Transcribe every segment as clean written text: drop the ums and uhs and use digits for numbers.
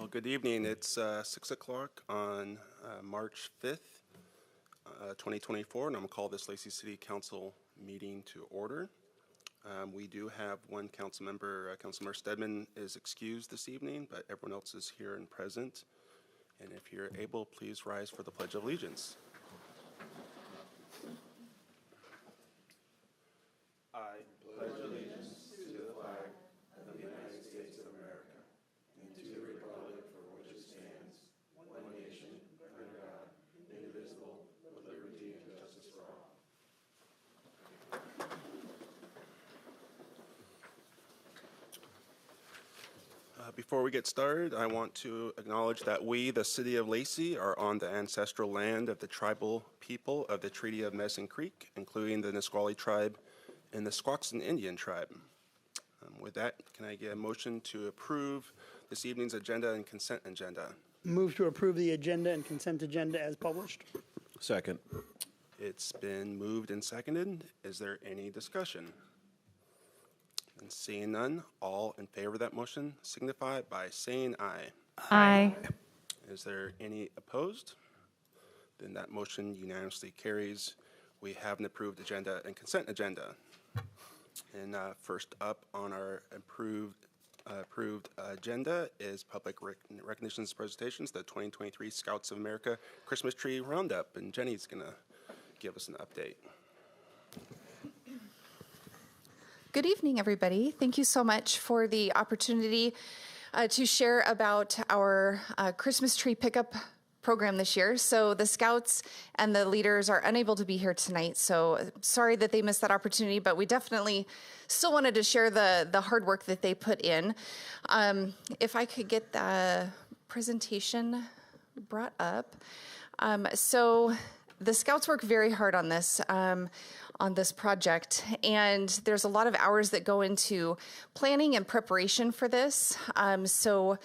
Well, good evening. It's 6 o'clock on March 5th, 2024, and I'm going to call this Lacey City Council meeting to order. We do have one council member, Councilmember Stedman, is excused this evening, but everyone else is here and present. And if you're able, please rise for the Pledge of Allegiance. I pledge allegiance to the flag of the United States of America and to the republic for which it stands, one nation, under God, indivisible, with liberty and justice for all. Before we get started, I want to acknowledge that we, the City of Lacey, are on the ancestral land of the tribal people of the Treaty of Medicine Creek, including the Nisqually tribe and the Squaxin Indian tribe. With that, can I get a motion to approve this evening's agenda and consent agenda? Move to approve the agenda and consent agenda as published. Second. It's been moved and seconded. Is there any discussion? And seeing none, all in favor of that motion signify by saying aye. Aye. Is there any opposed? Then that motion unanimously carries. We have an approved agenda and consent agenda. And first up on our approved agenda is public recognitions presentations, the 2023 Scouts of America Christmas Tree Roundup. And Jenny's going to give us an update. Good evening, everybody. Thank you so much for the opportunity to share about our Christmas tree pickup program this year. So the Scouts and the leaders are unable to be here tonight, so sorry that they missed that opportunity, but we definitely still wanted to share the hard work that they put in. If I could get the presentation brought up. So the Scouts work very hard on this project, and there's a lot of hours that go into planning and preparation for this. So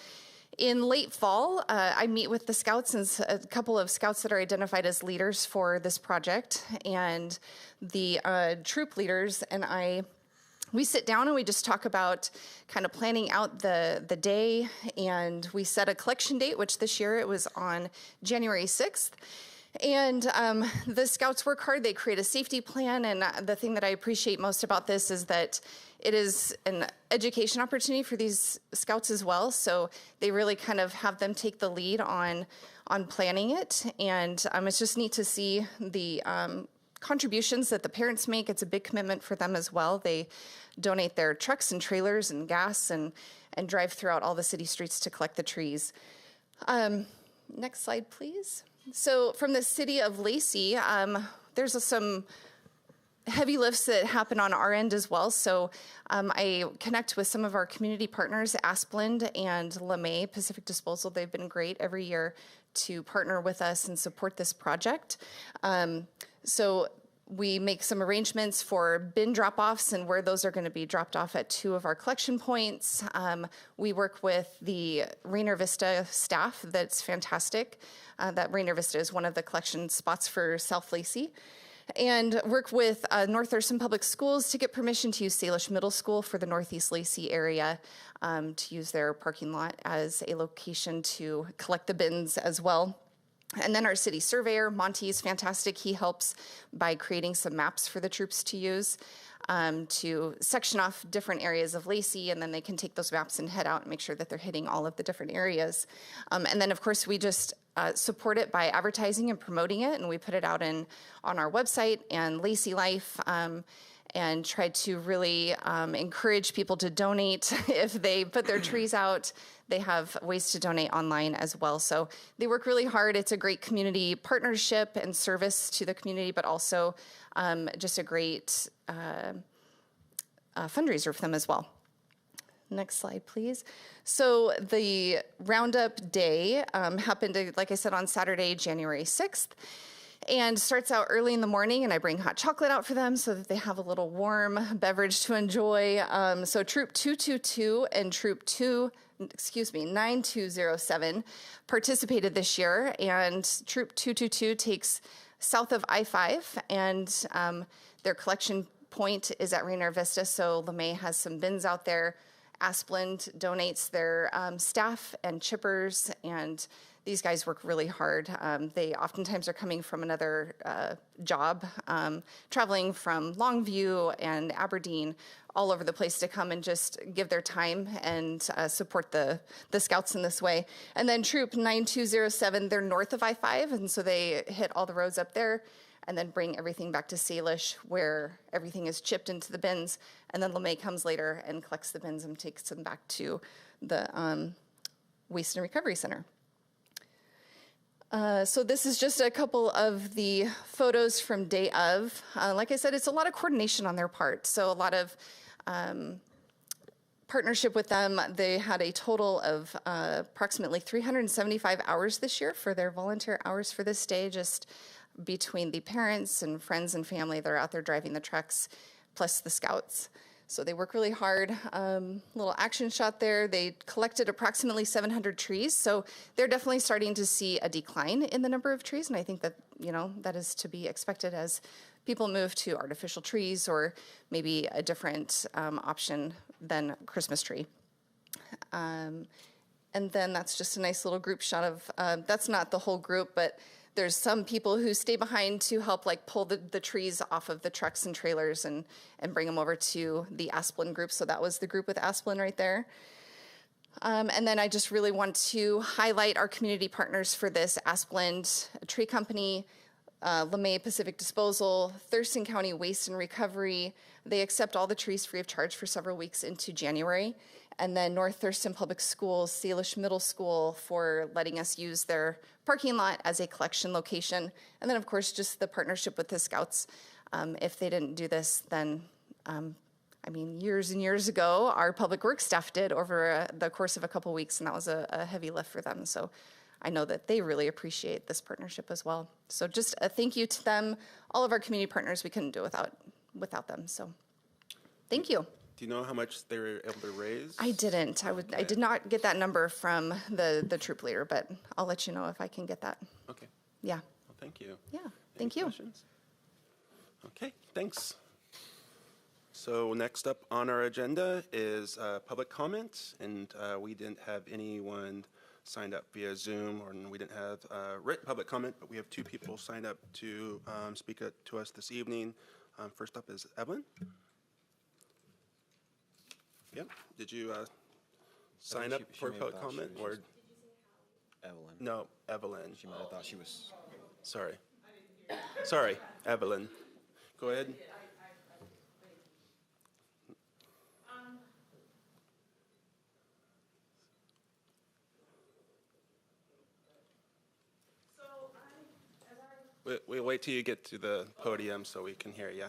in late fall, I meet with the Scouts and a couple of Scouts that are identified as leaders for this project, and the troop leaders and we sit down and we just talk about kind of planning out the day, and we set a collection date, which this year it was on January 6th. And the Scouts work hard. They create a safety plan, and the thing that I appreciate most about this is that it is an education opportunity for these Scouts as well. So they really kind of have them take the lead on planning it, and it's just neat to see the contributions that the parents make. It's a big commitment for them as well. They donate their trucks and trailers and gas and drive throughout all the city streets to collect the trees. Next slide, please. So from the City of Lacey, there's some heavy lifts that happen on our end as well. So I connect with some of our community partners, Asplund and LeMay Pacific Disposal. They've been great every year to partner with us and support this project. So we make some arrangements for bin drop-offs and where those are going to be dropped off at 2 of our collection points. We work with the Rainier Vista staff. That's fantastic. That Rainier Vista is one of the collection spots for South Lacey. And work with North Thurston Public Schools to get permission to use Salish Middle School for the Northeast Lacey area, to use their parking lot as a location to collect the bins as well. And then our city surveyor, Monty, is fantastic. He helps by creating some maps for the troops to use to section off different areas of Lacey, and then they can take those maps and head out and make sure that they're hitting all of the different areas. And then, of course, we just support it by advertising and promoting it, and we put it out on our website and Lacey Life, and try to really encourage people to donate. If they put their trees out, they have ways to donate online as well. So they work really hard. It's a great community partnership and service to the community, but also just a great fundraiser for them as well. Next slide, please. So the Roundup Day happened, like I said, on Saturday, January 6th. And starts out early in the morning, and I bring hot chocolate out for them so that they have a little warm beverage to enjoy. So Troop 222 and Troop 9207 participated this year, and Troop 222 takes south of I-5, and their collection point is at Rainier Vista, so LeMay has some bins out there Asplund donates their staff and chippers, and these guys work really hard. They oftentimes are coming from another job, traveling from Longview and Aberdeen, all over the place to come and just give their time and support the Scouts in this way. And then Troop 9207, they're north of I-5, and so they hit all the roads up there and then bring everything back to Salish, where everything is chipped into the bins, and then LeMay comes later and collects the bins and takes them back to the Waste and Recovery Center. So this is just a couple of the photos from day of. Like I said, it's a lot of coordination on their part. So a lot of partnership with them. They had a total of approximately 375 hours this year for their volunteer hours for this day, just between the parents and friends and family that are out there driving the trucks, plus the Scouts. So they work really hard. Little action shot there. They collected approximately 700 trees. So they're definitely starting to see a decline in the number of trees. And I think that, you know, that is to be expected as people move to artificial trees or maybe a different option than Christmas tree. And then that's just a nice little group shot of, that's not the whole group, but there's some people who stay behind to help like pull the trees off of the trucks and trailers and bring them over to the Asplund group. So that was the group with Asplund right there. And then I just really want to highlight our community partners for this: Asplund Tree Company, LeMay Pacific Disposal, Thurston County Waste and Recovery. They accept all the trees free of charge for several weeks into January. And then North Thurston Public Schools, Salish Middle School, for letting us use their parking lot as a collection location. And then, of course, just the partnership with the Scouts. If they didn't do this, then, I mean, years and years ago, our public works staff did over the course of a couple weeks, and that was a heavy lift for them. So I know that they really appreciate this partnership as well. So just a thank you to them. All of our community partners, we couldn't do it without them. So thank you. Do you know how much they were able to raise? I didn't. I did not get that number from the troop leader, but I'll let you know if I can get that. Okay. Yeah. Well, thank you. Yeah. Any Thank you. questions? Okay, thanks. So next up on our agenda is public comments, and we didn't have anyone signed up via Zoom, or we didn't have written public comment, but we have two people signed up to speak to us this evening. First up is Evelyn. Yep. Did you sign up for public comment, or? Evelyn. No, Evelyn. She might have thought she was. Sorry. Sorry, Evelyn. Go ahead. We'll wait till you get to the podium so we can hear you.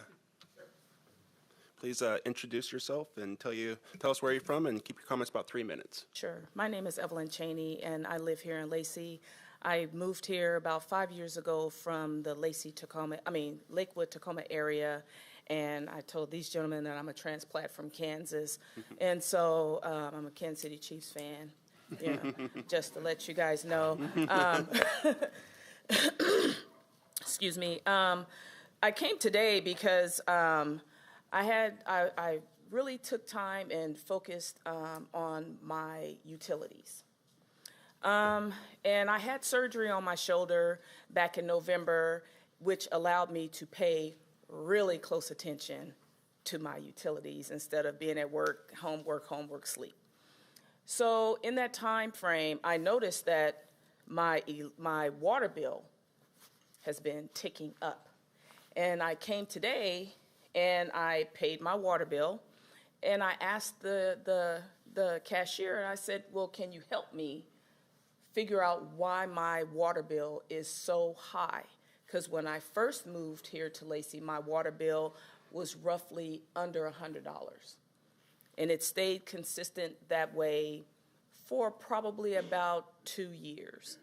Please introduce yourself and tell us where you're from, and keep your comments about 3 minutes. Sure. My name is Evelyn Cheney, and I live here in Lacey. I moved here about 5 years ago from the Lakewood, Tacoma area, and I told these gentlemen that I'm a transplant from Kansas, and so I'm a Kansas City Chiefs fan, you know, just to let you guys know. Excuse me. I came today because I really took time and focused on my utilities. And I had surgery on my shoulder back in November, which allowed me to pay really close attention to my utilities instead of being at work, homework, sleep. So in that time frame, I noticed that my water bill has been ticking up. And I came today and I paid my water bill, and I asked the cashier, and I said, well, can you help me figure out why my water bill is so high? Because when I first moved here to Lacey, my water bill was roughly under $100. And it stayed consistent that way for probably about 2 years.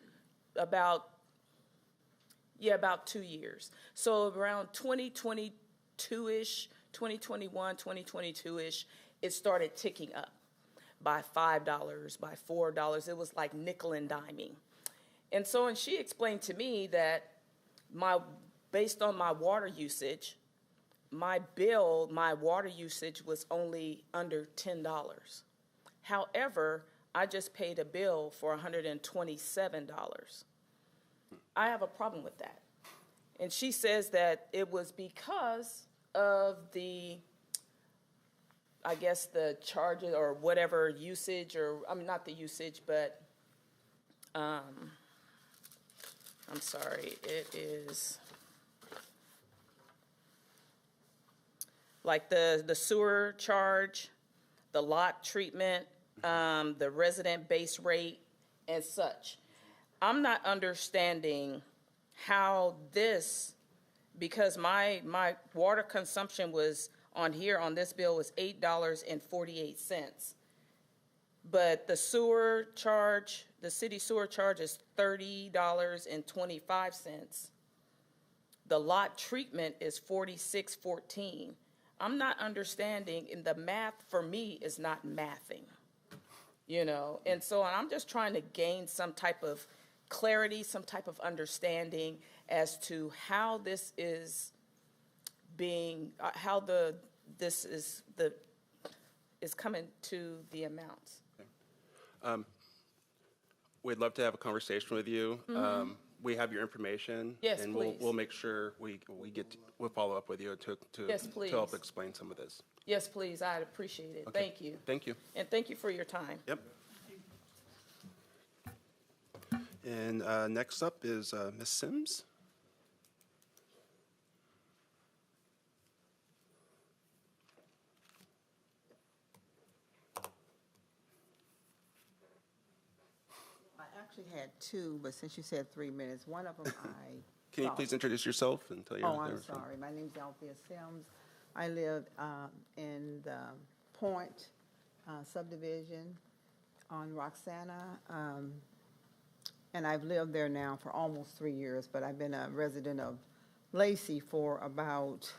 About 2 years. So around 2022-ish, 2021, 2022-ish, it started ticking up by $5, by $4. It was like nickel and diming. And she explained to me that based on my water usage, my water usage was only under $10. However, I just paid a bill for $127. I have a problem with that. And she says that it was because of the, I guess, the charges or whatever usage, or, I mean, not the usage, but, I'm sorry, it is like the sewer charge, the lot treatment, the resident base rate, and such. I'm not understanding how this, because my water consumption was on here on this bill was $8.48. But the sewer charge, the city sewer charge is $30.25. The lot treatment is $46.14. I'm not understanding, and the math for me is not mathing, you know? And so I'm just trying to gain some type of clarity, some type of understanding as to how this is being, how this is coming to the amounts. We'd love to have a conversation with you. We have your information. Yes, and please. we'll make sure we'll follow up with you to Yes, please. help explain some of this. Yes, please, I'd appreciate it. Okay. Thank you. Thank you. And thank you for your time. Yep. And next up is Ms. Sims. I actually had two, but since you said 3 minutes, one of them I. Can you thought- please introduce yourself and tell your? Oh, I'm sorry. My name's Althea Sims. I live in the Point subdivision on Roxana. And I've lived there now for almost 3 years, but I've been a resident of Lacey for about,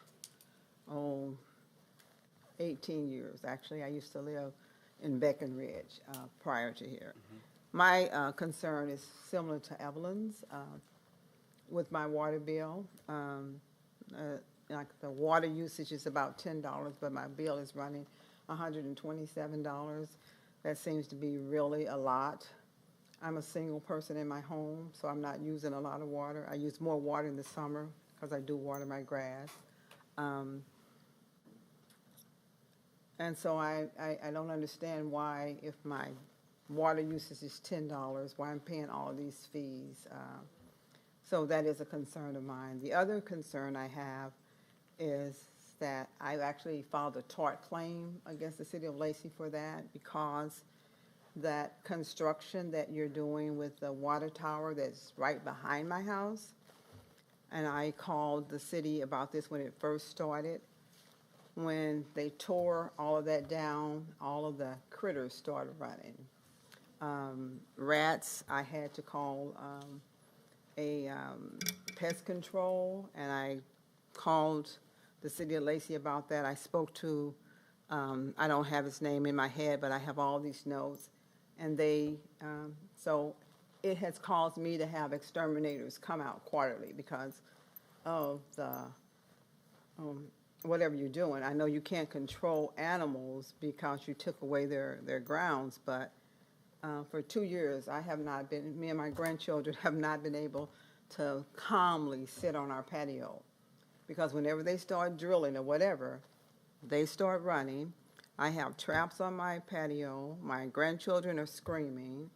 18 years. Actually, I used to live in Breckenridge prior to here. My concern is similar to Evelyn's with my water bill. Like the water usage is about $10, but my bill is running $127. That seems to be really a lot. I'm a single person in my home, so I'm not using a lot of water. I use more water in the summer because I do water my grass. And so I don't understand why, if my water usage is $10, why I'm paying all of these fees. So that is a concern of mine. The other concern I have is that I actually filed a tort claim against the city of Lacey for that, because that construction that you're doing with the water tower that's right behind my house, and I called the city about this when it first started. When they tore all of that down, all of the critters started running. Rats, I had to call a pest control, and I called the city of Lacey about that. I spoke to, I don't have his name in my head, but I have all these notes. And they, so it has caused me to have exterminators come out quarterly because of the, whatever you're doing. I know you can't control animals because you took away their grounds, but for 2 years, I have not been, me and my grandchildren have not been able to calmly sit on our patio, because whenever they start drilling or whatever, they start running. I have traps on my patio. My grandchildren are screaming.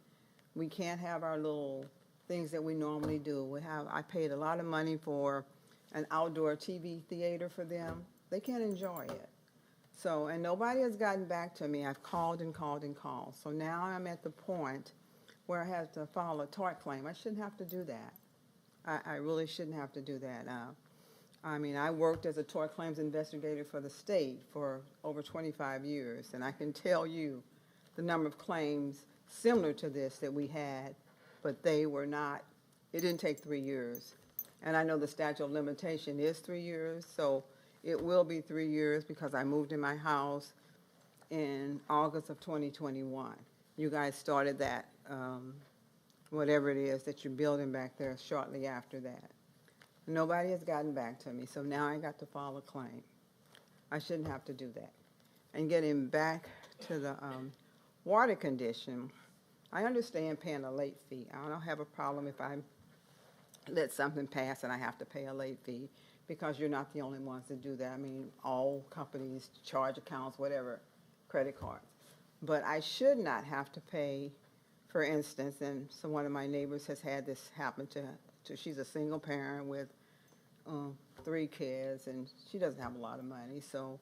We can't have our little things that we normally do. I paid a lot of money for an outdoor TV theater for them. They can't enjoy it. So, and nobody has gotten back to me. I've called and called and called. So now I'm at the point where I have to file a tort claim. I shouldn't have to do that. I really shouldn't have to do that. I mean, I worked as a tort claims investigator for the state for over 25 years, and I can tell you the number of claims similar to this that we had, but they were not, it didn't take 3 years. And I know the statute of limitation is 3 years, so it will be 3 years because I moved in my house in August of 2021. You guys started that, whatever it is that you're building back there shortly after that. Nobody has gotten back to me, so now I got to file a claim. I shouldn't have to do that. And getting back to the water condition, I understand paying a late fee. I don't have a problem if I let something pass and I have to pay a late fee, because you're not the only ones that do that. I mean, all companies charge accounts, whatever, credit cards. But I should not have to pay, for instance, and so one of my neighbors has had this happen to she's a single parent with 3 kids, and she doesn't have a lot of money, so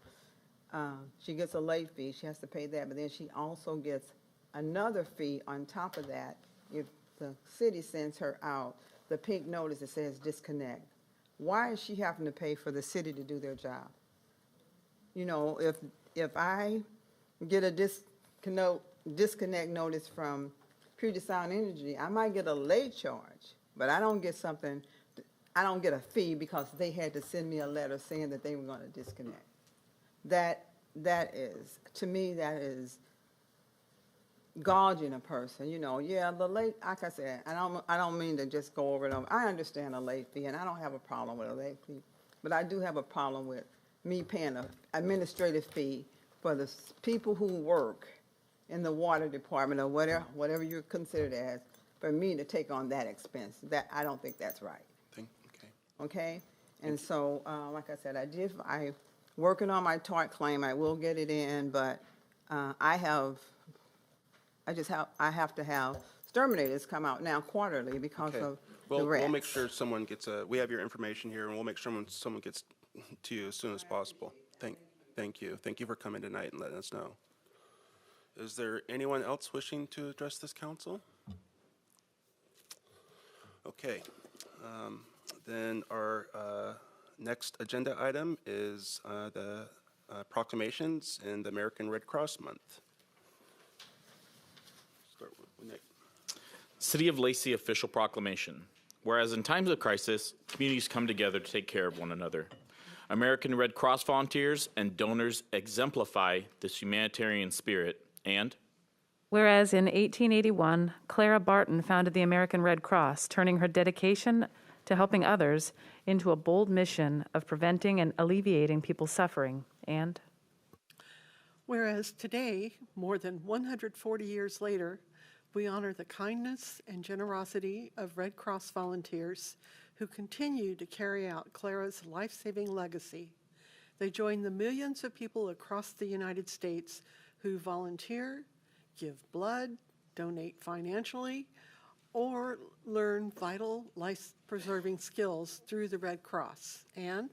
she gets a late fee. She has to pay that, but then she also gets another fee on top of that if the city sends her out the pink notice that says disconnect. Why is she having to pay for the city to do their job? You know, if I get a disconnect notice from Puget Sound Energy, I might get a late charge, but I don't get a fee because they had to send me a letter saying that they were going to disconnect. That is, to me, that is gouging a person. You know, yeah, the late, like I said, I don't mean to just go over it. I understand a late fee, and I don't have a problem with a late fee, but I do have a problem with me paying an administrative fee for the people who work in the water department or whatever you're considered as, for me to take on that expense. That, I don't think that's right. Okay. Okay? And so, like I said, I working on my tort claim. I will get it in, but I have to have exterminators come out now quarterly because Okay. of Well, the rats. we'll make sure someone gets we have your information here, and we'll make sure someone gets to you as soon as possible. Thank you. Thank you for coming tonight and letting us know. Is there anyone else wishing to address this council? Okay. Then our next agenda item is the proclamations in the American Red Cross Month. Start with Nick. City of Lacey official proclamation. Whereas in times of crisis, communities come together to take care of one another. American Red Cross volunteers and donors exemplify this humanitarian spirit, and whereas in 1881, Clara Barton founded the American Red Cross, turning her dedication to helping others into a bold mission of preventing and alleviating people's suffering, and whereas today, more than 140 years later, we honor the kindness and generosity of Red Cross volunteers who continue to carry out Clara's life-saving legacy. They join the millions of people across the United States who volunteer, give blood, donate financially, or learn vital life-preserving skills through the Red Cross. And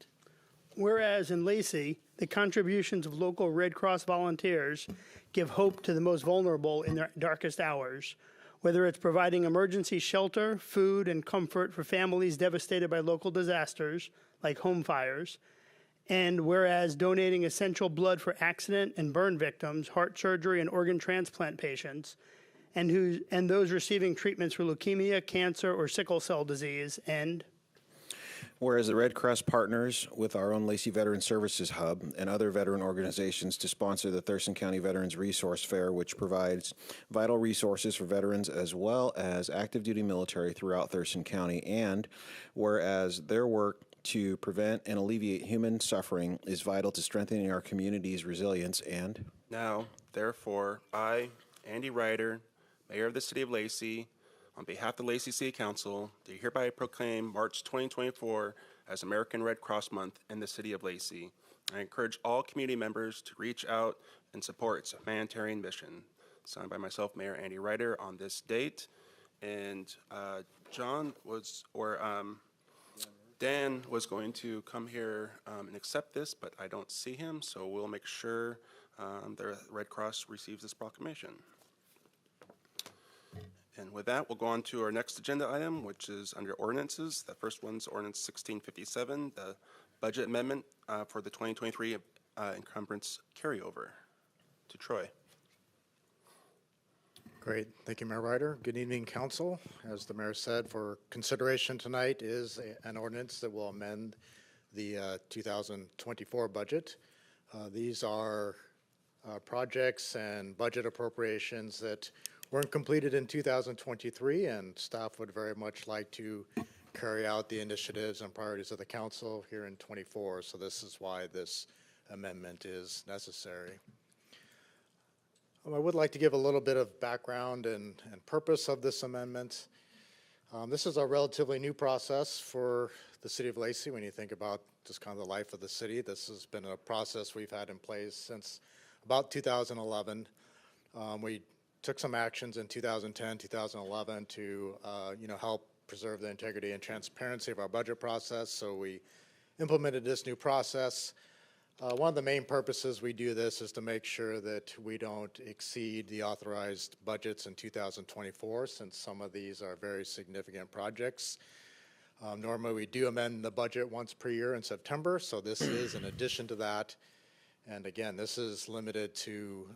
Whereas in Lacey, the contributions of local Red Cross volunteers give hope to the most vulnerable in their darkest hours, whether it's providing emergency shelter, food, and comfort for families devastated by local disasters, like home fires, and whereas donating essential blood for accident and burn victims, heart surgery, and organ transplant patients, and those receiving treatments for leukemia, cancer, or sickle cell disease, and Whereas the Red Cross partners with our own Lacey Veteran Services Hub and other veteran organizations to sponsor the Thurston County Veterans Resource Fair, which provides vital resources for veterans as well as active duty military throughout Thurston County, and whereas their work to prevent and alleviate human suffering is vital to strengthening our community's resilience, and Now, therefore, I, Andy Ryder, Mayor of the City of Lacey, on behalf of the Lacey City Council, do hereby proclaim March 2024 as American Red Cross Month in the City of Lacey. I encourage all community members to reach out and support its humanitarian mission. Signed by myself, Mayor Andy Ryder, on this date. And Dan was going to come here and accept this, but I don't see him, so we'll make sure the Red Cross receives this proclamation. And with that, we'll go on to our next agenda item, which is under ordinances. The first one's Ordinance 1657, the budget amendment for the 2023 encumbrance carryover. To Troy. Great. Thank you, Mayor Ryder. Good evening, Council. As the Mayor said, for consideration tonight is an ordinance that will amend the 2024 budget. These are projects and budget appropriations that weren't completed in 2023, and staff would very much like to carry out the initiatives and priorities of the council here in 24. So this is why this amendment is necessary. I would like to give a little bit of background and purpose of this amendment. This is a relatively new process for the city of Lacey. When you think about just kind of the life of the city, this has been a process we've had in place since about 2011. We took some actions in 2010, 2011 to help preserve the integrity and transparency of our budget process. So we implemented this new process. One of the main purposes we do this is to make sure that we don't exceed the authorized budgets in 2024, since some of these are very significant projects. Normally we do amend the budget once per year in September, so this is in addition to that. And again, this is limited to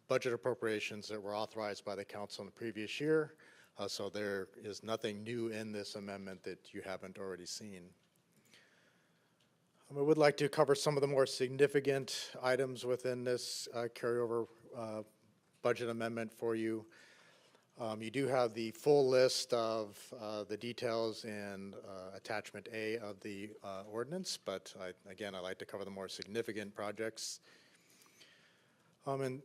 budget appropriations that were authorized by the council in the previous year. So there is nothing new in this amendment that you haven't already seen. I would like to cover some of the more significant items within this carryover budget amendment for you. You do have the full list of the details in attachment A of the ordinance, but again, I'd like to cover the more significant projects.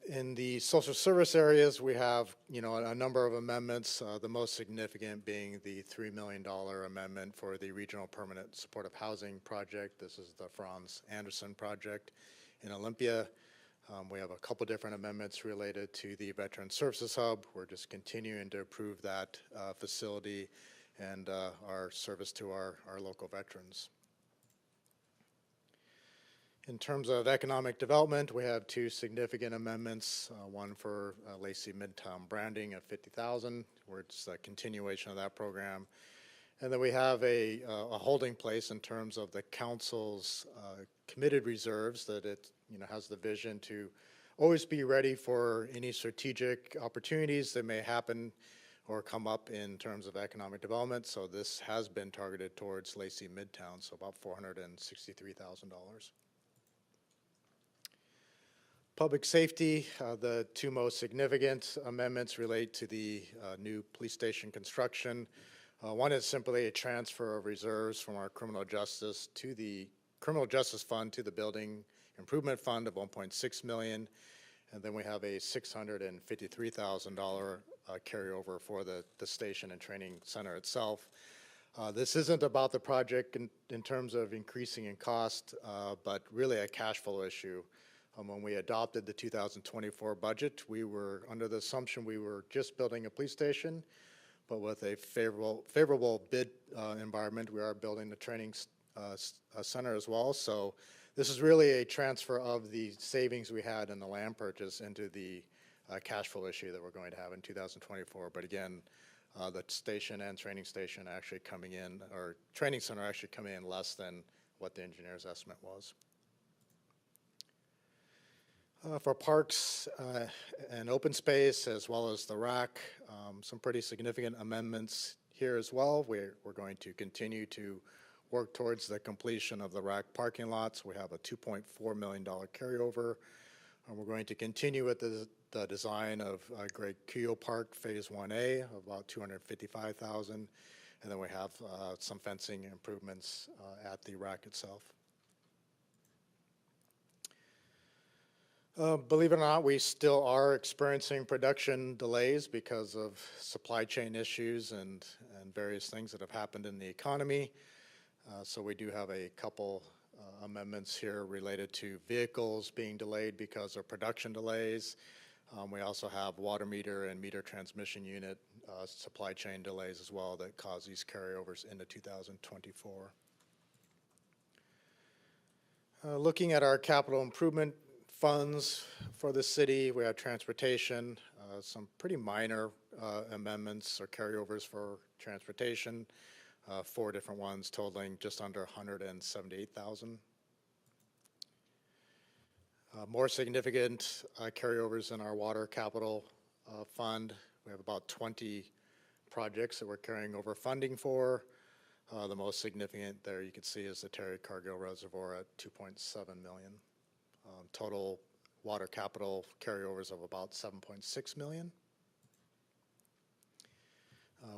In the social service areas, we have, a number of amendments, the most significant being the $3 million amendment for the Regional Permanent Supportive Housing Project. This is the Franz Anderson project in Olympia. We have a couple different amendments related to the Veteran Services Hub. We're just continuing to improve that facility and our service to our local veterans. In terms of economic development, we have two significant amendments, one for Lacey Midtown branding of $50,000, where it's a continuation of that program. And then we have a holding place in terms of the council's committed reserves, that it has the vision to always be ready for any strategic opportunities that may happen or come up in terms of economic development. So this has been targeted towards Lacey Midtown, so about $463,000. Public safety, the two most significant amendments relate to the new police station construction. One is simply a transfer of reserves from our criminal justice fund to the building improvement fund of $1.6 million. And then we have a $653,000 carryover for the station and training center itself. This isn't about the project in terms of increasing in cost, but really a cash flow issue. When we adopted the 2024 budget, we were under the assumption we were just building a police station, but with a favorable bid environment, we are building a training center as well. So this is really a transfer of the savings we had in the land purchase into the cash flow issue that we're going to have in 2024. But again, the station and training station actually coming in, or training center actually coming in less than what the engineer's estimate was. For parks and open space, as well as the RAC, some pretty significant amendments here as well. We're going to continue to work towards the completion of the RAC parking lots. We have a $2.4 million carryover. And we're going to continue with the design of Greg Keogh Park Phase 1A of about $255,000. And then we have some fencing improvements at the RAC itself. Believe it or not, we still are experiencing production delays because of supply chain issues and various things that have happened in the economy. So we do have a couple amendments here related to vehicles being delayed because of production delays. We also have water meter and meter transmission unit supply chain delays as well that cause these carryovers into 2024. Looking at our capital improvement funds for the city, we have transportation, some pretty minor amendments or carryovers for transportation, 4 different ones totaling just under $178,000. More significant carryovers in our water capital fund. We have about 20 projects that we're carrying over funding for. The most significant there you can see is the Terry Cargill Reservoir at $2.7 million. Total water capital carryovers of about $7.6 million.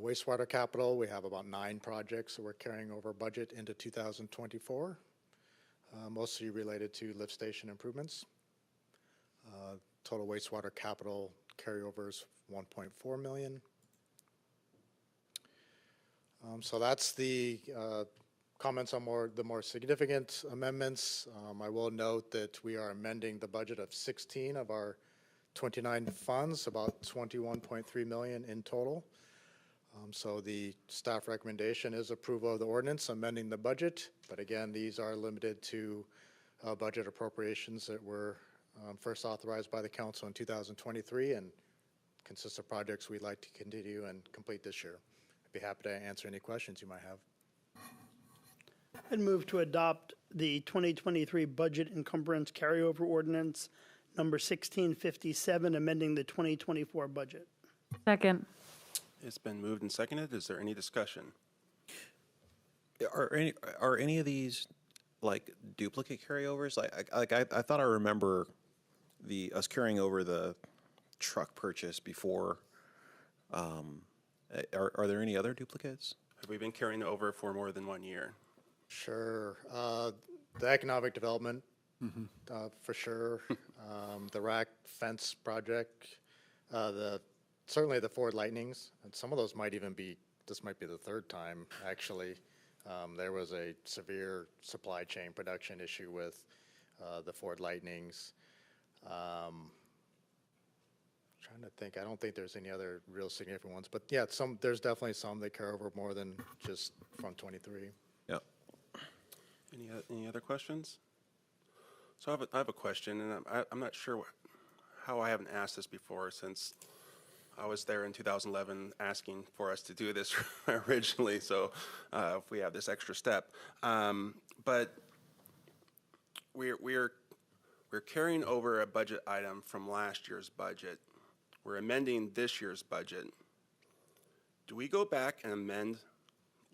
Wastewater capital, we have about 9 projects that we're carrying over budget into 2024, mostly related to lift station improvements. total wastewater capital carryovers, 1.4 million. So that's the comments on the more significant amendments. I will note that we are amending the budget of 16 of our 29 funds, about 21.3 million in total. So the staff recommendation is approval of the ordinance amending the budget, but again, these are limited to budget appropriations that were first authorized by the council in 2023 and consists of projects we'd like to continue and complete this year. I'd be happy to answer any questions you might have. I'd move to adopt the 2023 budget encumbrance carryover ordinance number 1657, amending the 2024 budget. Second. It's been moved and seconded. Is there any discussion? Are any of these like duplicate carryovers? I thought I remember us carrying over the truck purchase before. Are there any other duplicates? Have we been carrying over for more than 1 year? Sure. The economic development, for sure. The rack fence project, certainly the Ford Lightnings, and some of those might even be, this might be the third time, actually. There was a severe supply chain production issue with the Ford Lightnings. Trying to think, I don't think there's any other real significant ones, but yeah, there's definitely some that carry over more than just from 23. Yep. Any other questions? So I have a question, and I'm not sure how I haven't asked this before, since I was there in 2011 asking for us to do this originally, so if we have this extra step. But we're carrying over a budget item from last year's budget. We're amending this year's budget. Do we go back and amend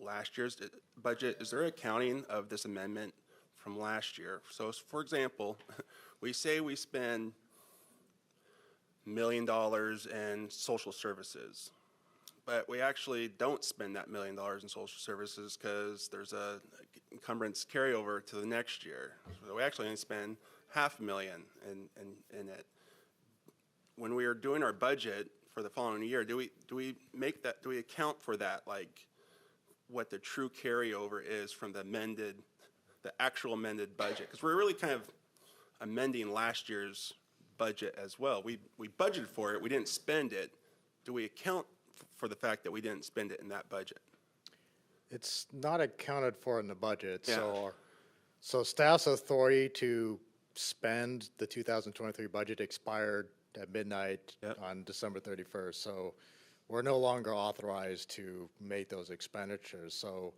last year's budget? Is there accounting of this amendment from last year? So, for example, we say we spend $1 million in social services, but we actually don't spend that $1 million in social services because there's a encumbrance carryover to the next year. So we actually only spend $500,000 in it. When we are doing our budget for the following year, do we make that? Do we account for that, like what the true carryover is from the actual amended budget? Because we're really kind of amending last year's budget as well. We budgeted for it, we didn't spend it. Do we account for the fact that we didn't spend it in that budget? It's not accounted for in the budget. Yeah. So staff's authority to spend the 2023 budget expired at midnight on December 31st. So we're no longer authorized to make those expenditures. So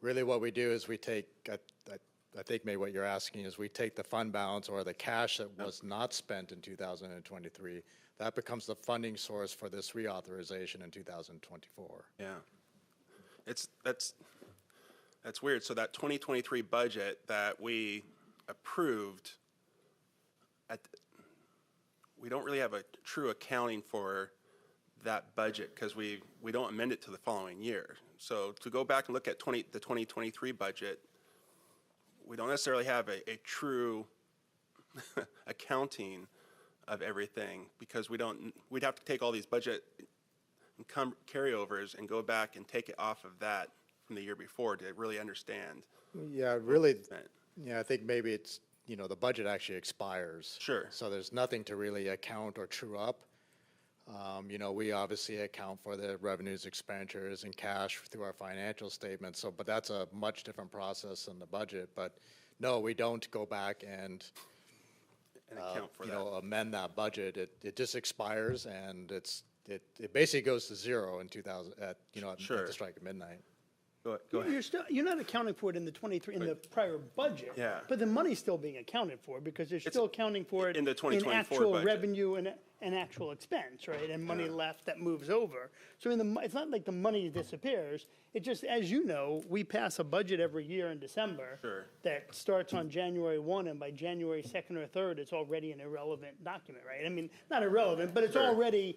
really what we do is we take, I think maybe what you're asking is we take the fund balance or the cash that was not spent in 2023, that becomes the funding source for this reauthorization in 2024. Yeah. That's weird. So that 2023 budget that we approved, we don't really have a true accounting for that budget because we don't amend it to the following year. So to go back and look at the 2023 budget, we don't necessarily have a true accounting of everything because we'd have to take all these budget carryovers and go back and take it off of that from the year before to really understand. Yeah, really. Yeah, I think maybe it's, the budget actually expires. Sure. So there's nothing to really account or true up. We obviously account for the revenues, expenditures, and cash through our financial statements. But that's a much different process than the budget. But no, we don't go back and account for that. Amend that budget. It just expires, and it basically goes to zero in 2000 at the strike at midnight. Go ahead. You're not accounting for it in the 23 in the prior budget. Yeah. But the money's still being accounted for because you're still accounting for it in the 2024 actual budget. revenue and actual expense, right? And money left that moves over. So it's not like the money disappears. It just, as you know, we pass a budget every year in December that starts on January 1, and by January 2nd or 3rd, it's already an irrelevant document, right? I mean, not irrelevant, but it's already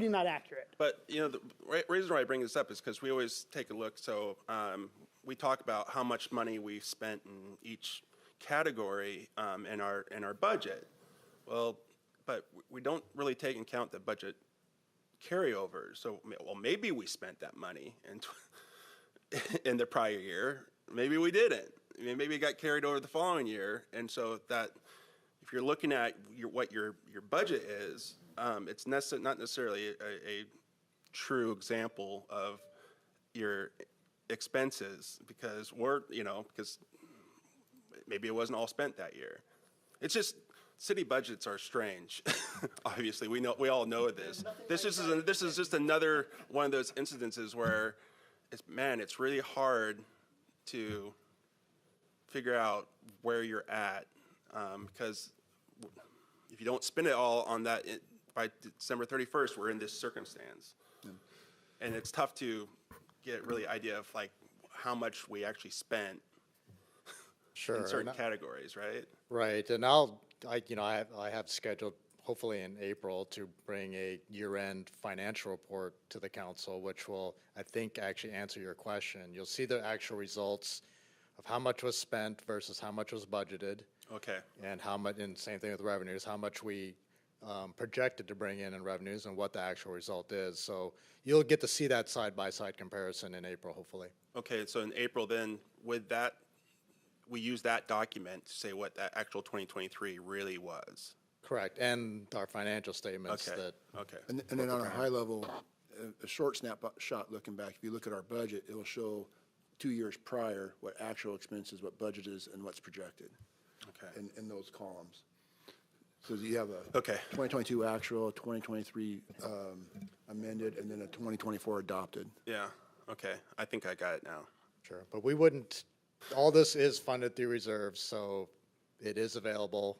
not accurate. But, the reason why I bring this up is because we always take a look. So we talk about how much money we've spent in each category in our budget. Well, but we don't really take into account the budget carryovers. So, well, maybe we spent that money in the prior year. Maybe we didn't. I mean, maybe it got carried over the following year. And so that, if you're looking at what your budget is, it's not necessarily a true example of your expenses, because because maybe it wasn't all spent that year. It's just, city budgets are strange. Obviously, we all know this. This is just another one of those incidences where it's really hard to figure out where you're at, because if you don't spend it all on that by December 31st, we're in this circumstance. And it's tough to get really idea of like how much we actually spent in certain categories, right? Right, and I have scheduled, hopefully in April, to bring a year-end financial report to the council, which will, I think, actually answer your question. You'll see the actual results of how much was spent versus how much was budgeted. Okay. And how much, and same thing with revenues, how much we projected to bring in revenues and what the actual result is. So you'll get to see that side-by-side comparison in April, hopefully. Okay, so in April then, with that, we use that document to say what that actual 2023 really was. Correct, and our financial statements Okay. that. Okay. And then on a high level, a short snapshot looking back, if you look at our budget, it will show 2 years prior what actual expenses, what budget is, and what's projected. Okay. In those columns. So you have a Okay. 2022 actual, 2023 amended, and then a 2024 adopted. Yeah. Okay. I think I got it now. Sure, but we wouldn't, all this is funded through reserves, so it is available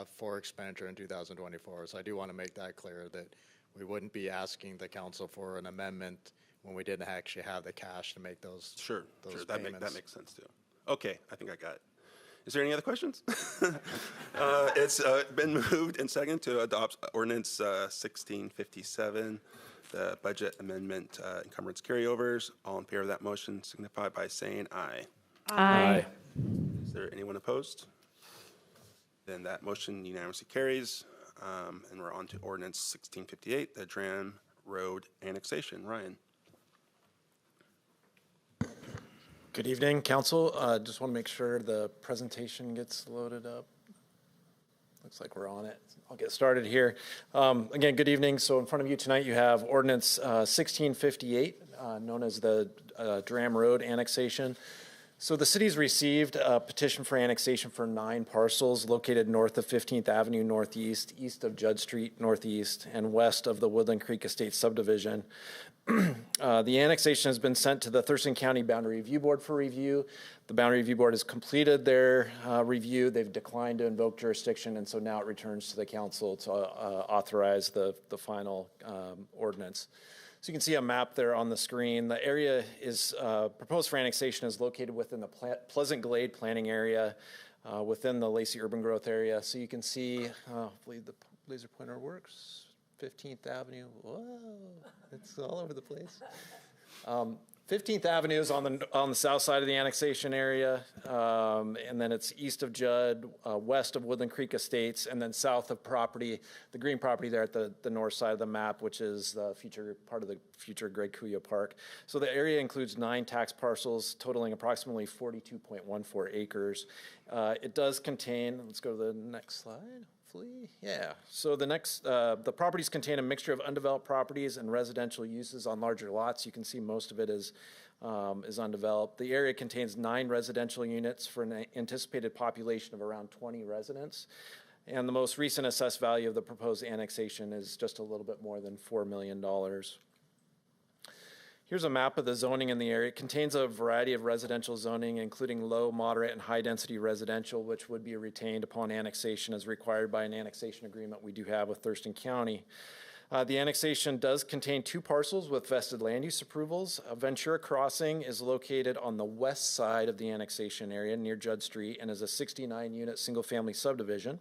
for expenditure in 2024. So I do want to make that clear, that we wouldn't be asking the council for an amendment when we didn't actually have the cash to make those Sure. That payments. makes sense too. Okay. I think I got it. Is there any other questions? It's been moved and seconded to adopt ordinance 1657, the budget amendment encumbrance carryovers. All in favor of that motion signify by saying aye. Aye. Is there anyone opposed? Then that motion unanimously carries. And we're on to ordinance 1658, the Dram Road annexation. Ryan. Good evening, council. Just want to make sure the presentation gets loaded up. Looks like we're on it. I'll get started here. Again, good evening. So in front of you tonight, you have ordinance 1658, known as the Dram Road annexation. So the city's received a petition for annexation for 9 parcels located north of 15th Avenue Northeast, east of Judd Street Northeast, and west of the Woodland Creek Estates subdivision. The annexation has been sent to the Thurston County Boundary Review Board for review. The Boundary Review Board has completed their review. They've declined to invoke jurisdiction, and so now it returns to the council to authorize the final ordinance. So you can see a map there on the screen. The area is proposed for annexation is located within the Pleasant Glade planning area within the Lacey urban growth area. So you can see, hopefully the laser pointer works. 15th Avenue, whoa, it's all over the place. 15th Avenue is on the south side of the annexation area, and then it's east of Judd, west of Woodland Creek Estates, and then south of property, the green property there at the north side of the map, which is the part of the future Greg Cuyo Park. So the area includes 9 tax parcels totaling approximately 42.14 acres. It does contain, let's go to the next slide. Yeah, so the properties contain a mixture of undeveloped properties and residential uses on larger lots. You can see most of it is undeveloped. The area contains 9 residential units for an anticipated population of around 20 residents. And the most recent assessed value of the proposed annexation is just a little bit more than $4 million. Here's a map of the zoning in the area. It contains a variety of residential zoning, including low, moderate, and high-density residential, which would be retained upon annexation as required by an annexation agreement we do have with Thurston County. The annexation does contain 2 parcels with vested land use approvals. Ventura Crossing is located on the west side of the annexation area near Judd Street and is a 69-unit single-family subdivision.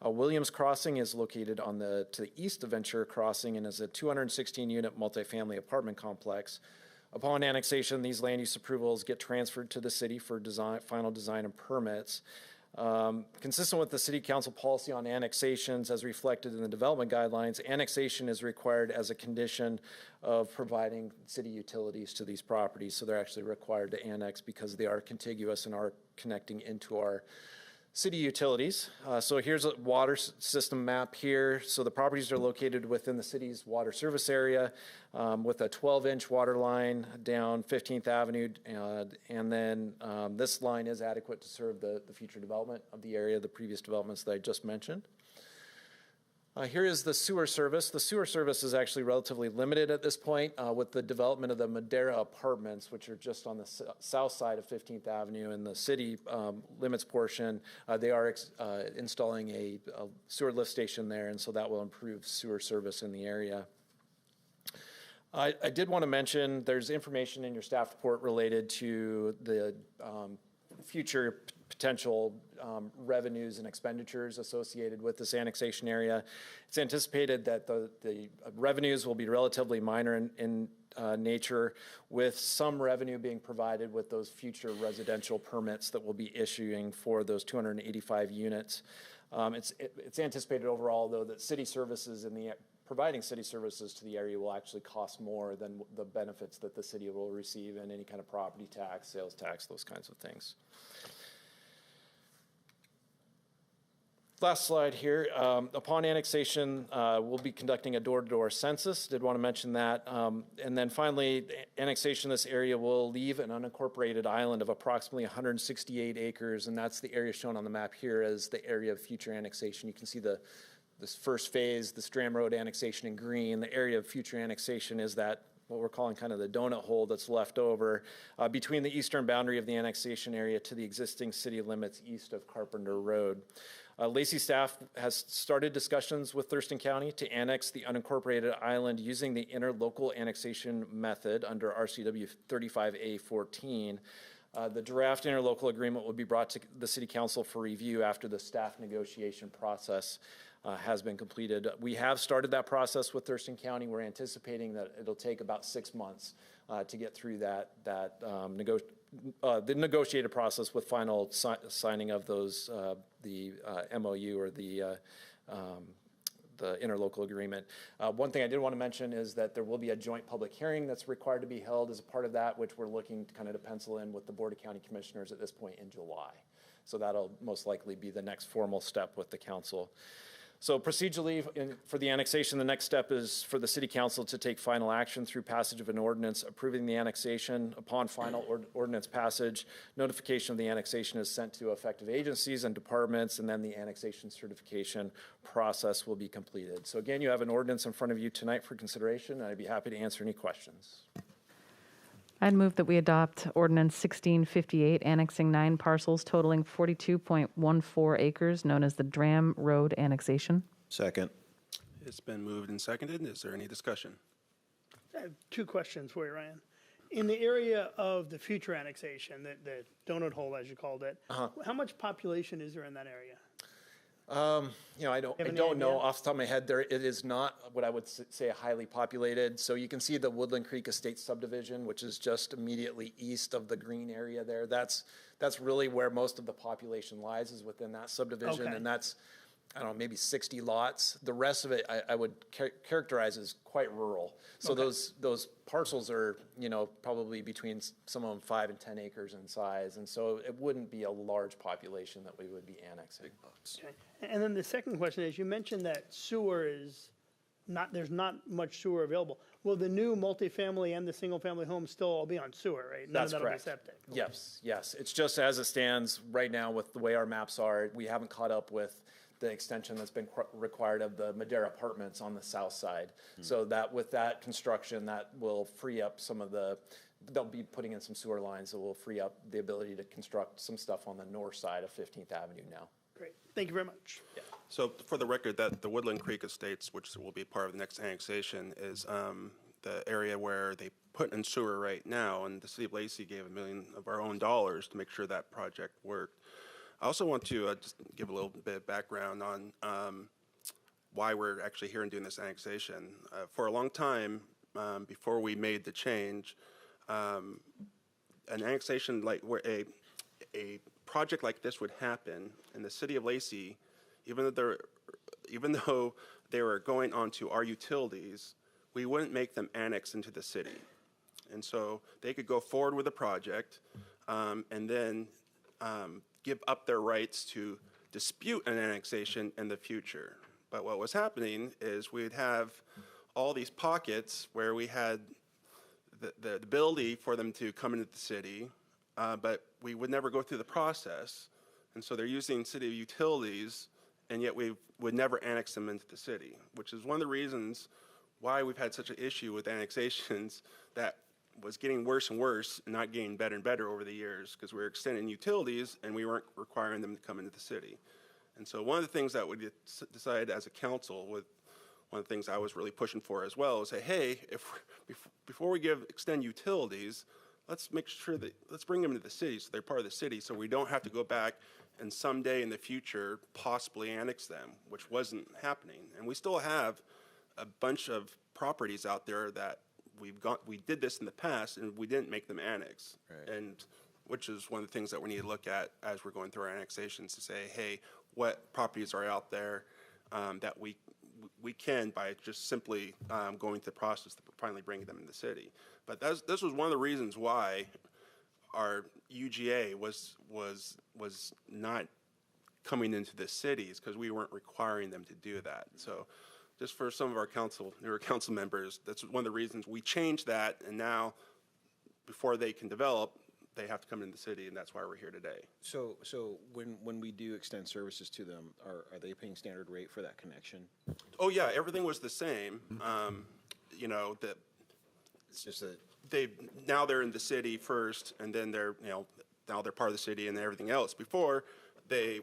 Williams Crossing is located to the east of Ventura Crossing and is a 216-unit multifamily apartment complex. Upon annexation, these land use approvals get transferred to the city for final design and permits. Consistent with the City Council policy on annexations as reflected in the development guidelines, annexation is required as a condition of providing city utilities to these properties. So they're actually required to annex because they are contiguous and are connecting into our city utilities. So here's a water system map here. So the properties are located within the city's water service area with a 12-inch water line down 15th Avenue. And then this line is adequate to serve the future development of the area, the previous developments that I just mentioned. Here is the sewer service. The sewer service is actually relatively limited at this point with the development of the Madera Apartments, which are just on the south side of 15th Avenue in the city limits portion. They are installing a sewer lift station there, and so that will improve sewer service in the area. I did want to mention there's information in your staff report related to the future potential revenues and expenditures associated with this annexation area. It's anticipated that the revenues will be relatively minor in nature, with some revenue being provided with those future residential permits that we'll be issuing for those 285 units. It's anticipated overall, though, that city services providing city services to the area will actually cost more than the benefits that the city will receive in any kind of property tax, sales tax, those kinds of things. Last slide here. Upon annexation, we'll be conducting a door-to-door census. Did want to mention that. And then finally, annexation of this area will leave an unincorporated island of approximately 168 acres, and that's the area shown on the map here as the area of future annexation. You can see this first phase, the Stram Road annexation in green. The area of future annexation is that what we're calling kind of the donut hole that's left over between the eastern boundary of the annexation area to the existing city limits east of Carpenter Road. Lacey staff has started discussions with Thurston County to annex the unincorporated island using the interlocal annexation method under RCW 35A14. The draft interlocal agreement will be brought to the City Council for review after the staff negotiation process has been completed. We have started that process with Thurston County. We're anticipating that it'll take about 6 months to get through the negotiated process with final signing of those the MOU or the interlocal agreement. One thing I did want to mention is that there will be a joint public hearing that's required to be held as a part of that, which we're looking to pencil in with the Board of County Commissioners at this point in July. So that'll most likely be the next formal step with the council. So procedurally, for the annexation, the next step is for the City Council to take final action through passage of an ordinance approving the annexation. Upon final ordinance passage, notification of the annexation is sent to effective agencies and departments, and then the annexation certification process will be completed. So again, you have an ordinance in front of you tonight for consideration, and I'd be happy to answer any questions. I'd move that we adopt Ordinance 1658, annexing 9 parcels totaling 42.14 acres, known as the Dram Road annexation. Second. It's been moved and seconded. Is there any discussion? I have 2 questions for you, Ryan. In the area of the future annexation, the donut hole, as you called it, how much population is there in that area? I don't know off the top of my head. It is not what I would say highly populated. So you can see the Woodland Creek Estate subdivision, which is just immediately east of the green area there. That's really where most of the population lies, is within that subdivision, and that's, I don't know, maybe 60 lots. The rest of it I would characterize as quite rural. So those parcels are, probably between some of them 5 and 10 acres in size, and so it wouldn't be a large population that we would be annexing. Okay. And then the second question is, you mentioned that sewer is there's not much sewer available. Will the new multifamily and the single-family homes still all be on sewer, right? That's correct. Be septic. Yes. It's just as it stands right now with the way our maps are. We haven't caught up with the extension that's been required of the Madera Apartments on the south side. So that with that construction, that will free up they'll be putting in some sewer lines that will free up the ability to construct some stuff on the north side of 15th Avenue now. Great. Thank you very much. Yeah. So for the record, that the Woodland Creek Estates, which will be part of the next annexation, is the area where they put in sewer right now, and the city of Lacey gave $1 million of our own dollars to make sure that project worked. I also want to just give a little bit of background on why we're actually here and doing this annexation. For a long time, before we made the change, an annexation like where a project like this would happen in the city of Lacey, even though they were going onto our utilities, we wouldn't make them annex into the city. And so they could go forward with the project and then give up their rights to dispute an annexation in the future. But what was happening is we'd have all these pockets where we had the ability for them to come into the city, but we would never go through the process. And so they're using city utilities, and yet we would never annex them into the city, which is one of the reasons why we've had such an issue with annexations that was getting worse and worse and not getting better and better over the years, because we were extending utilities and we weren't requiring them to come into the city. And so one of the things that we decided as a council, with one of the things I was really pushing for as well, is say, hey, before we extend utilities, let's make sure that, let's bring them into the city so they're part of the city, so we don't have to go back and someday in the future possibly annex them, which wasn't happening. And we still have a bunch of properties out there that we did this in the past and we didn't make them annex. Right. And which is one of the things that we need to look at as we're going through our annexations, to say, hey, what properties are out there that we can, by just simply going through the process, to finally bring them in the city. But this was one of the reasons why our UGA was not coming into the cities, because we weren't requiring them to do that. So just for some of our newer council members, that's one of the reasons we changed that, and now before they can develop, they have to come into the city, and that's why we're here today. So when we do extend services to them, are they paying standard rate for that connection? Oh yeah, everything was the same. You know, it's just that now they're in the city first, and then now they're part of the city and everything else. Before,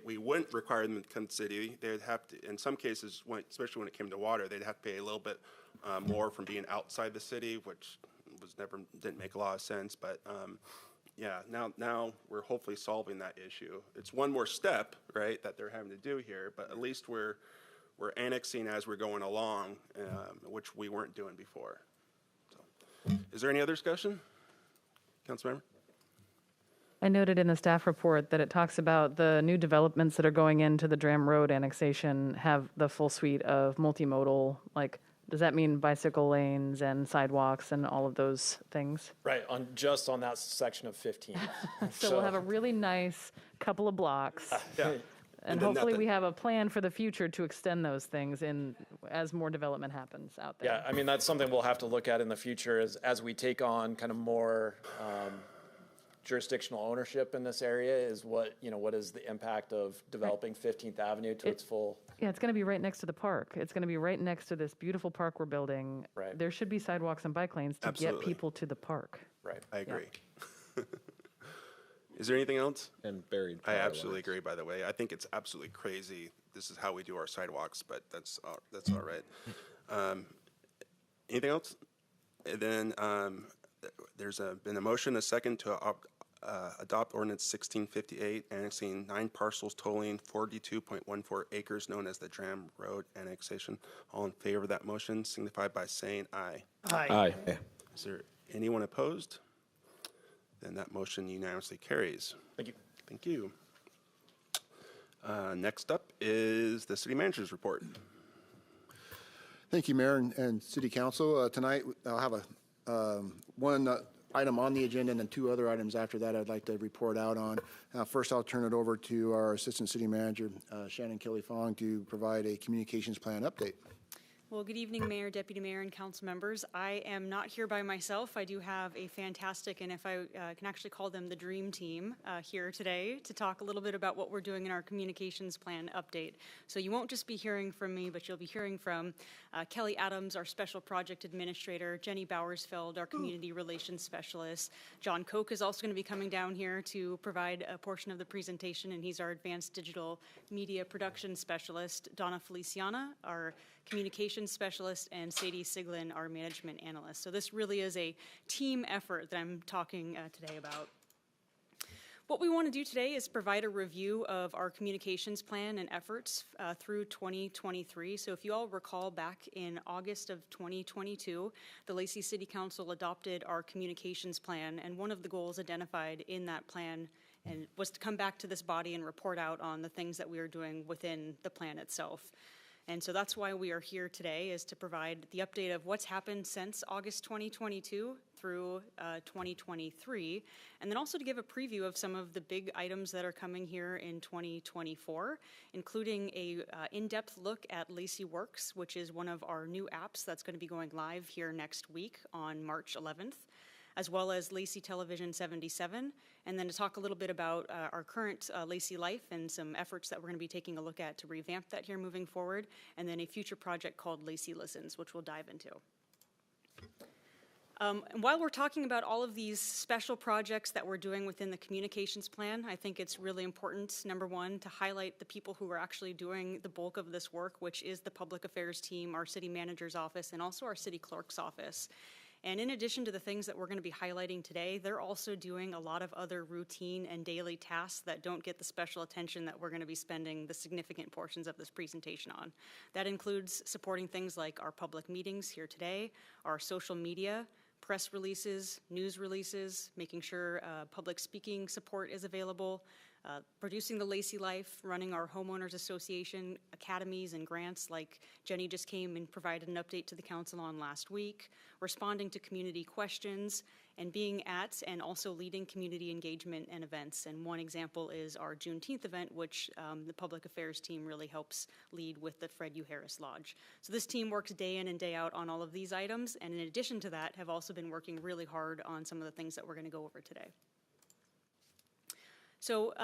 we wouldn't require them to come to the city. They'd have to, in some cases, especially when it came to water, they'd have to pay a little bit more from being outside the city, which didn't make a lot of sense. But yeah, now we're hopefully solving that issue. It's one more step, right, that they're having to do here, but at least we're annexing as we're going along, which we weren't doing before. So, is there any other discussion, Councilmember? I noted in the staff report that it talks about the new developments that are going into the Dram Road annexation have the full suite of multimodal, like, does that mean bicycle lanes and sidewalks and all of those things? Right, just on that section of 15. So we'll have a really nice couple of blocks. Yeah. And hopefully we have a plan for the future to extend those things as more development happens out there. Yeah, I mean, that's something we'll have to look at in the future as we take on kind of more jurisdictional ownership in this area, is what is the impact of developing 15th Avenue to its full. Yeah, it's going to be right next to the park. It's going to be right next to this beautiful park we're building. Right. There should be sidewalks and bike lanes to get people to the park. Right. I agree. Yeah. Is there anything else? And buried. I absolutely agree, by the way. I think it's absolutely crazy. This is how we do our sidewalks, but that's all right. Anything else? And then there's been a motion, a second, to adopt ordinance 1658, annexing 9 parcels totaling 42.14 acres, known as the Dram Road annexation. All in favor of that motion signify by saying aye. Aye. Aye. Is there anyone opposed? Then that motion unanimously carries. Thank you. Thank you. Next up is the city manager's report. Thank you, Mayor and City Council. Tonight, I'll have one item on the agenda and then 2 other items after that I'd like to report out on. First, I'll turn it over to our Assistant City Manager, Shannon Kelly-Fong, to provide a communications plan update. Well, good evening, Mayor, Deputy Mayor, and council members. I am not here by myself. I do have a fantastic, and if I can actually call them the dream team, here today to talk a little bit about what we're doing in our communications plan update. So you won't just be hearing from me, but you'll be hearing from Kelly Adams, our Special Project Administrator, Jenny Bowersfeld, our Community Relations Specialist. John Koch is also going to be coming down here to provide a portion of the presentation, and he's our Advanced Digital Media Production Specialist. Donna Feliciana, our Communications Specialist, and Sadie Siglin, our Management Analyst. So this really is a team effort that I'm talking today about. What we want to do today is provide a review of our communications plan and efforts through 2023. So if you all recall, back in August of 2022, the Lacey City Council adopted our communications plan, and one of the goals identified in that plan and was to come back to this body and report out on the things that we are doing within the plan itself. And so that's why we are here today, is to provide the update of what's happened since August 2022 through 2023, and then also to give a preview of some of the big items that are coming here in 2024, including a in-depth look at Lacey Works, which is one of our new apps that's going to be going live here next week on March 11th, as well as Lacey Television 77, and then to talk a little bit about our current Lacey Life and some efforts that we're going to be taking a look at to revamp that here moving forward, and then a future project called Lacey Listens, which we'll dive into. And while we're talking about all of these special projects that we're doing within the communications plan, I think it's really important, number one, to highlight the people who are actually doing the bulk of this work, which is the public affairs team, our city manager's office, and also our city clerk's office. And in addition to the things that we're going to be highlighting today, they're also doing a lot of other routine and daily tasks that don't get the special attention that we're going to be spending the significant portions of this presentation on. That includes supporting things like our public meetings here today, our social media, press releases, news releases, making sure public speaking support is available, producing the Lacey Life, running our homeowners association academies and grants like Jenny just came and provided an update to the council on last week, responding to community questions, and being at and also leading community engagement and events. And one example is our Juneteenth event, which the public affairs team really helps lead with the Fred U. Harris Lodge. So this team works day in and day out on all of these items, and in addition to that, have also been working really hard on some of the things that we're going to go over today. So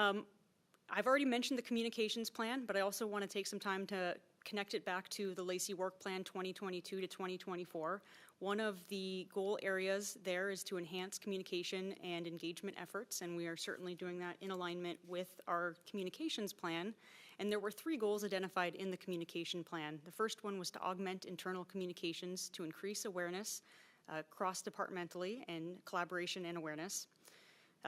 I've already mentioned the communications plan, but I also want to take some time to connect it back to the Lacey Work Plan 2022 to 2024. One of the goal areas there is to enhance communication and engagement efforts, and we are certainly doing that in alignment with our communications plan. And there were 3 goals identified in the communication plan. The first one was to augment internal communications to increase awareness cross-departmentally and collaboration and awareness.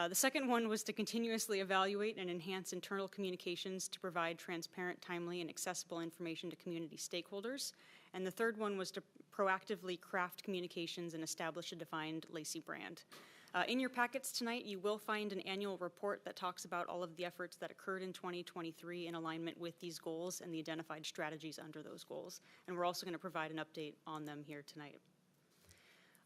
The second one was to continuously evaluate and enhance internal communications to provide transparent, timely, and accessible information to community stakeholders. And the third one was to proactively craft communications and establish a defined Lacey brand. In your packets tonight, you will find an annual report that talks about all of the efforts that occurred in 2023 in alignment with these goals and the identified strategies under those goals. And we're also going to provide an update on them here tonight.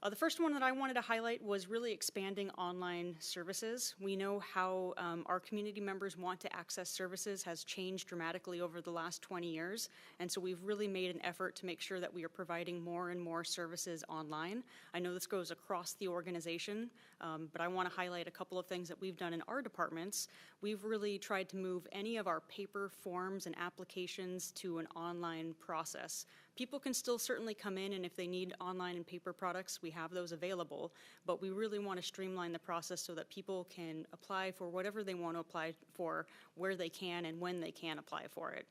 The first one that I wanted to highlight was really expanding online services. We know how our community members want to access services has changed dramatically over the last 20 years, and so we've really made an effort to make sure that we are providing more and more services online. I know this goes across the organization, but I want to highlight a couple of things that we've done in our departments. We've really tried to move any of our paper forms and applications to an online process. People can still certainly come in, and if they need online and paper products, we have those available, but we really want to streamline the process so that people can apply for whatever they want to apply for, where they can and when they can apply for it.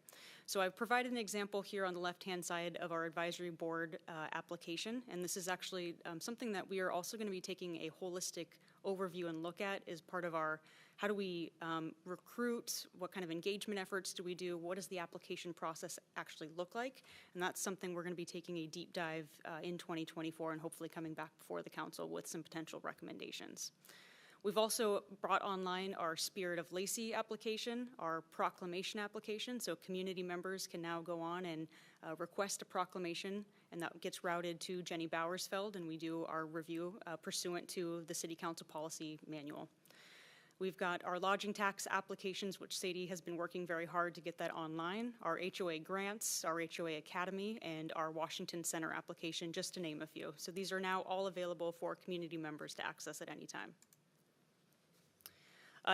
So I've provided an example here on the left-hand side of our advisory board application, and this is actually something that we are also going to be taking a holistic overview and look at as part of our how do we recruit, what kind of engagement efforts do we do, what does the application process actually look like, and that's something we're going to be taking a deep dive in 2024 and hopefully coming back before the council with some potential recommendations. We've also brought online our Spirit of Lacey application, our proclamation application, so community members can now go on and request a proclamation, and that gets routed to Jenny Bowersfeld, and we do our review pursuant to the City Council Policy Manual. We've got our lodging tax applications, which Sadie has been working very hard to get that online, our HOA grants, our HOA Academy, and our Washington Center application, just to name a few. So these are now all available for community members to access at any time.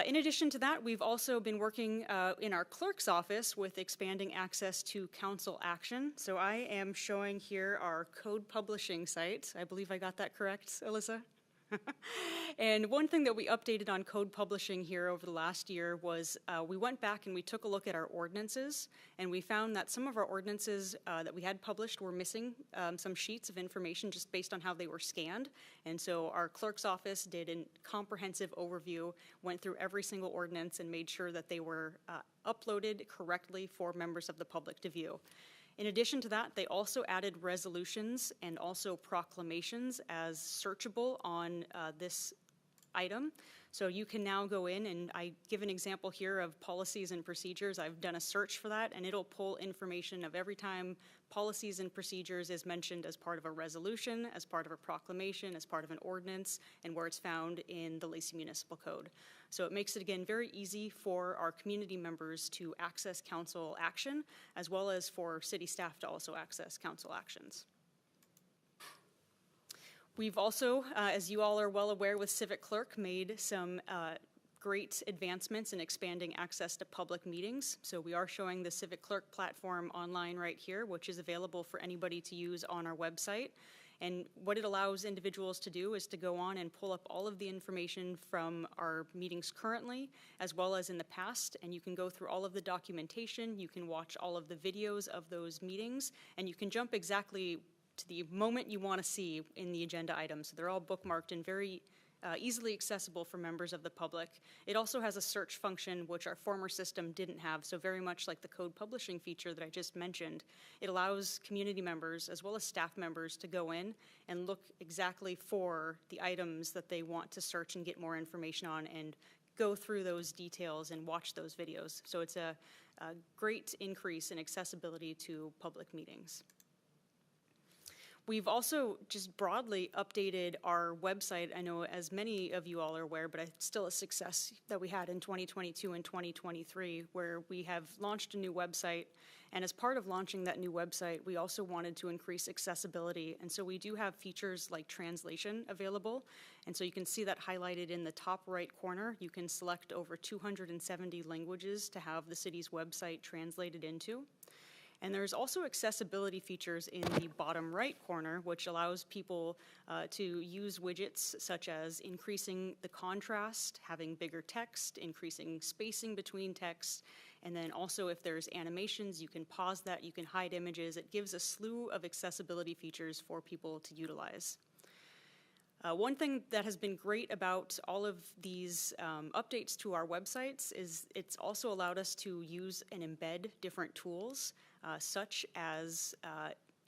In addition to that, we've also been working in our clerk's office with expanding access to council action. So I am showing here our code publishing site. I believe I got that correct, Alyssa? And one thing that we updated on code publishing here over the last year was we went back and we took a look at our ordinances, and we found that some of our ordinances that we had published were missing some sheets of information just based on how they were scanned. And so our clerk's office did a comprehensive overview, went through every single ordinance and made sure that they were uploaded correctly for members of the public to view. In addition to that, they also added resolutions and also proclamations as searchable on this item. So you can now go in, and I give an example here of policies and procedures. I've done a search for that, and it'll pull information of every time policies and procedures is mentioned as part of a resolution, as part of a proclamation, as part of an ordinance, and where it's found in the Lacey Municipal Code. So it makes it, again, very easy for our community members to access council action, as well as for city staff to also access council actions. We've also, as you all are well aware with Civic Clerk, made some great advancements in expanding access to public meetings. So we are showing the Civic Clerk platform online right here, which is available for anybody to use on our website. And what it allows individuals to do is to go on and pull up all of the information from our meetings currently, as well as in the past, and you can go through all of the documentation, you can watch all of the videos of those meetings, and you can jump exactly to the moment you want to see in the agenda items. So they're all bookmarked and very easily accessible for members of the public. It also has a search function, which our former system didn't have, so very much like the code publishing feature that I just mentioned. It allows community members as well as staff members to go in and look exactly for the items that they want to search and get more information on, and go through those details and watch those videos. So it's a great increase in accessibility to public meetings. We've also just broadly updated our website. I know as many of you all are aware, but it's still a success that we had in 2022 and 2023, where we have launched a new website. And as part of launching that new website, we also wanted to increase accessibility. And so we do have features like translation available. And so you can see that highlighted in the top right corner. You can select over 270 languages to have the city's website translated into. And there's also accessibility features in the bottom right corner, which allows people to use widgets such as increasing the contrast, having bigger text, increasing spacing between text, and then also if there's animations, you can pause that, you can hide images. It gives a slew of accessibility features for people to utilize. One thing that has been great about all of these updates to our websites is it's also allowed us to use and embed different tools, such as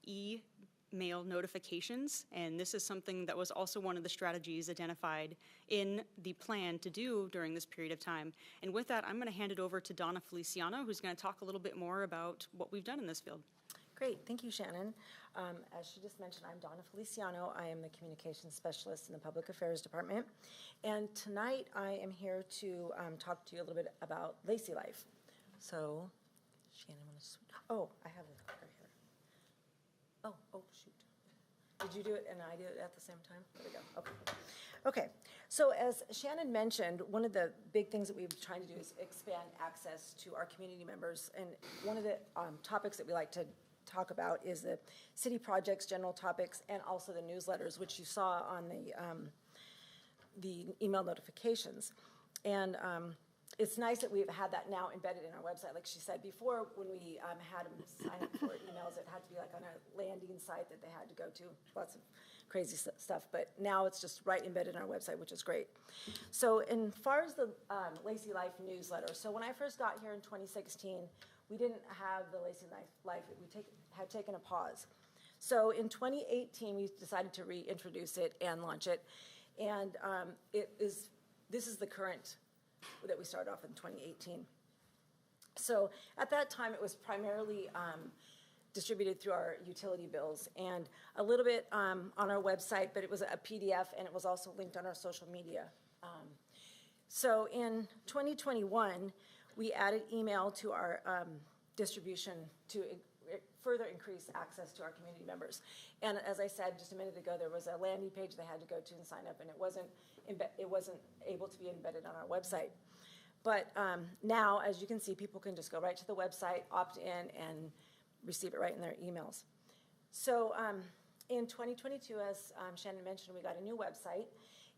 email notifications. And this is something that was also one of the strategies identified in the plan to do during this period of time. And with that, I'm going to hand it over to Donna Feliciano, who's going to talk a little bit more about what we've done in this field. Great, thank you, Shannon. As she just mentioned, I'm Donna Feliciano. I am the Communications Specialist in the Public Affairs Department. And tonight I am here to talk to you a little bit about Lacey Life. So, Shannon, oh, I have it right here. Oh, shoot. Did you do it and I did it at the same time? There we go, okay. Okay, so as Shannon mentioned, one of the big things that we've been trying to do is expand access to our community members. And one of the topics that we like to talk about is the city projects, general topics, and also the newsletters, which you saw on the email notifications. And it's nice that we've had that now embedded in our website. Like she said before, when we had them sign up for emails, it had to be like on a landing site that they had to go to, lots of crazy stuff. But now it's just right embedded in our website, which is great. So as far as the Lacey Life newsletter, so when I first got here in 2016, we didn't have the Lacey Life. We had taken a pause. So in 2018, we decided to reintroduce it and launch it. And this is the current that we started off in 2018. So at that time, it was primarily distributed through our utility bills and a little bit on our website, but it was a PDF and it was also linked on our social media. So in 2021, we added email to our distribution to further increase access to our community members. And as I said just a minute ago, there was a landing page they had to go to and sign up, and it wasn't able to be embedded on our website. But now, as you can see, people can just go right to the website, opt in, and receive it right in their emails. So in 2022, as Shannon mentioned, we got a new website,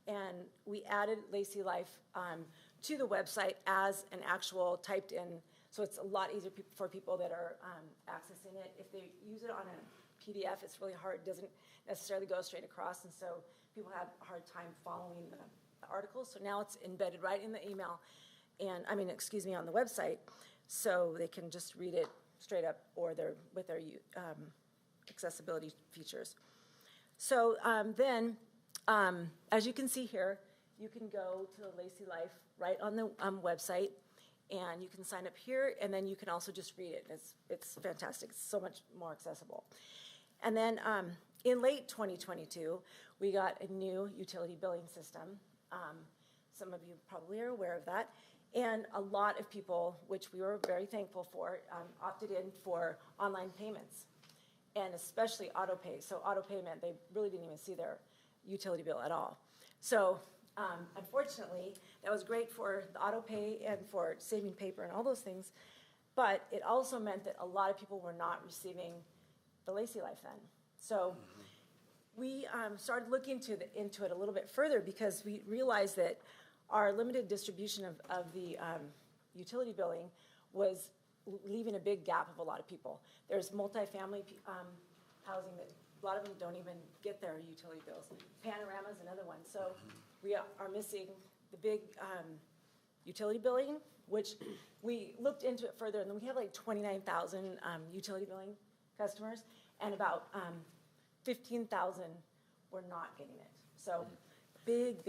and we added Lacey Life to the website as an actual typed in, so it's a lot easier for people that are accessing it. If they use it on a PDF, it's really hard. It doesn't necessarily go straight across, and so people have a hard time following the articles. So now it's embedded right in the email, and on the website, so they can just read it straight up or with their accessibility features. So then, as you can see here, you can go to Lacey Life right on the website, and you can sign up here, and then you can also just read it. It's fantastic. It's so much more accessible. And then in late 2022, we got a new utility billing system. Some of you probably are aware of that. And a lot of people, which we were very thankful for, opted in for online payments, and especially auto pay. So auto payment, they really didn't even see their utility bill at all. So unfortunately, that was great for the auto pay and for saving paper and all those things, but it also meant that a lot of people were not receiving the Lacey Life then. So we started looking into it a little bit further, because we realized that our limited distribution of the utility billing was leaving a big gap of a lot of people. There's multifamily housing that a lot of them don't even get their utility bills. Panorama is another one. So we are missing the big utility billing, which we looked into it further, and then we have like 29,000 utility billing customers, and about 15,000 were not getting it. So big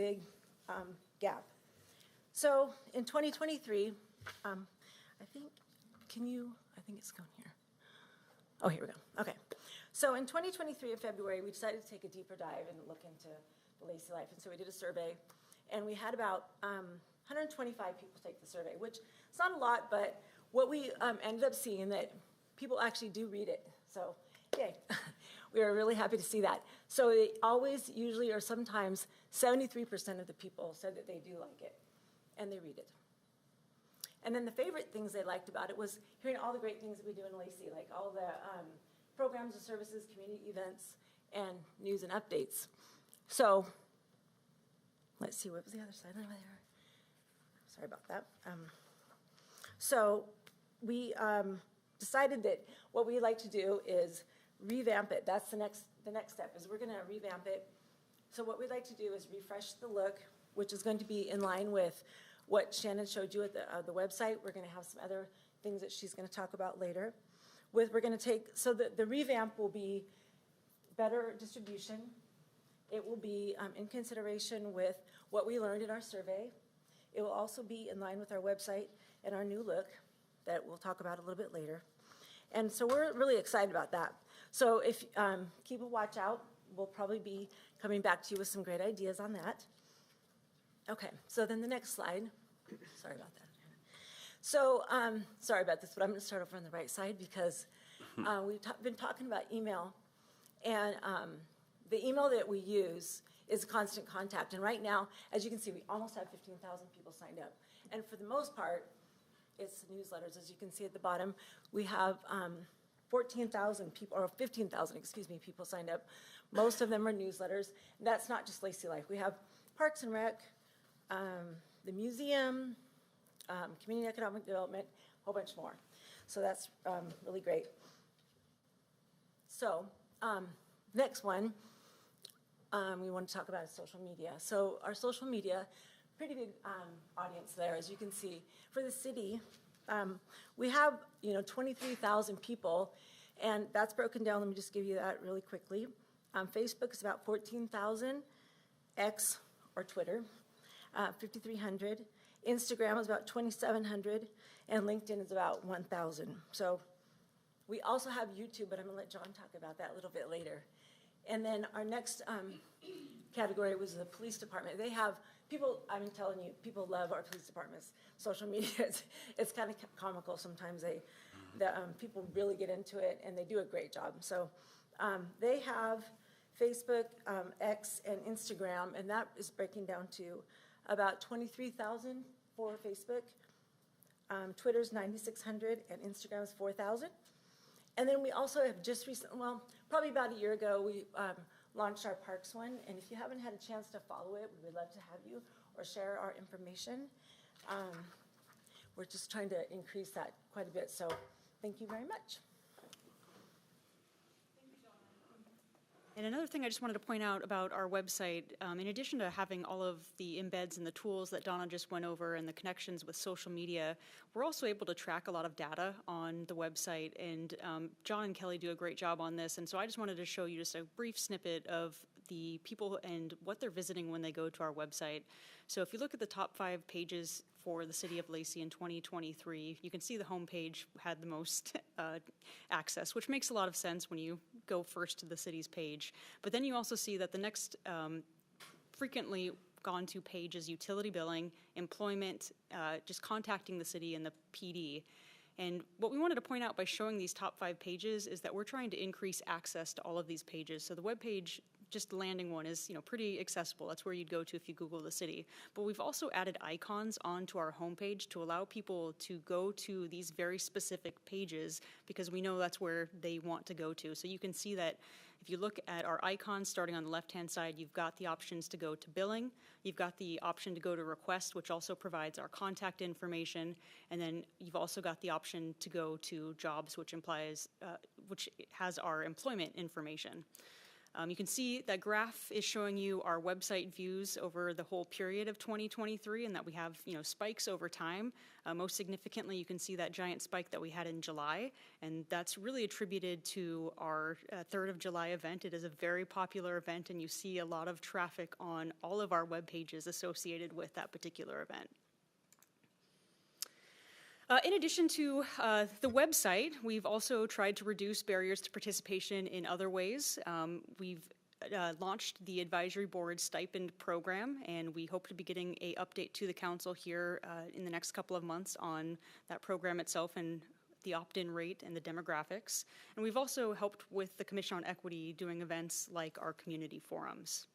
gap. So in 2023, I think it's going here. Oh, here we go. Okay. So in 2023 in February, we decided to take a deeper dive and look into the Lacey Life. And so we did a survey, and we had about 125 people take the survey, which is not a lot, but what we ended up seeing that people actually do read it. So yay. We were really happy to see that. So they always, usually, or sometimes 73% of the people said that they do like it, and they read it. And then the favorite things they liked about it was hearing all the great things that we do in Lacey, like all the programs and services, community events, and news and updates. So let's see, what was the other side over there? Sorry about that. So we decided that what we'd like to do is revamp it. That's the next step, is we're going to revamp it. So what we'd like to do is refresh the look, which is going to be in line with what Shannon showed you at the website. We're going to have some other things that she's going to talk about later. We're going to take, so the revamp will be better distribution. It will be in consideration with what we learned in our survey. It will also be in line with our website and our new look that we'll talk about a little bit later. And so we're really excited about that. So if keep a watch out, we'll probably be coming back to you with some great ideas on that. Okay, so then the next slide. Sorry about that. So sorry about this, but I'm going to start over on the right side, because we've been talking about email, and the email that we use is Constant Contact. And right now, as you can see, we almost have 15,000 people signed up. And for the most part, it's newsletters. As you can see at the bottom, we have 14,000 people, or 15,000, excuse me, people signed up. Most of them are newsletters. And that's not just Lacey Life. We have Parks and Rec, the museum, community economic development, a whole bunch more. So that's really great. So next one, we want to talk about is social media. So our social media, pretty big audience there, as you can see. For the city, we have 23,000 people, and that's broken down. Let me just give you that really quickly. Facebook is about 14,000, X or Twitter, 5,300. Instagram is about 2,700, and LinkedIn is about 1,000. So we also have YouTube, but I'm going to let John talk about that a little bit later. And then our next category was the police department. They have people, I'm telling you, people love our police department's social media. It's kind of comical sometimes. People really get into it, and they do a great job. So they have Facebook, X, and Instagram, and that is breaking down to about 23,000 for Facebook. Twitter's 9,600, and Instagram's 4,000. And then we also have just recently, well, probably about a year ago, we launched our Parks one. And if you haven't had a chance to follow it, we would love to have you or share our information. We're just trying to increase that quite a bit. So thank you very much. And another thing I just wanted to point out about our website, in addition to having all of the embeds and the tools that Donna just went over and the connections with social media, we're also able to track a lot of data on the website. And John and Kelly do a great job on this. And so I just wanted to show you just a brief snippet of the people and what they're visiting when they go to our website. So if you look at the top 5 pages for the City of Lacey in 2023, you can see the homepage had the most access, which makes a lot of sense when you go first to the city's page. But then you also see that the next frequently gone to page is utility billing, employment, just contacting the city and the PD. And what we wanted to point out by showing these top 5 pages is that we're trying to increase access to all of these pages. So the web page, just the landing one, is pretty accessible. That's where you'd go to if you Google the city. But we've also added icons onto our homepage to allow people to go to these very specific pages because we know that's where they want to go to. So you can see that if you look at our icons starting on the left-hand side, you've got the options to go to billing, you've got the option to go to request, which also provides our contact information, and then you've also got the option to go to jobs, which has our employment information. You can see that graph is showing you our website views over the whole period of 2023 and that we have spikes over time. Most significantly, you can see that giant spike that we had in July, and that's really attributed to our 3rd of July event. It is a very popular event, and you see a lot of traffic on all of our web pages associated with that particular event. In addition to the website, we've also tried to reduce barriers to participation in other ways. We've launched the Advisory Board Stipend Program, and we hope to be getting an update to the council here in the next couple of months on that program itself and the opt-in rate and the demographics. And we've also helped with the Commission on Equity doing events like our community forums.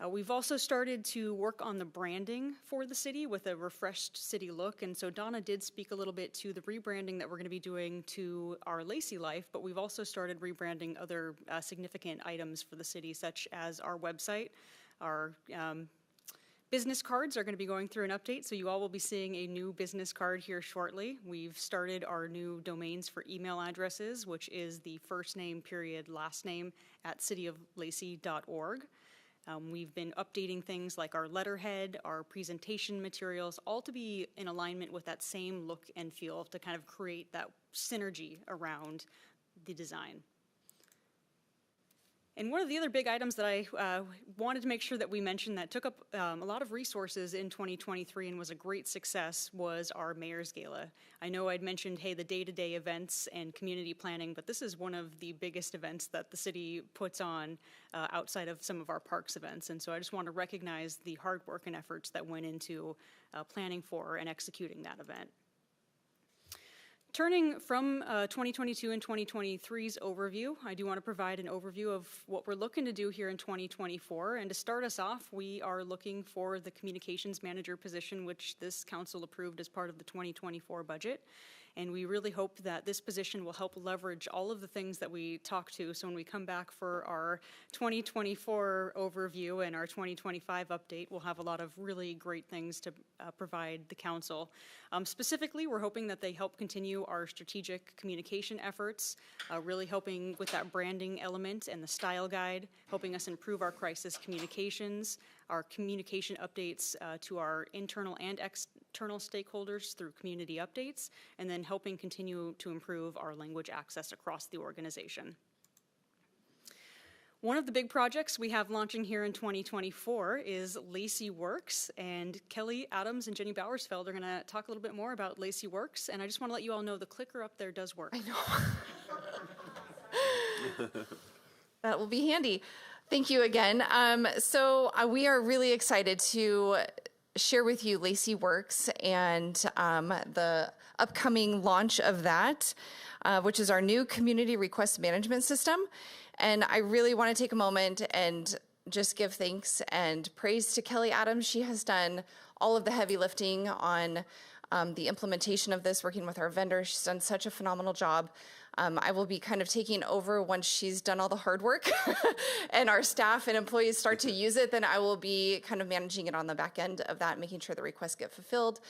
We've also started to work on the branding for the city with a refreshed city look, and so Donna did speak a little bit to the rebranding that we're going to be doing to our Lacey Life, but we've also started rebranding other significant items for the city, such as our website. Our business cards are going to be going through an update, so you all will be seeing a new business card here shortly. We've started our new domains for email addresses, which is the first name period last name at cityoflacey.org. We've been updating things like our letterhead, our presentation materials, all to be in alignment with that same look and feel to kind of create that synergy around the design. And one of the other big items that I wanted to make sure that we mentioned that took up a lot of resources in 2023 and was a great success was our Mayor's Gala. I know I'd mentioned, hey, the day-to-day events and community planning, but this is one of the biggest events that the city puts on outside of some of our parks events. And so I just want to recognize the hard work and efforts that went into planning for and executing that event. Turning from 2022 and 2023's overview, I do want to provide an overview of what we're looking to do here in 2024. And to start us off, we are looking for the communications manager position, which this council approved as part of the 2024 budget. And we really hope that this position will help leverage all of the things that we talked to. So when we come back for our 2024 overview and our 2025 update, we'll have a lot of really great things to provide the council. Specifically, we're hoping that they help continue our strategic communication efforts, really helping with that branding element and the style guide, helping us improve our crisis communications, our communication updates to our internal and external stakeholders through community updates, and then helping continue to improve our language access across the organization. One of the big projects we have launching here in 2024 is Lacey Works, and Kelly Adams and Jenny Bowersfeld are going to talk a little bit more about Lacey Works, and I just want to let you all know the clicker up there does work. I know. That will be handy. Thank you again. So we are really excited to share with you Lacey Works and the upcoming launch of that, which is our new community request management system. And I really want to take a moment and just give thanks and praise to Kelly Adams. She has done all of the heavy lifting on the implementation of this, working with our vendors. She's done such a phenomenal job. I will be kind of taking over once she's done all the hard work and our staff and employees start to use it. Then I will be kind of managing it on the back end of that, making sure the requests get fulfilled,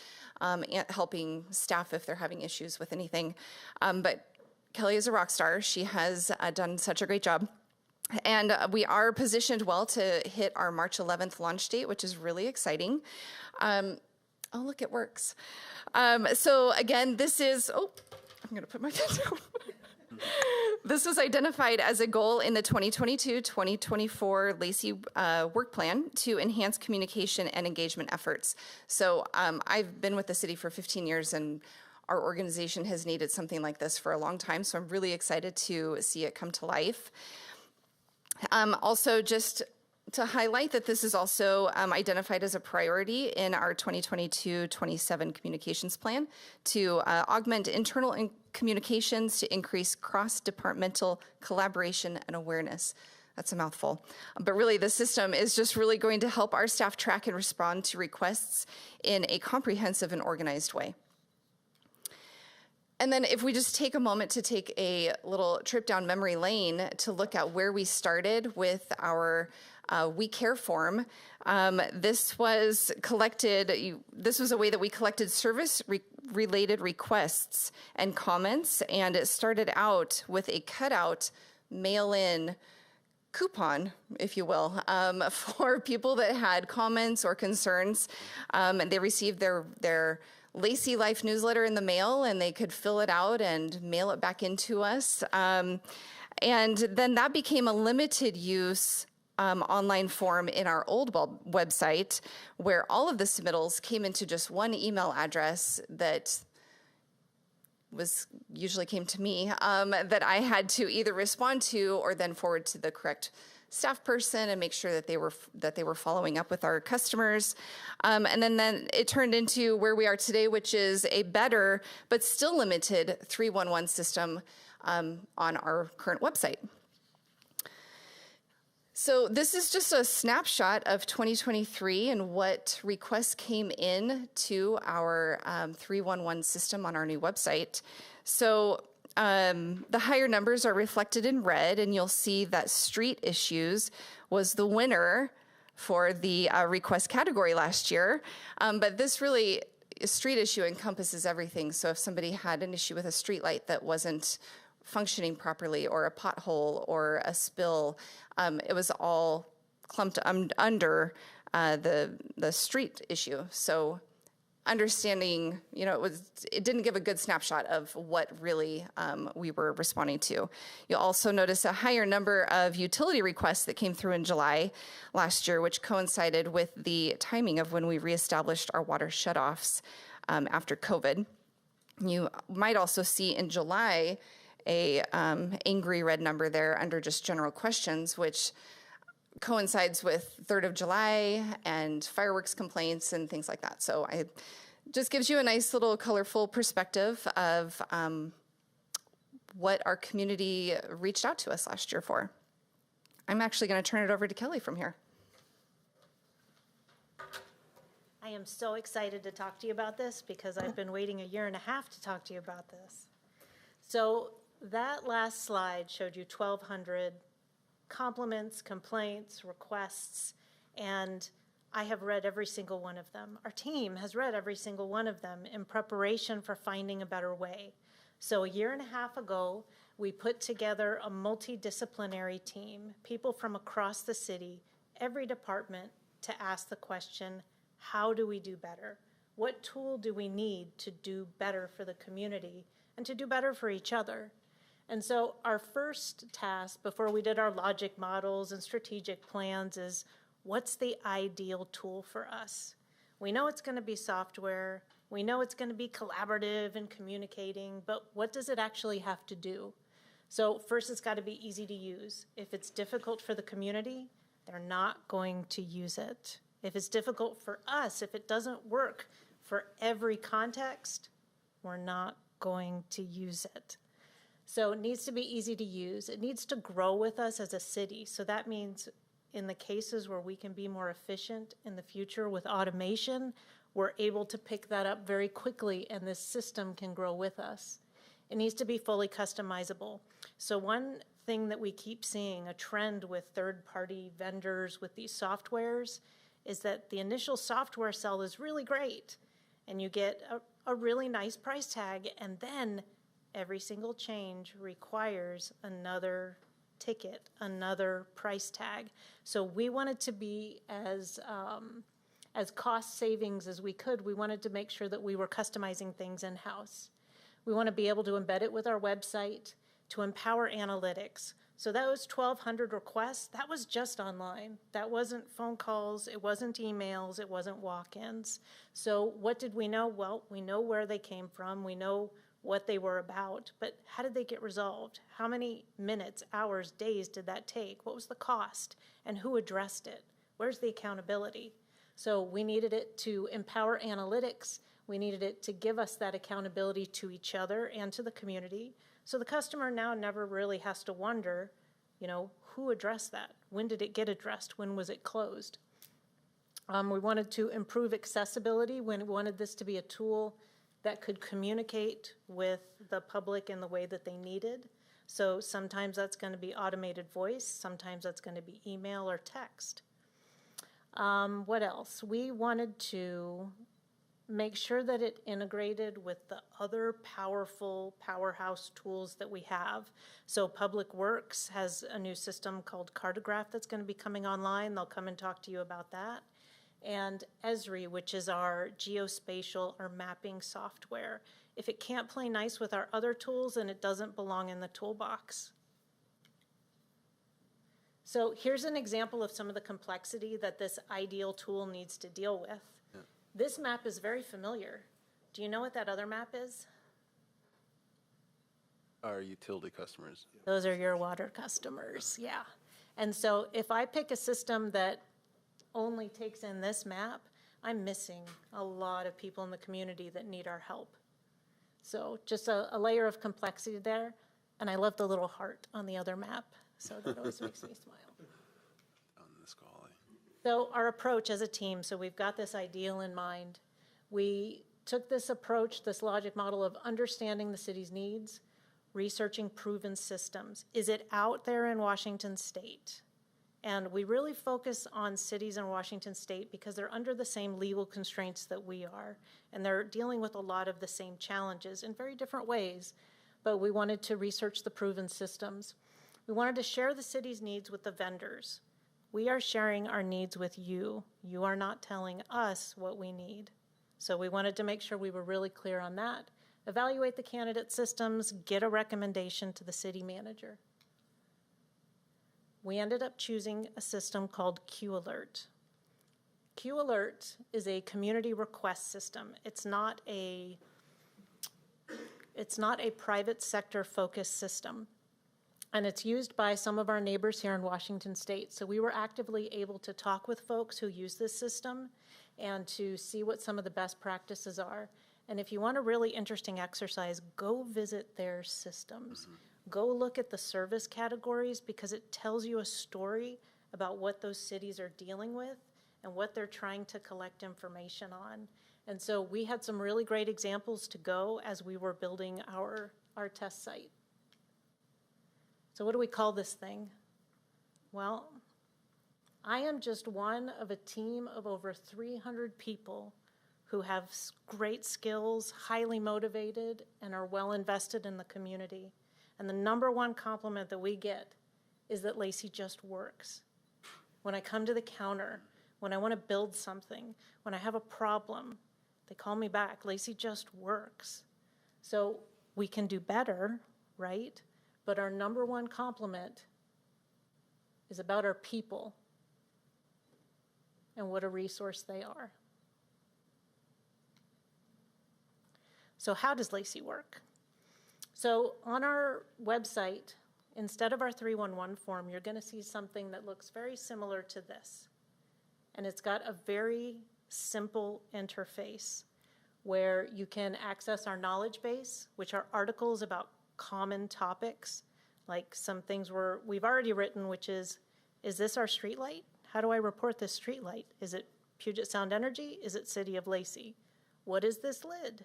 and helping staff if they're having issues with anything. But Kelly is a rock star. She has done such a great job. And we are positioned well to hit our March 11th launch date, which is really exciting. Oh, look, it works. So again, this is, I'm going to put my pen down. This was identified as a goal in the 2022-2024 Lacey work plan to enhance communication and engagement efforts. So I've been with the city for 15 years, and our organization has needed something like this for a long time, so I'm really excited to see it come to life. Also, just to highlight that this is also identified as a priority in our 2022-27 communications plan to augment internal communications to increase cross-departmental collaboration and awareness. That's a mouthful. But really, the system is just really going to help our staff track and respond to requests in a comprehensive and organized way. And then if we just take a moment to take a little trip down memory lane to look at where we started with our We Care form, this was collected, this was a way that we collected service-related requests and comments, and it started out with a cutout mail-in coupon, if you will, for people that had comments or concerns. And they received their Lacey Life newsletter in the mail, and they could fill it out and mail it back into us. And then that became a limited use online form in our old website, where all of the submittals came into just one email address that usually came to me, that I had to either respond to or then forward to the correct staff person and make sure that they were following up with our customers. And then it turned into where we are today, which is a better but still limited 311 system on our current website. So this is just a snapshot of 2023 and what requests came in to our 311 system on our new website. So the higher numbers are reflected in red, and you'll see that street issues was the winner for the request category last year. But this really, a street issue encompasses everything. So if somebody had an issue with a street light that wasn't functioning properly, or a pothole or a spill, it was all clumped under the street issue. So understanding, it didn't give a good snapshot of what really we were responding to. You'll also notice a higher number of utility requests that came through in July last year, which coincided with the timing of when we reestablished our water shutoffs after COVID. You might also see in July a angry red number there under just general questions, which coincides with 3rd of July and fireworks complaints and things like that. So it just gives you a nice little colorful perspective of what our community reached out to us last year for. I'm actually going to turn it over to Kelly from here. I am so excited to talk to you about this because I've been waiting 1.5 years to talk to you about this. So that last slide showed you 1,200 compliments, complaints, requests, and I have read every single one of them. Our team has read every single one of them in preparation for finding a better way. So 1.5 years ago, we put together a multidisciplinary team, people from across the city, every department, to ask the question, how do we do better? What tool do we need to do better for the community and to do better for each other? And so our first task before we did our logic models and strategic plans is, what's the ideal tool for us? We know it's going to be software. We know it's going to be collaborative and communicating, but what does it actually have to do? So first, it's got to be easy to use. If it's difficult for the community, they're not going to use it. If it's difficult for us, if it doesn't work for every context, we're not going to use it. So it needs to be easy to use. It needs to grow with us as a city. So that means in the cases where we can be more efficient in the future with automation, we're able to pick that up very quickly and this system can grow with us. It needs to be fully customizable. So one thing that we keep seeing, a trend with third-party vendors with these softwares, is that the initial software sell is really great and you get a really nice price tag, and then every single change requires another ticket, another price tag. So we wanted to be as cost savings as we could. We wanted to make sure that we were customizing things in-house. We want to be able to embed it with our website to empower analytics. So those 1,200 requests, that was just online. That wasn't phone calls, it wasn't emails, it wasn't walk-ins. So what did we know? Well, we know where they came from, we know what they were about, but how did they get resolved? How many minutes, hours, days did that take? What was the cost? And who addressed it? Where's the accountability? So we needed it to empower analytics. We needed it to give us that accountability to each other and to the community. So the customer now never really has to wonder, you know, who addressed that? When did it get addressed? When was it closed? We wanted to improve accessibility. We wanted this to be a tool that could communicate with the public in the way that they needed. So sometimes that's going to be automated voice. Sometimes that's going to be email or text. What else? We wanted to make sure that it integrated with the other powerful powerhouse tools that we have. So Public Works has a new system called Cartograph that's going to be coming online. They'll come and talk to you about that. And Esri, which is our geospatial or mapping software. If it can't play nice with our other tools, then it doesn't belong in the toolbox. So here's an example of some of the complexity that this ideal tool needs to deal with. This map is very familiar. Do you know what that other map is? Our utility customers. Those are your water customers, yeah. And so if I pick a system that only takes in this map, I'm missing a lot of people in the community that need our help. So just a layer of complexity there. And I love the little heart on the other map. So that always makes me smile. So our approach as a team, so we've got this ideal in mind. We took this approach, this logic model of understanding the city's needs, researching proven systems. Is it out there in Washington State? And we really focus on cities in Washington State because they're under the same legal constraints that we are. And they're dealing with a lot of the same challenges in very different ways. But we wanted to research the proven systems. We wanted to share the city's needs with the vendors. We are sharing our needs with you. You are not telling us what we need. So we wanted to make sure we were really clear on that. Evaluate the candidate systems, get a recommendation to the city manager. We ended up choosing a system called Q-Alert. Q-Alert is a community request system. It's not a private sector focused system. And it's used by some of our neighbors here in Washington State. So we were actively able to talk with folks who use this system and to see what some of the best practices are. And if you want a really interesting exercise, go visit their systems. Go look at the service categories because it tells you a story about what those cities are dealing with and what they're trying to collect information on. And so we had some really great examples to go as we were building our test site. So what do we call this thing? Well, I am just one of a team of over 300 people who have great skills, highly motivated, and are well invested in the community. And the number one compliment that we get is that Lacey just works. When I come to the counter, when I want to build something, when I have a problem, they call me back. Lacey just works. So we can do better, right? But our number one compliment is about our people and what a resource they are. So how does Lacey work? So on our website, instead of our 311 form, you're going to see something that looks very similar to this. And it's got a very simple interface where you can access our knowledge base, which are articles about common topics, like some things we've already written, which is this our street light? How do I report this street light? Is it Puget Sound Energy? Is it City of Lacey? What is this lid?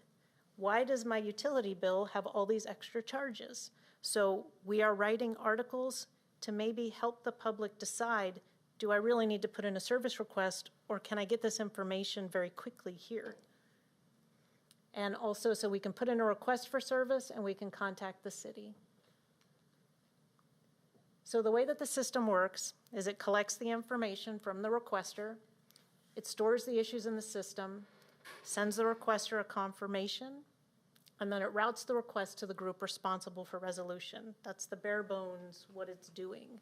Why does my utility bill have all these extra charges? So we are writing articles to maybe help the public decide, do I really need to put in a service request, or can I get this information very quickly here? And also so we can put in a request for service and we can contact the city. So the way that the system works is it collects the information from the requester, it stores the issues in the system, sends the requester a confirmation, And then it routes the request to the group responsible for resolution. That's the bare bones, what it's doing.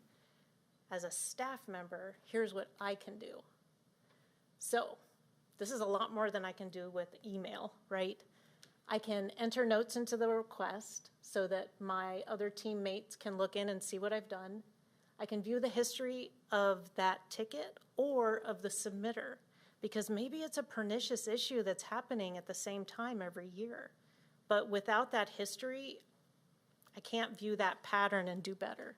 As a staff member, here's what I can do. So this is a lot more than I can do with email, right? I can enter notes into the request so that my other teammates can look in and see what I've done. I can view the history of that ticket or of the submitter, because maybe it's a pernicious issue that's happening at the same time every year. But without that history, I can't view that pattern and do better.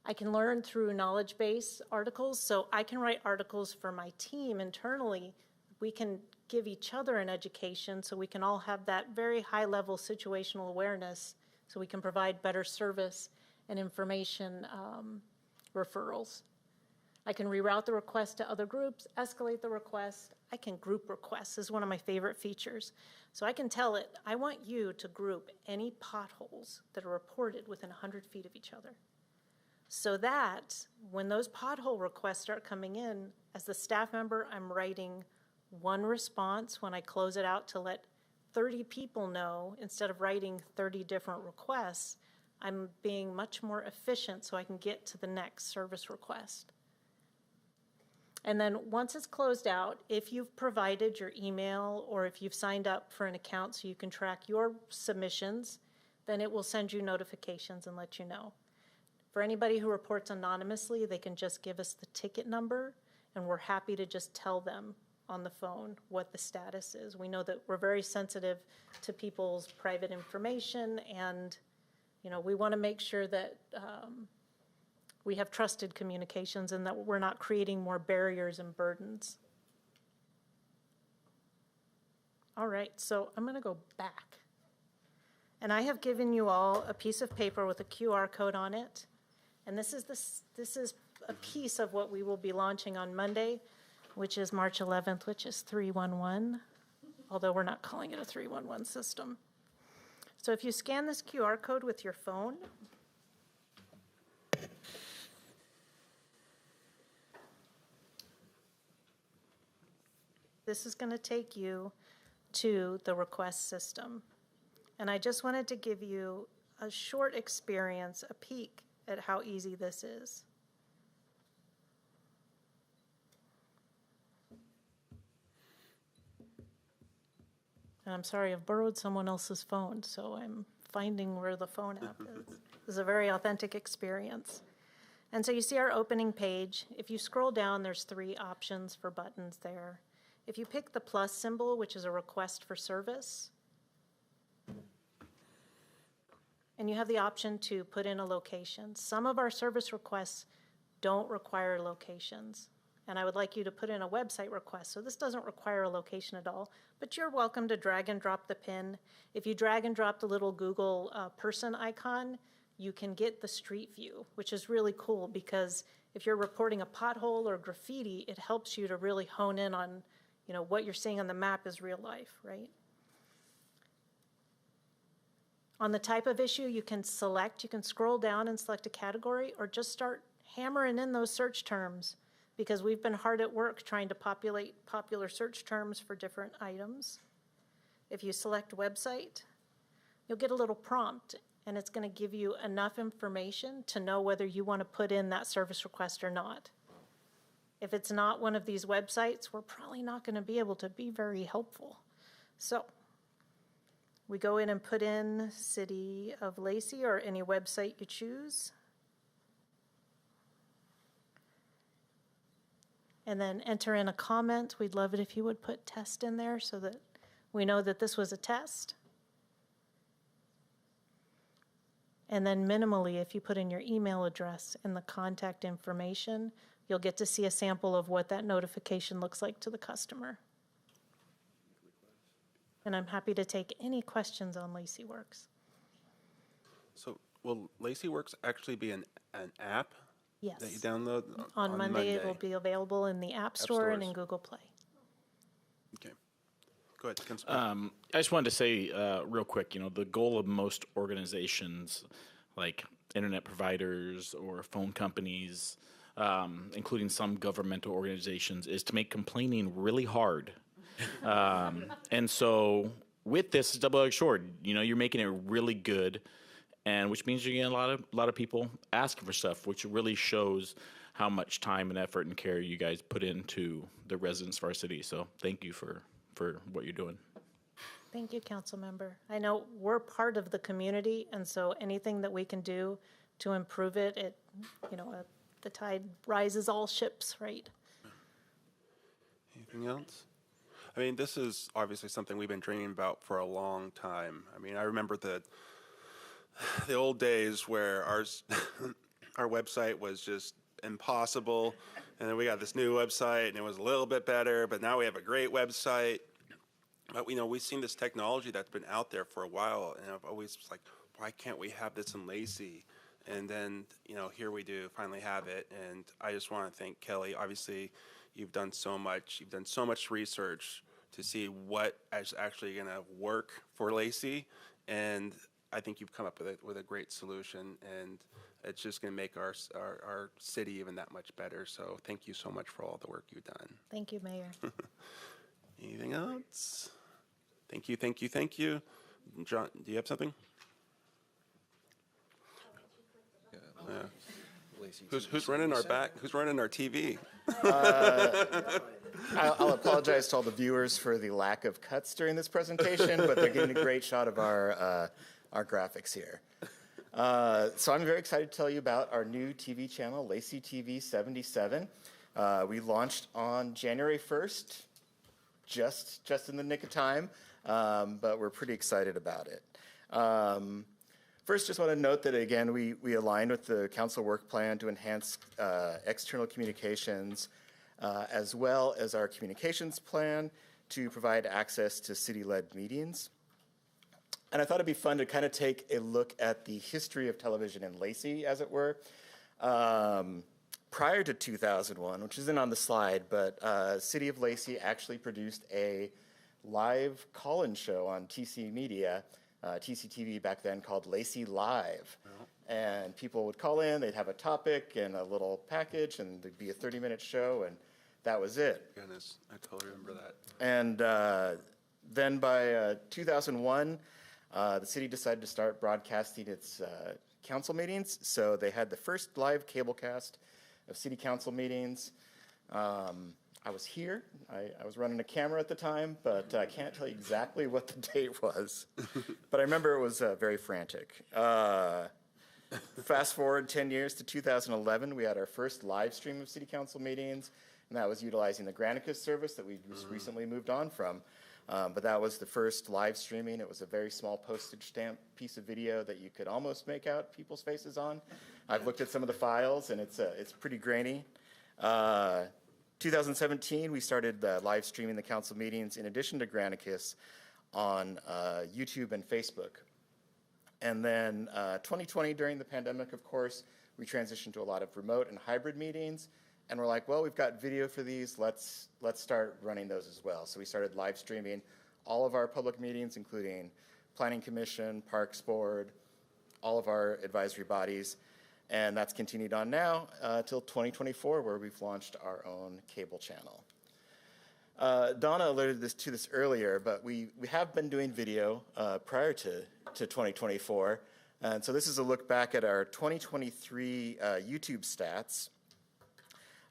I can learn through knowledge base articles, so I can write articles for my team internally. We can give each other an education so we can all have that very high level situational awareness so we can provide better service and information referrals. I can reroute the request to other groups, escalate the request. I can group requests. This is one of my favorite features. So I can tell it, I want you to group any potholes that are reported within 100 feet of each other. So that when those pothole requests start coming in, as the staff member, I'm writing one response when I close it out to let 30 people know instead of writing 30 different requests. I'm being much more efficient so I can get to the next service request. And then once it's closed out, if you've provided your email or if you've signed up for an account so you can track your submissions, then it will send you notifications and let you know. For anybody who reports anonymously, they can just give us the ticket number, and we're happy to just tell them on the phone what the status is. We know that we're very sensitive to people's private information, and we want to make sure that we have trusted communications and that we're not creating more barriers and burdens. All right, so I'm going to go back. And I have given you all a piece of paper with a QR code on it. And this is a piece of what we will be launching on Monday, which is March 11th, which is 311, although we're not calling it a 311 system. So if you scan this QR code with your phone, this is going to take you to the request system. And I just wanted to give you a short experience, a peek at how easy this is. And I'm sorry, I've borrowed someone else's phone, so I'm finding where the phone app is. This is a very authentic experience. And so you see our opening page. If you scroll down, there's 3 options for buttons there. If you pick the plus symbol, which is a request for service, and you have the option to put in a location. Some of our service requests don't require locations, and I would like you to put in a website request. So this doesn't require a location at all, but you're welcome to drag and drop the pin. If you drag and drop the little Google person icon, you can get the street view, which is really cool because if you're reporting a pothole or graffiti, it helps you to really hone in on, what you're seeing on the map is real life, right? On the type of issue, you can scroll down and select a category or just start hammering in those search terms because we've been hard at work trying to populate popular search terms for different items. If you select website, you'll get a little prompt and it's going to give you enough information to know whether you want to put in that service request or not. If it's not one of these websites, we're probably not going to be able to be very helpful. So we go in and put in City of Lacey or any website you choose. And then enter in a comment. We'd love it if you would put test in there so that we know that this was a test. And then minimally, if you put in your email address and the contact information, you'll get to see a sample of what that notification looks like to the customer. And I'm happy to take any questions on LaceyWorks. So will LaceyWorks actually be an app Yes. that you download On Monday, it will be available in the App Store and in Google Play. Okay. Go ahead, Councilman. I just wanted to say real quick, the goal of most organizations like internet providers or phone companies, including some governmental organizations, is to make complaining really hard. And so with this, it's double-edged sword. You know, you're making it really good, and which means you're getting a lot of people asking for stuff, which really shows how much time and effort and care you guys put into the residents of our city. So thank you for what you're doing. Thank you, council member. I know we're part of the community, and so anything that we can do to improve it, the tide rises all ships, right? Anything else? I mean, this is obviously something we've been dreaming about for a long time. I mean, I remember the old days where our website was just impossible, and then we got this new website, and it was a little bit better, but now we have a great website. But, we've seen this technology that's been out there for a while, and I've always was like, why can't we have this in Lacey? And then, here we do finally have it. And I just want to thank Kelly. Obviously, you've done so much. You've done so much research to see what is actually going to work for Lacey. And I think you've come up with a great solution. And it's just going to make our city even that much better. So thank you so much for all the work you've done. Thank you, Mayor. Anything else? Thank you, thank you, thank you. John, do you have something? Who's running our back? Who's running our TV? I'll apologize to all the viewers for the lack of cuts during this presentation, but they're getting a great shot of our graphics here. So I'm very excited to tell you about our new TV channel, Lacey TV 77. We launched on January 1st, just in the nick of time, but we're pretty excited about it. First, just want to note that, again, we aligned with the council work plan to enhance external communications, as well as our communications plan to provide access to city-led meetings. And I thought it'd be fun to kind of take a look at the history of television in Lacey, as it were. Prior to 2001, which isn't on the slide, but City of Lacey actually produced a live call-in show on TC Media, TCTV back then, called Lacey Live. Oh. And people would call in, they'd have a topic and a little package, and there'd be a 30-minute show, and that was it. Goodness, I totally remember that. And then by 2001, the city decided to start broadcasting its council meetings. So they had the first live cablecast of city council meetings. I was here. I was running a camera at the time, but I can't tell you exactly what the date was. But I remember it was very frantic. Fast forward 10 years to 2011, we had our first live stream of city council meetings, and that was utilizing the Granicus service that we just recently moved on from. But that was the first live streaming. It was a very small postage stamp piece of video that you could almost make out people's faces on. I've looked at some of the files, and it's pretty grainy. 2017, we started live streaming the council meetings in addition to Granicus on YouTube and Facebook. And then 2020, during the pandemic, of course, we transitioned to a lot of remote and hybrid meetings. And we're like, well, we've got video for these. Let's start running those as well. So we started live streaming all of our public meetings, including Planning Commission, Parks Board, all of our advisory bodies. And that's continued on now till 2024, where we've launched our own cable channel. Donna alerted to this earlier, but we have been doing video prior to 2024. And so this is a look back at our 2023 YouTube stats.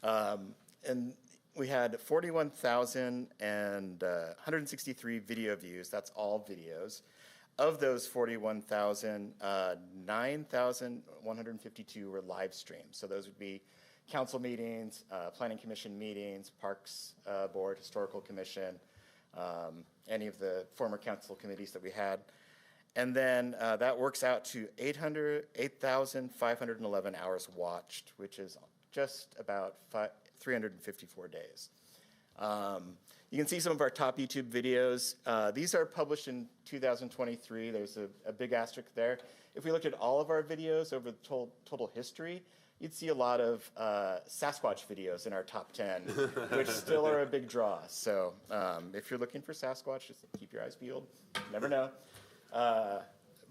And we had 41,163 video views. That's all videos. Of those 41,000, 9,152 were live streams. So those would be council meetings, planning commission meetings, parks board, historical commission, any of the former council committees that we had. And then that works out to 8,511 hours watched, which is just about 354 days. You can see some of our top YouTube videos. These are published in 2023. There's a big asterisk there. If we looked at all of our videos over the total history, you'd see a lot of Sasquatch videos in our top 10, which still are a big draw. So if you're looking for Sasquatch, just keep your eyes peeled. You never know.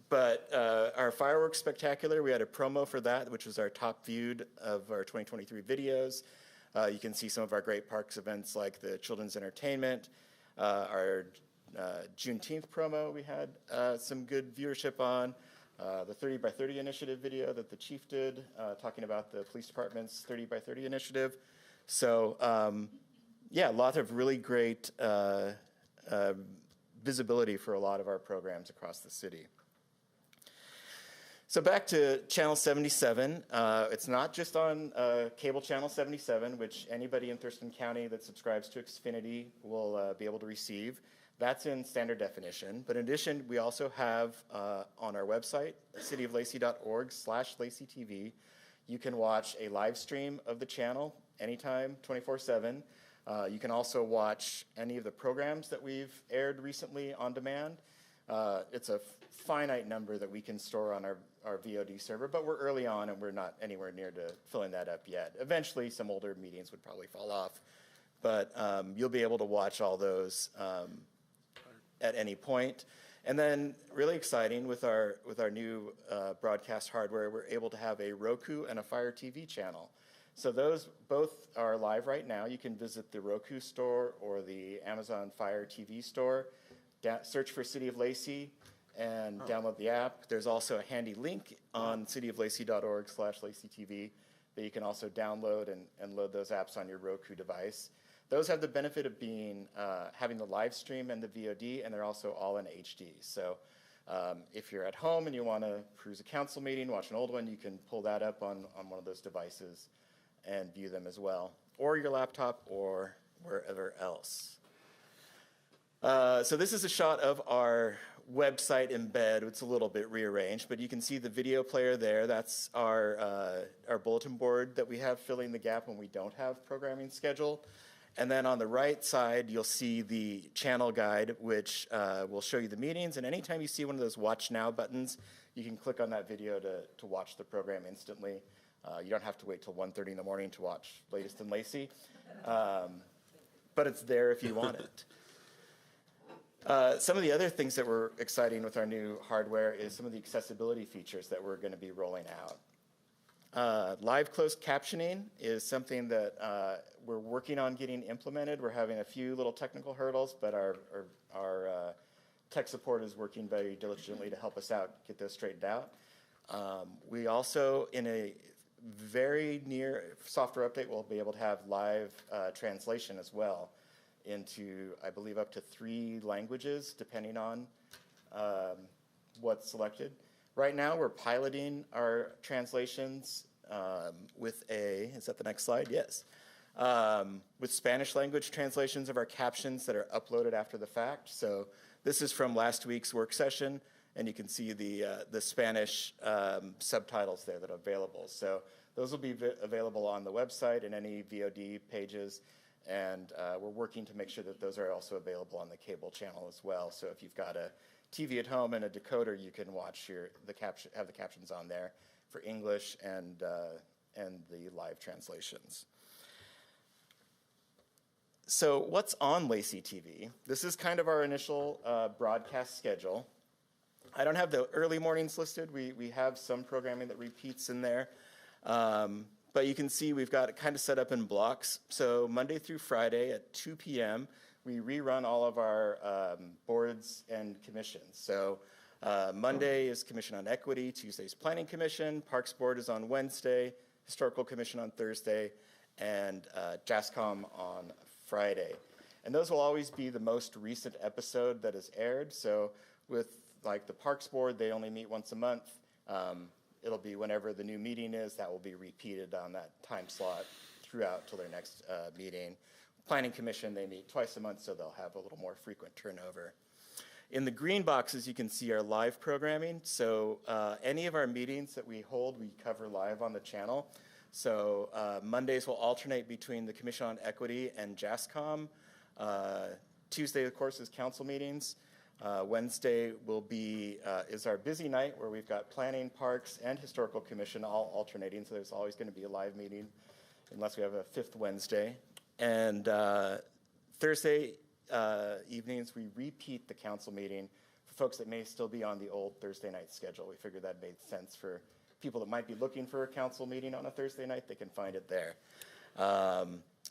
But our fireworks spectacular, we had a promo for that, which was our top viewed of our 2023 videos. You can see some of our great parks events like the children's entertainment, our Juneteenth promo we had some good viewership on. The 30 by 30 initiative video that the chief did, talking about the police department's 30 by 30 initiative. So yeah, a lot of really great visibility for a lot of our programs across the city. So back to Channel 77. It's not just on cable Channel 77, which anybody in Thurston County that subscribes to Xfinity will be able to receive. That's in standard definition. But in addition, we also have on our website, cityoflacey.org/LaceyTV, you can watch a live stream of the channel anytime, 24/7. You can also watch any of the programs that we've aired recently on demand. It's a finite number that we can store on our VOD server, but we're early on and we're not anywhere near to filling that up yet. Eventually, some older meetings would probably fall off, but you'll be able to watch all those at any point. And then, really exciting, with our new broadcast hardware, we're able to have a Roku and a Fire TV channel. So those both are live right now. You can visit the Roku store or the Amazon Fire TV store. Search for City of Lacey and download the app. There's also a handy link on cityoflacey.org/LaceyTV that you can also download and load those apps on your Roku device. Those have the benefit of being having the live stream and the VOD, and they're also all in HD. So if you're at home and you want to peruse a council meeting, watch an old one, you can pull that up on one of those devices and view them as well, or your laptop or wherever else. So this is a shot of our website embed. It's a little bit rearranged, but you can see the video player there. That's our bulletin board that we have filling the gap when we don't have programming scheduled. And then on the right side, you'll see the channel guide, which will show you the meetings. And anytime you see one of those Watch Now buttons, you can click on that video to watch the program instantly. You don't have to wait till 1:30 in the morning to watch Latest in Lacey, but it's there if you want it. Some of the other things that were exciting with our new hardware is some of the accessibility features that we're going to be rolling out. Live closed captioning is something that we're working on getting implemented. We're having a few little technical hurdles, but our tech support is working very diligently to help us out, get those straightened out. We also, in a very near software update, will be able to have live translation as well into, I believe, up to 3 languages, depending on what's selected. Right now, we're piloting our translations with is that the next slide? Yes. With Spanish language translations of our captions that are uploaded after the fact. So this is from last week's work session, and you can see the Spanish subtitles there that are available. So those will be available on the website and any VOD pages, and we're working to make sure that those are also available on the cable channel as well. So if you've got a TV at home and a decoder, you can watch have the captions on there for English and the live translations. So what's on Lacey TV? This is kind of our initial broadcast schedule. I don't have the early mornings listed. We have some programming that repeats in there. But you can see we've got it kind of set up in blocks. So Monday through Friday at 2 p.m., we rerun all of our boards and commissions. So Monday is Commission on Equity, Tuesday's Planning Commission, Parks Board is on Wednesday, Historical Commission on Thursday, and JASCOM on Friday. And those will always be the most recent episode that is aired. So with like the Parks Board, they only meet once a month. It'll be whenever the new meeting is, that will be repeated on that time slot throughout till their next meeting. Planning Commission, they meet twice a month, so they'll have a little more frequent turnover. In the green boxes, you can see our live programming. So any of our meetings that we hold, we cover live on the channel. So Mondays will alternate between the Commission on Equity and JASCOM. Tuesday, of course, is council meetings. Wednesday will be is our busy night where we've got Planning, Parks, and Historical Commission all alternating. So there's always going to be a live meeting unless we have a 5th Wednesday. And Thursday evenings, we repeat the council meeting for folks that may still be on the old Thursday night schedule. We figured that made sense for people that might be looking for a council meeting on a Thursday night. They can find it there.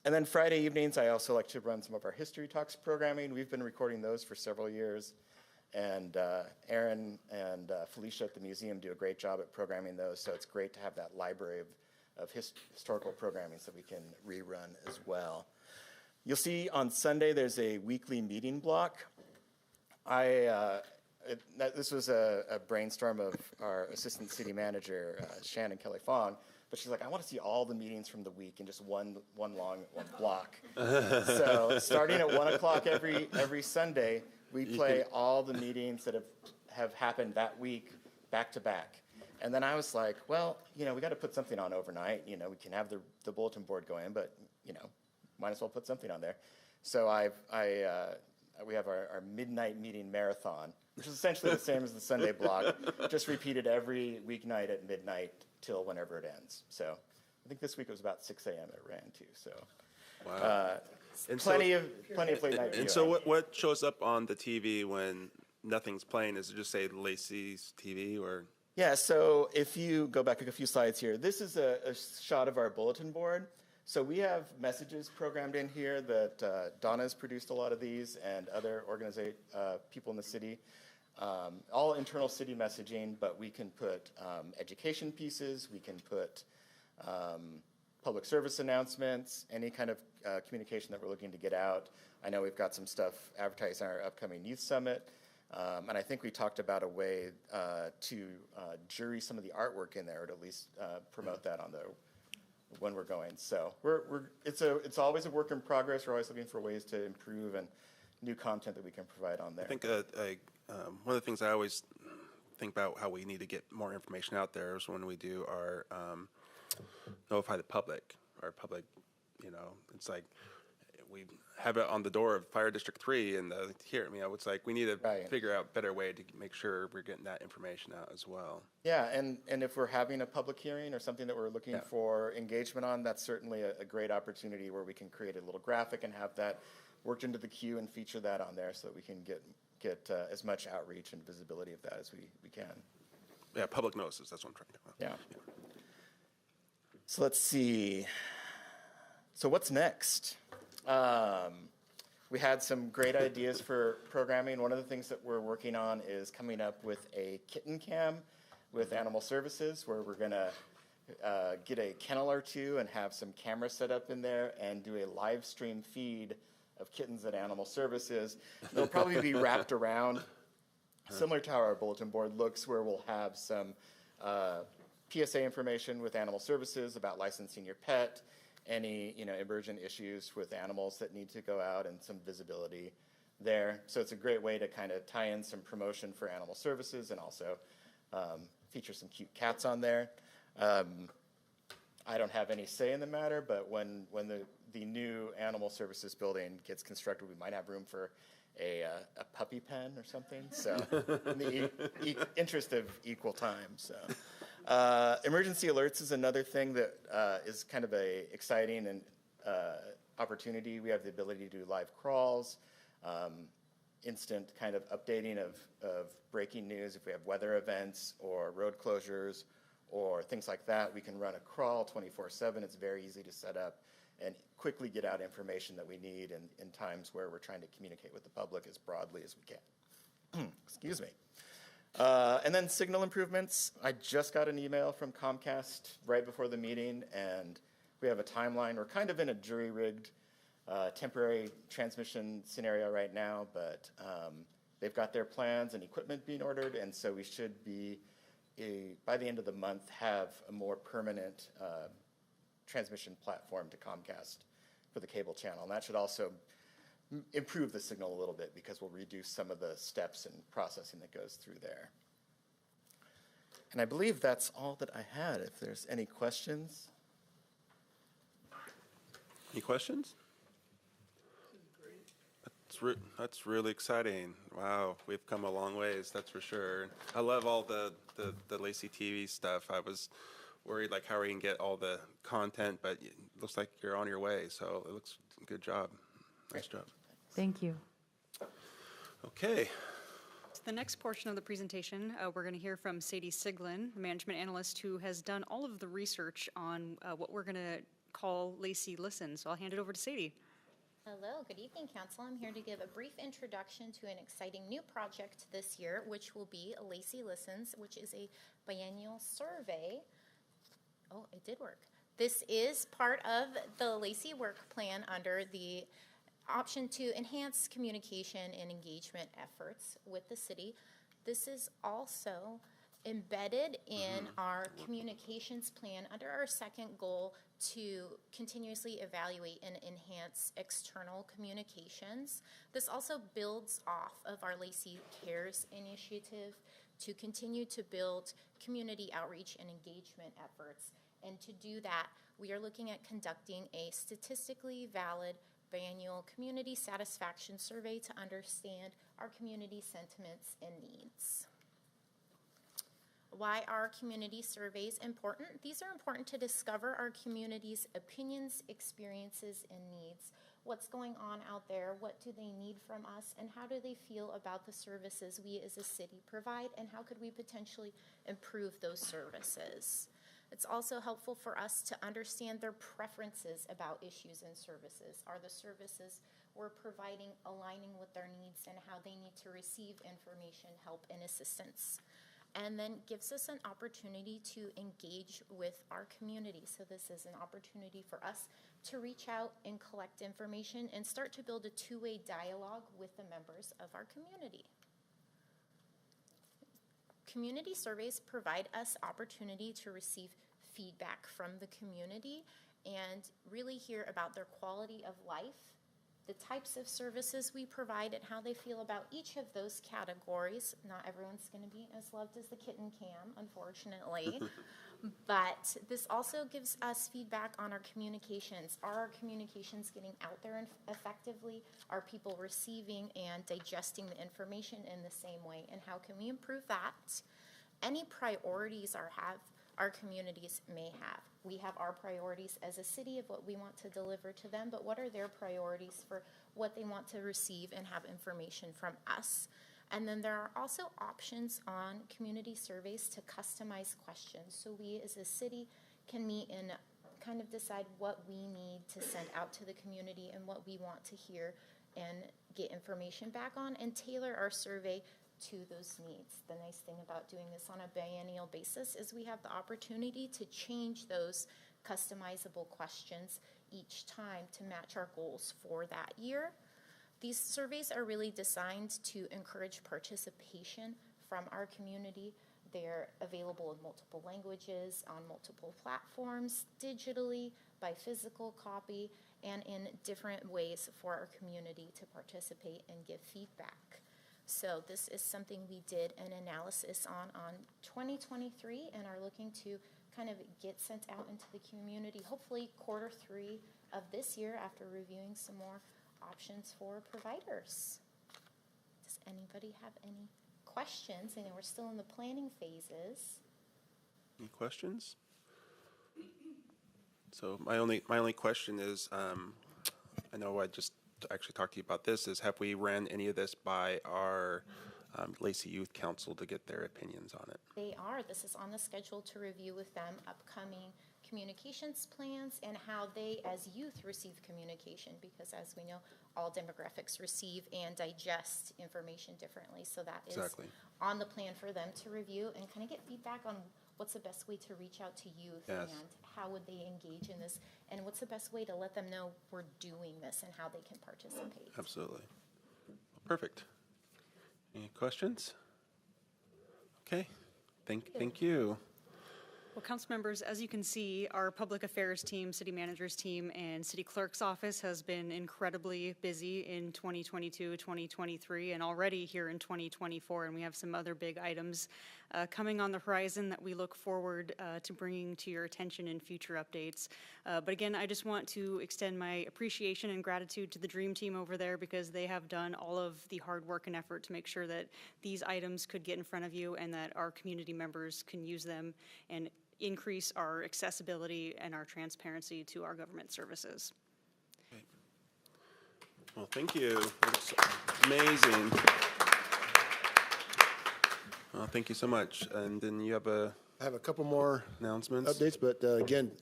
And then Friday evenings, I also like to run some of our History Talks programming. We've been recording those for several years. And Aaron and Felicia at the museum do a great job at programming those, so it's great to have that library of historical programming so we can rerun as well. You'll see on Sunday there's a weekly meeting block. This was a brainstorm of our assistant city manager, Shannon Kelly Fong, but she's like, I want to see all the meetings from the week in just one block. So starting at 1 o'clock every Sunday, we play all the meetings that have happened that week back to back. And then I was like, well, we got to put something on overnight. We can have the bulletin board going, but, might as well put something on there. So we have our midnight meeting marathon, which is essentially the same as the Sunday block, just repeated every weeknight at midnight till whenever it ends. So I think this week it was about 6 a.m. it ran to. So Wow. And plenty of late night viewing. And so what shows up on the TV when nothing's playing? Does it just say Lacey's TV or? Yeah, so if you go back a few slides here, this is a shot of our bulletin board. So we have messages programmed in here that Donna's produced a lot of these and other people in the city. All internal city messaging, but we can put education pieces, we can put public service announcements, any kind of communication that we're looking to get out. I know we've got some stuff advertised on our upcoming youth summit. And I think we talked about a way to jury some of the artwork in there, or to at least promote that on when we're going. So it's always a work in progress. We're always looking for ways to improve and new content that we can provide on there. I think one of the things I always think about how we need to get more information out there is when we do our notify the public. Our public, it's like we have it on the door of Fire District 3 and here, it's like we need to figure out a better way to make sure we're getting that information out as well. Yeah, and if we're having a public hearing or something that we're looking for engagement on, that's certainly a great opportunity where we can create a little graphic and have that worked into the queue and feature that on there so that we can get as much outreach and visibility of that as we can. Yeah, public notices, that's what I'm trying to do. Yeah. So let's see. So what's next? We had some great ideas for programming. One of the things that we're working on is coming up with a kitten cam with Animal Services, where we're going to get a kennel or two and have some cameras set up in there and do a live stream feed of kittens at Animal Services. They'll probably be wrapped around, similar to how our bulletin board looks, where we'll have some PSA information with Animal Services about licensing your pet, any emergent issues with animals that need to go out, and some visibility there. So it's a great way to kind of tie in some promotion for Animal Services and also feature some cute cats on there. I don't have any say in the matter, but when the new Animal Services building gets constructed, we might have room for a puppy pen or something. So in the interest of equal time. So emergency alerts is another thing that is kind of a exciting and opportunity. We have the ability to do live crawls, instant kind of updating of breaking news. If we have weather events or road closures or things like that, we can run a crawl 24/7. It's very easy to set up and quickly get out information that we need in times where we're trying to communicate with the public as broadly as we can. Excuse me. And then signal improvements. I just got an email from Comcast right before the meeting, and we have a timeline. We're kind of in a jury-rigged temporary transmission scenario right now, but they've got their plans and equipment being ordered, and so we should be, by the end of the month, have a more permanent transmission platform to Comcast for the cable channel. And that should also improve the signal a little bit because we'll reduce some of the steps and processing that goes through there. And I believe that's all that I had. If there's any questions. Any questions? That's really exciting. Wow, we've come a long ways, that's for sure. I love all the Lacey TV stuff. I was worried like how we can get all the content, but it looks like you're on your way, so it looks good job. Nice job. Thank you. Okay. So the next portion of the presentation, we're going to hear from Sadie Siglin, a management analyst who has done all of the research on what we're going to call Lacey Listen. So I'll hand it over to Sadie. Hello, good evening, Council. I'm here to give a brief introduction to an exciting new project this year, which will be Lacey Listens, which is a biennial survey. Oh, it did work. This is part of the Lacey work plan under the option to enhance communication and engagement efforts with the city. This is also embedded in our communications plan under our second goal to continuously evaluate and enhance external communications. This also builds off of our Lacey Cares initiative to continue to build community outreach and engagement efforts. And to do that, we are looking at conducting a statistically valid biannual community satisfaction survey to understand our community sentiments and needs. Why are community surveys important? These are important to discover our community's opinions, experiences, and needs. What's going on out there? What do they need from us? And how do they feel about the services we as a city provide? And how could we potentially improve those services? It's also helpful for us to understand their preferences about issues and services. Are the services we're providing aligning with their needs and how they need to receive information, help, and assistance? And then gives us an opportunity to engage with our community. So this is an opportunity for us to reach out and collect information and start to build a two-way dialogue with the members of our community. Community surveys provide us opportunity to receive feedback from the community and really hear about their quality of life, the types of services we provide, and how they feel about each of those categories. Not everyone's going to be as loved as the kitten can, unfortunately. But this also gives us feedback on our communications. Are our communications getting out there effectively? Are people receiving and digesting the information in the same way? And how can we improve that? Any priorities our communities may have. We have our priorities as a city of what we want to deliver to them, but what are their priorities for what they want to receive and have information from us? And then there are also options on community surveys to customize questions. So we as a city can meet and kind of decide what we need to send out to the community and what we want to hear and get information back on, and tailor our survey to those needs. The nice thing about doing this on a biennial basis is we have the opportunity to change those customizable questions each time to match our goals for that year. These surveys are really designed to encourage participation from our community. They're available in multiple languages, on multiple platforms, digitally, by physical copy, and in different ways for our community to participate and give feedback. So this is something we did an analysis on 2023 and are looking to kind of get sent out into the community, hopefully Q3 of this year after reviewing some more options for providers. Does anybody have any questions? I know we're still in the planning phases. Any questions? So my only question is, I know I just actually talked to you about this, is have we ran any of this by our Lacey Youth Council to get their opinions on it? They are. This is on the schedule to review with them upcoming communications plans and how they as youth receive communication, because as we know, all demographics receive and digest information differently. So that is on the plan for them to review and kind of get feedback on what's the best way to reach out to youth and how would they engage in this, and what's the best way to let them know we're doing this and how they can participate. Absolutely. Perfect. Any questions? Okay. Thank you. Well, council members, as you can see, our public affairs team, city manager's team, and city clerk's office has been incredibly busy in 2022, 2023, and already here in 2024. And we have some other big items coming on the horizon that we look forward to bringing to your attention in future updates. But again, I just want to extend my appreciation and gratitude to the Dream Team over there, because they have done all of the hard work and effort to make sure that these items could get in front of you and that our community members can use them and increase our accessibility and our transparency to our government services. Okay. Well, thank you. That's amazing. Well, thank you so much. And then you have I have a couple more announcements, updates, but again,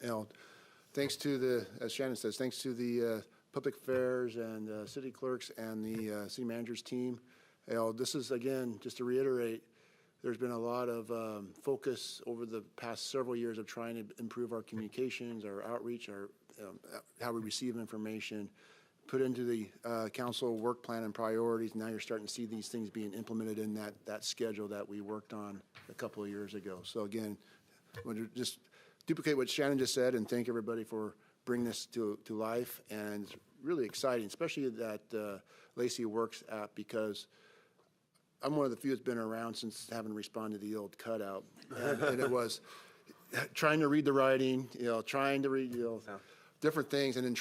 thanks to the, as Shannon says, thanks to the public affairs and city clerks and the city manager's team. This is, again, just to reiterate, there's been a lot of focus over the past several years of trying to improve our communications, our outreach, our how we receive information, put into the council work plan and priorities. Now you're starting to see these things being implemented in that schedule that we worked on a couple of years ago. So again, I want to just duplicate what Shannon just said and thank everybody for bringing this to life. And it's really exciting, especially that Lacey Works app, because I'm one of the few that's been around since having responded to the old cutout. And it was trying to read the writing, trying to read, different things, and then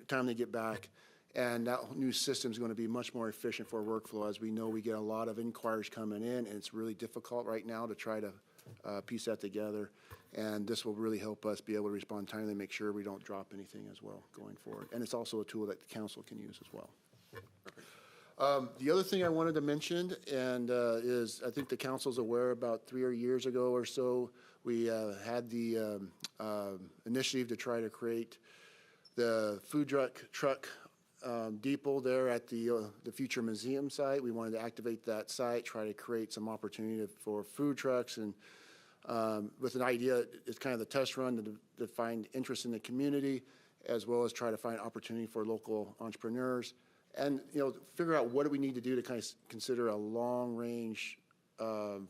time to get back. And that new system is going to be much more efficient for our workflow. As we know, we get a lot of inquiries coming in, and it's really difficult right now to try to piece that together. And this will really help us be able to respond timely and make sure we don't drop anything as well going forward. And it's also a tool that the council can use as well. The other thing I wanted to mention is I think the council's aware about 3 years ago or so, we had the initiative to try to create the food truck depot there at the future museum site. We wanted to activate that site, try to create some opportunity for food trucks, and with an idea, it's kind of the test run to find interest in the community, as well as try to find opportunity for local entrepreneurs. And, figure out what do we need to do to kind of consider a long-range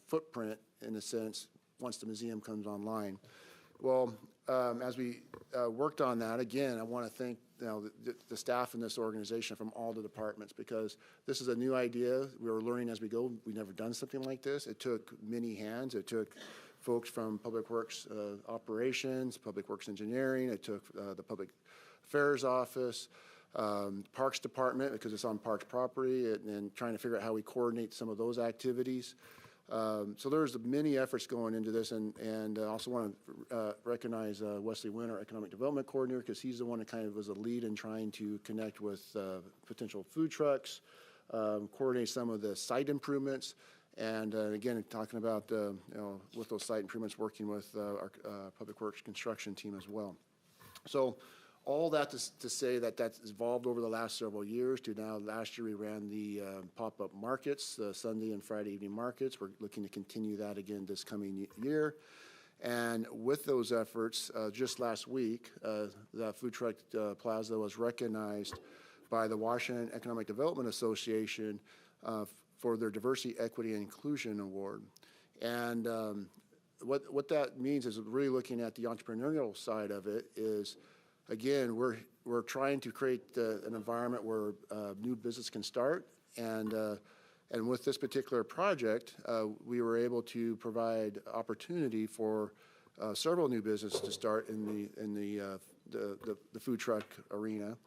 footprint, in a sense, once the museum comes online. Well, as we worked on that, again, I want to thank the staff in this organization from all the departments, because this is a new idea. We were learning as we go. We've never done something like this. It took many hands. It took folks from Public Works Operations, Public Works Engineering. It took the Public Affairs Office, Parks Department, because it's on Parks property, and trying to figure out how we coordinate some of those activities. So there's many efforts going into this, and I also want to recognize Wesley Wynn, our Economic Development Coordinator, because he's the one that kind of was a lead in trying to connect with potential food trucks, coordinate some of the site improvements, and again, talking about with those site improvements, working with our Public Works construction team as well. So all that to say that's evolved over the last several years to now. Last year we ran the pop-up markets, the Sunday and Friday evening markets. We're looking to continue that again this coming year. And with those efforts, just last week, the Food Truck Plaza was recognized by the Washington Economic Development Association for their Diversity, Equity, and Inclusion Award. And what that means is really looking at the entrepreneurial side of it is, again, we're trying to create an environment where new business can start, and with this particular project, we were able to provide opportunity for several new businesses to start in the food truck arena,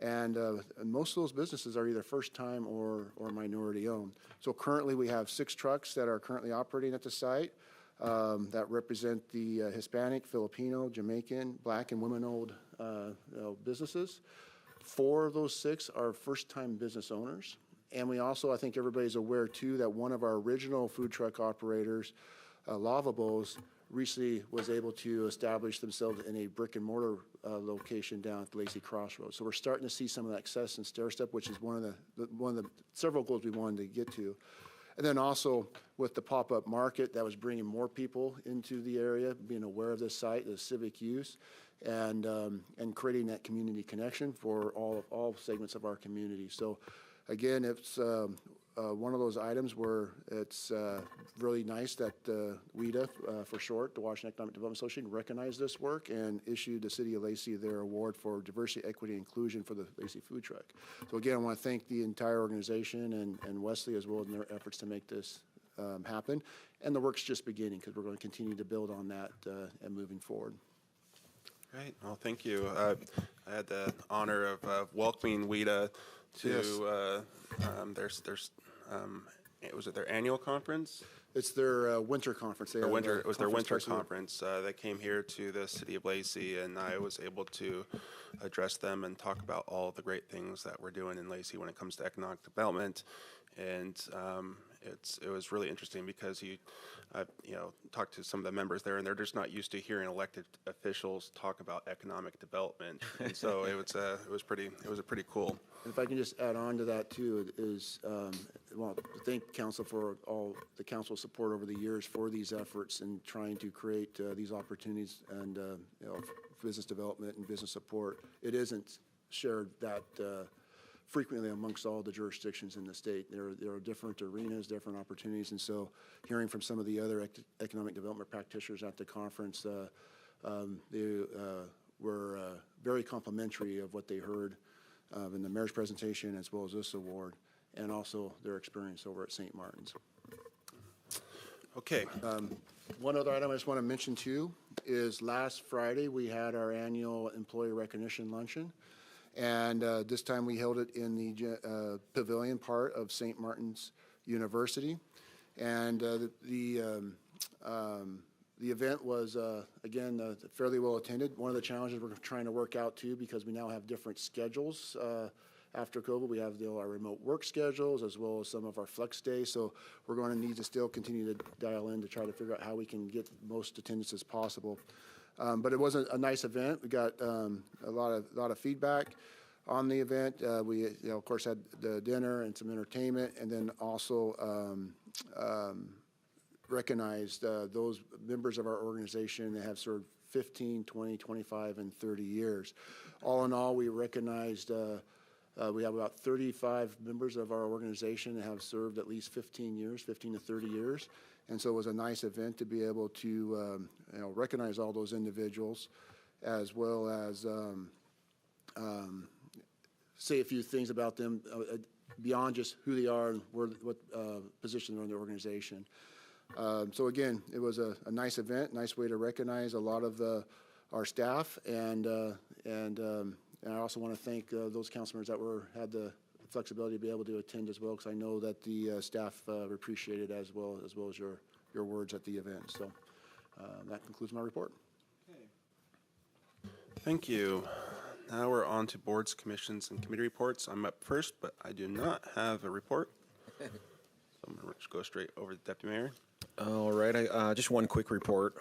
and most of those businesses are either first time or minority owned. So currently, we have 6 trucks that are currently operating at the site. That represent the Hispanic, Filipino, Jamaican, Black, and women-owned businesses. 4 of those 6 are first-time business owners. And we also, I think everybody's aware, too, that one of our original food truck operators, Lavabo's, recently was able to establish themselves in a brick-and-mortar location down at the Lacey Crossroads. So we're starting to see some of that success in stair-step, which is one of the several goals we wanted to get to. And then also with the pop-up market, that was bringing more people into the area, being aware of this site, the civic use, and creating that community connection for all segments of our community. So again, it's one of those items where it's really nice that WEDA, for short, the Washington Economic Development Association, recognized this work and issued the City of Lacey their award for Diversity, Equity, and Inclusion for the Lacey Food Truck. So again, I want to thank the entire organization and Wesley as well in their efforts to make this happen. And the work's just beginning, because we're going to continue to build on that and moving forward. Great. Well, thank you. I had the honor of welcoming WEDA to was it their annual conference? It's their winter conference. It was their winter conference. They came here to the City of Lacey, and I was able to address them and talk about all the great things that we're doing in Lacey when it comes to economic development. And it was really interesting because I've talked to some of the members there, and they're just not used to hearing elected officials talk about economic development. And so it was pretty cool. And if I can just add on to that too, well, thank council for all the council support over the years for these efforts and trying to create these opportunities and business development and business support. It isn't shared that frequently amongst all the jurisdictions in the state. There are different arenas, different opportunities, and so hearing from some of the other economic development practitioners at the conference, they were very complimentary of what they heard in the mayor's presentation as well as this award, and also their experience over at St. Martin's. Okay. One other item I just want to mention too is last Friday we had our annual employee recognition luncheon. And this time we held it in the pavilion part of St. Martin's University. And the event was, again, fairly well attended. One of the challenges we're trying to work out too, because we now have different schedules after COVID. We have our remote work schedules as well as some of our flex days. So we're going to need to still continue to dial in to try to figure out how we can get most attendance as possible. But it was a nice event. We got a lot of feedback on the event. We, of course, had the dinner and some entertainment, and then also recognized those members of our organization that have served 15, 20, 25, and 30 years. All in all, we recognized we have about 35 members of our organization that have served at least 15 to 30 years. And so it was a nice event to be able to recognize all those individuals, as well as say a few things about them beyond just who they are and what position they're in the organization. So again, it was a nice event, nice way to recognize a lot of our staff, and I also want to thank those council members that had the flexibility to be able to attend as well, because I know that the staff appreciated as well as your words at the event. So that concludes my report. Thank you. Now we're on to boards, commissions, and committee reports. I'm up first, but I do not have a report. So I'm going to just go straight over to Deputy Mayor. All right, just one quick report.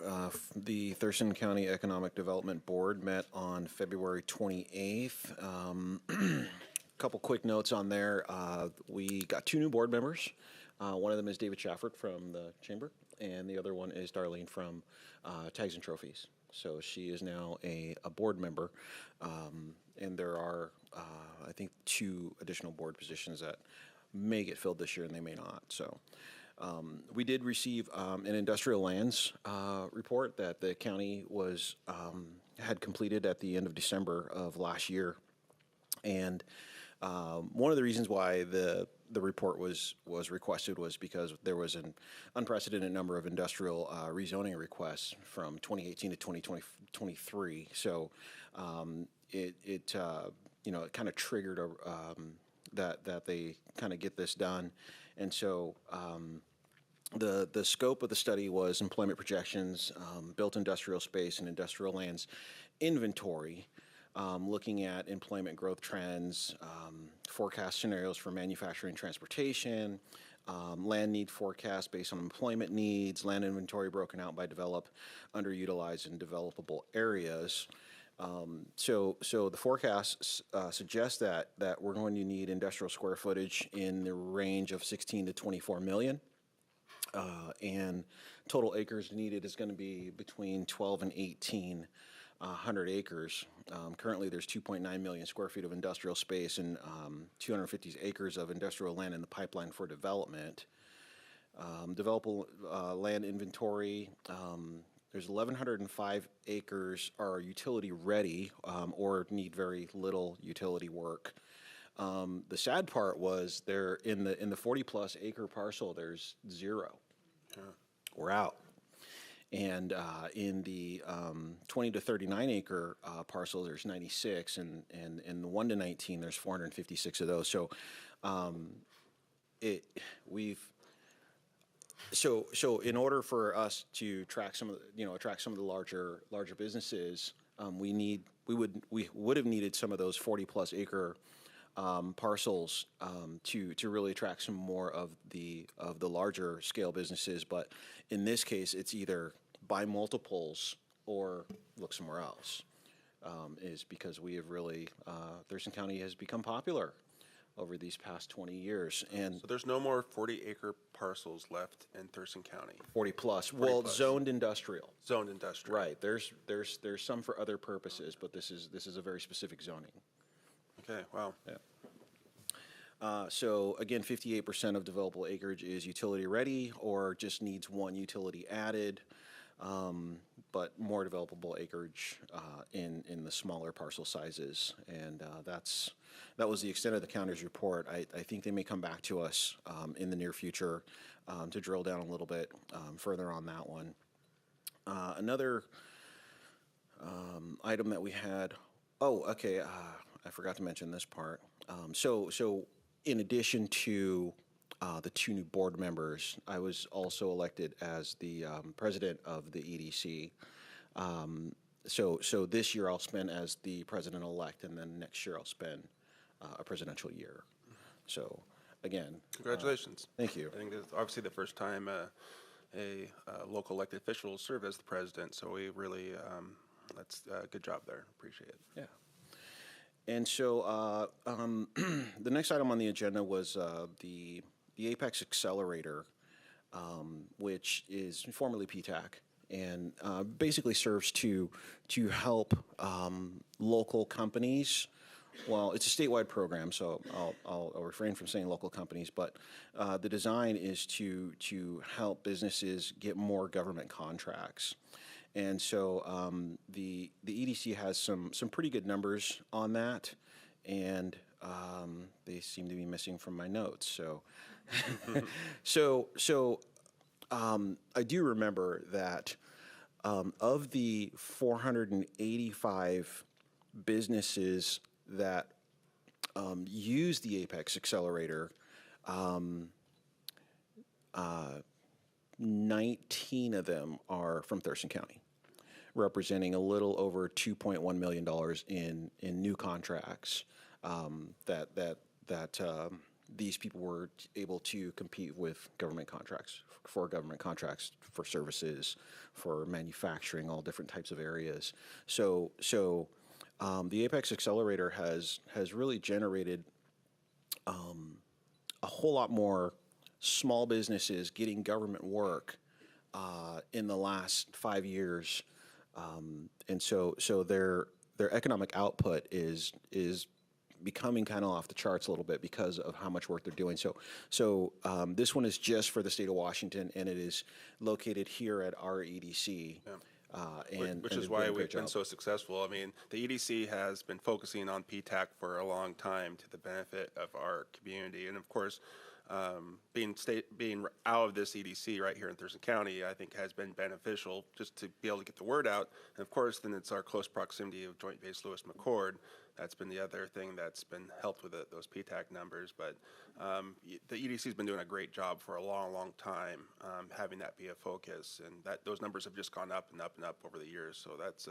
The Thurston County Economic Development Board met on February 28th. Couple quick notes on there. We got 2 new board members. One of them is David Shafford from the Chamber, and the other one is Darlene from Tags and Trophies. So she is now a board member, and there are, I think, 2 additional board positions that may get filled this year and they may not. So we did receive an industrial lands report that the county had completed at the end of December of last year. And one of the reasons why the report was requested was because there was an unprecedented number of industrial rezoning requests from 2018 to 2023. So it kind of triggered that they kind of get this done. And so the scope of the study was employment projections, built industrial space and industrial lands inventory, looking at employment growth trends, forecast scenarios for manufacturing and transportation, land need forecast based on employment needs, land inventory broken out by developed, underutilized, and developable areas. So the forecast suggests that we're going to need industrial square footage in the range of 16 to 24 million. And total acres needed is going to be between 12 and 1,800 acres. Currently, there's 2.9 million square feet of industrial space and 250 acres of industrial land in the pipeline for development. Developable land inventory, there's 1,105 acres are utility ready or need very little utility work. The sad part was there in the 40 plus acre parcel, there's 0. We're out. And in the 20 to 39 acre parcel, there's 96, and in the 1 to 19, there's 456 of those. So So in order for us to attract some of the larger businesses, we would have needed some of those 40 plus acre parcels to really attract some more of the larger scale businesses. But in this case, it's either buy multiples or look somewhere else. Is because we have really Thurston County has become popular over these past 20 years, and So there's no more 40-acre parcels left in Thurston County. 40 plus. 40 Well, plus. zoned industrial. Zoned industrial. Right. There's some for other purposes, but this is a very specific zoning. Okay, wow. Yeah. So again, 58% of developable acreage is utility ready or just needs one utility added, but more developable acreage in the smaller parcel sizes. And that was the extent of the county's report. I think they may come back to us in the near future to drill down a little bit further on that one. Another item that we had, I forgot to mention this part. So in addition to the two new board members, I was also elected as the president of the EDC. So this year I'll spend as the president-elect, and then next year I'll spend a presidential year. So again, Congratulations. Thank you. I think it's obviously the first time a local elected official will serve as the president, so we really, that's a good job there. Appreciate it. Yeah. And so the next item on the agenda was the Apex Accelerator, which is formerly PTAC, and basically serves to help local companies. Well, it's a statewide program, so I'll refrain from saying local companies, but the design is to help businesses get more government contracts. And so the EDC has some pretty good numbers on that, and they seem to be missing from my notes. So I do remember that of the 485 businesses that use the Apex Accelerator, 19 of them are from Thurston County, representing a little over $2.1 million in new contracts that these people were able to compete with government contracts for services, for manufacturing, all different types of areas. So the Apex Accelerator has really generated a whole lot more small businesses getting government work in the last 5 years, and so their economic output is becoming kind of off the charts a little bit because of how much work they're doing. So this one is just for the state of Washington, and it is located here at our EDC. Yeah. they're Which is doing why a we've great been job. so successful. I mean, the EDC has been focusing on PTAC for a long time to the benefit of our community. And of course, being out of this EDC right here in Thurston County, I think has been beneficial just to be able to get the word out. And of course, then it's our close proximity of Joint Base Lewis McChord. That's been the other thing that's been helped with those PTAC numbers. But the EDC has been doing a great job for a long, long time, having that be a focus. And those numbers have just gone up and up and up over the years. So that's,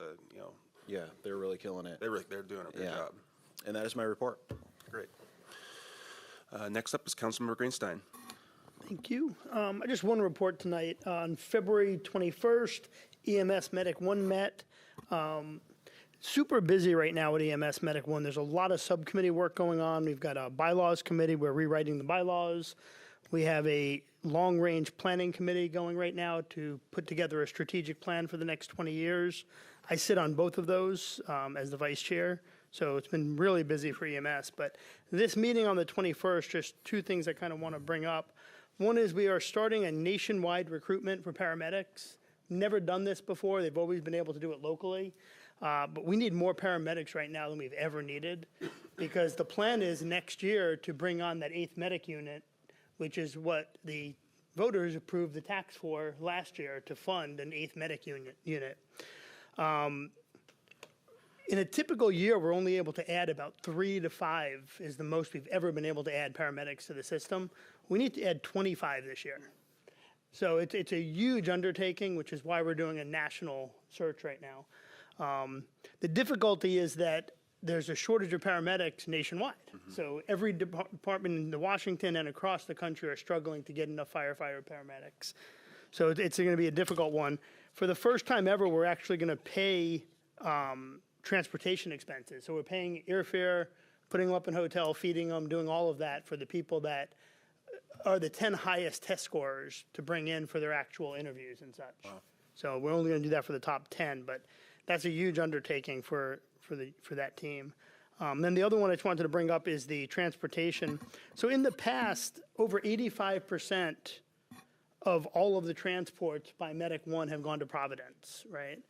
Yeah, they're really killing it. they're doing a good Yeah. job. And that is my report. Great. Next up is Councilmember Greenstein. Thank you. I just want to report tonight on February 21st, EMS Medic 1 met. Super busy right now at EMS Medic 1. There's a lot of subcommittee work going on. We've got a bylaws committee. We're rewriting the bylaws. We have a long-range planning committee going right now to put together a strategic plan for the next 20 years. I sit on both of those as the vice chair, so it's been really busy for EMS. But this meeting on the 21st, just two things I kind of want to bring up. One is we are starting a nationwide recruitment for paramedics. Never done this before. They've always been able to do it locally. But we need more paramedics right now than we've ever needed, because the plan is next year to bring on that 8th medic unit, which is what the voters approved the tax for last year to fund an 8th medic unit. In a typical year, we're only able to add about 3 to 5 is the most we've ever been able to add paramedics to the system. We need to add 25 this year. So it's a huge undertaking, which is why we're doing a national search right now. The difficulty is that there's a shortage of paramedics nationwide. So every department in Washington and across the country are struggling to get enough firefighter paramedics. So it's going to be a difficult one. For the first time ever, we're actually going to pay transportation expenses. So we're paying airfare, putting them up in hotel, feeding them, doing all of that for the people that are the 10 highest test scorers to bring in for their actual interviews and such. Wow. So we're only going to do that for the top 10, but that's a huge undertaking for that team. Then the other one I just wanted to bring up is the transportation. So in the past, over 85% of all of the transports by Medic One have gone to Providence, right?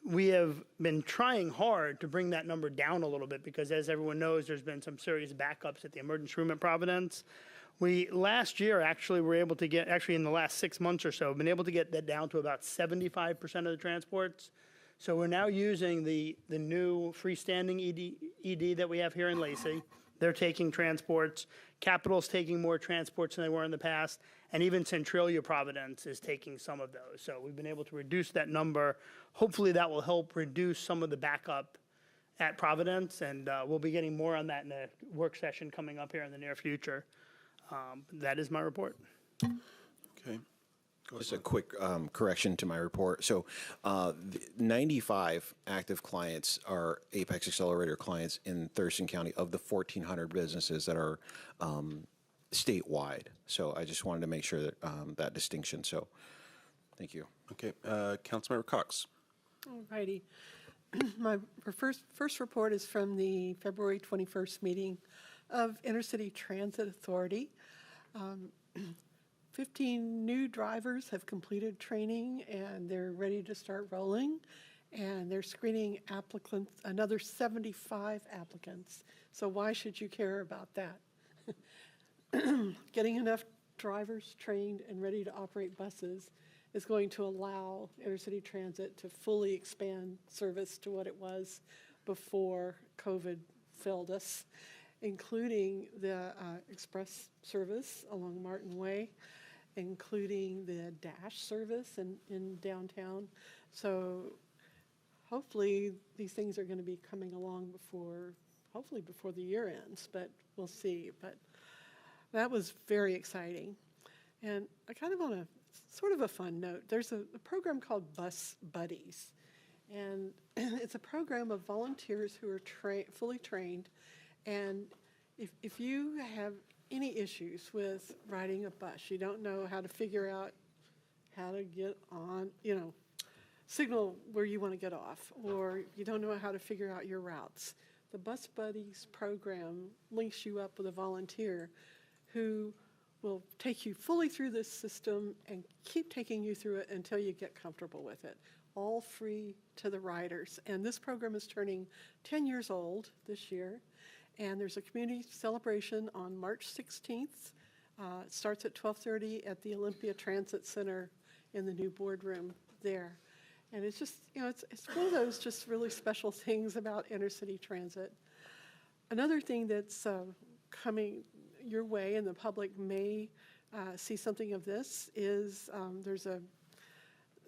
We have been trying hard to bring that number down a little bit because, as everyone knows, there's been some serious backups at the emergency room at Providence. We last year actually were able to get, actually in the last 6 months or so, been able to get that down to about 75% of the transports. So we're now using the new freestanding ED that we have here in Lacey. They're taking transports. Capital's taking more transports than they were in the past. And even Centralia Providence is taking some of those. So we've been able to reduce that number. Hopefully that will help reduce some of the backup at Providence. And we'll be getting more on that in the work session coming up here in the near future. That is my report. Okay. Just a quick correction to my report. So 95 active clients are Apex Accelerator clients in Thurston County of the 1,400 businesses that are statewide. So I just wanted to make sure that that distinction. So thank you. Okay. Councilmember Cox. All righty. My first report is from the February 21st meeting of Intercity Transit Authority. 15 new drivers have completed training and they're ready to start rolling, and they're screening applicants, another 75 applicants. So why should you care about that? Getting enough drivers trained and ready to operate buses is going to allow Intercity Transit to fully expand service to what it was before COVID failed us, including the express service along Martin Way, including the Dash service in downtown. So hopefully these things are going to be coming along hopefully before the year ends, but we'll see. But that was very exciting. And I kind of on a sort of a fun note, there's a program called Bus Buddies. And it's a program of volunteers who are fully trained. And if you have any issues with riding a bus, you don't know how to figure out how to get on, signal where you want to get off, or you don't know how to figure out your routes, the Bus Buddies program links you up with a volunteer who will take you fully through this system and keep taking you through it until you get comfortable with it, all free to the riders. And this program is turning 10 years old this year. And there's a community celebration on March 16th. It starts at 12:30 at the Olympia Transit Center in the new boardroom there. And it's just, it's one of those just really special things about Intercity Transit. Another thing that's coming your way, and the public may see something of this, is there's a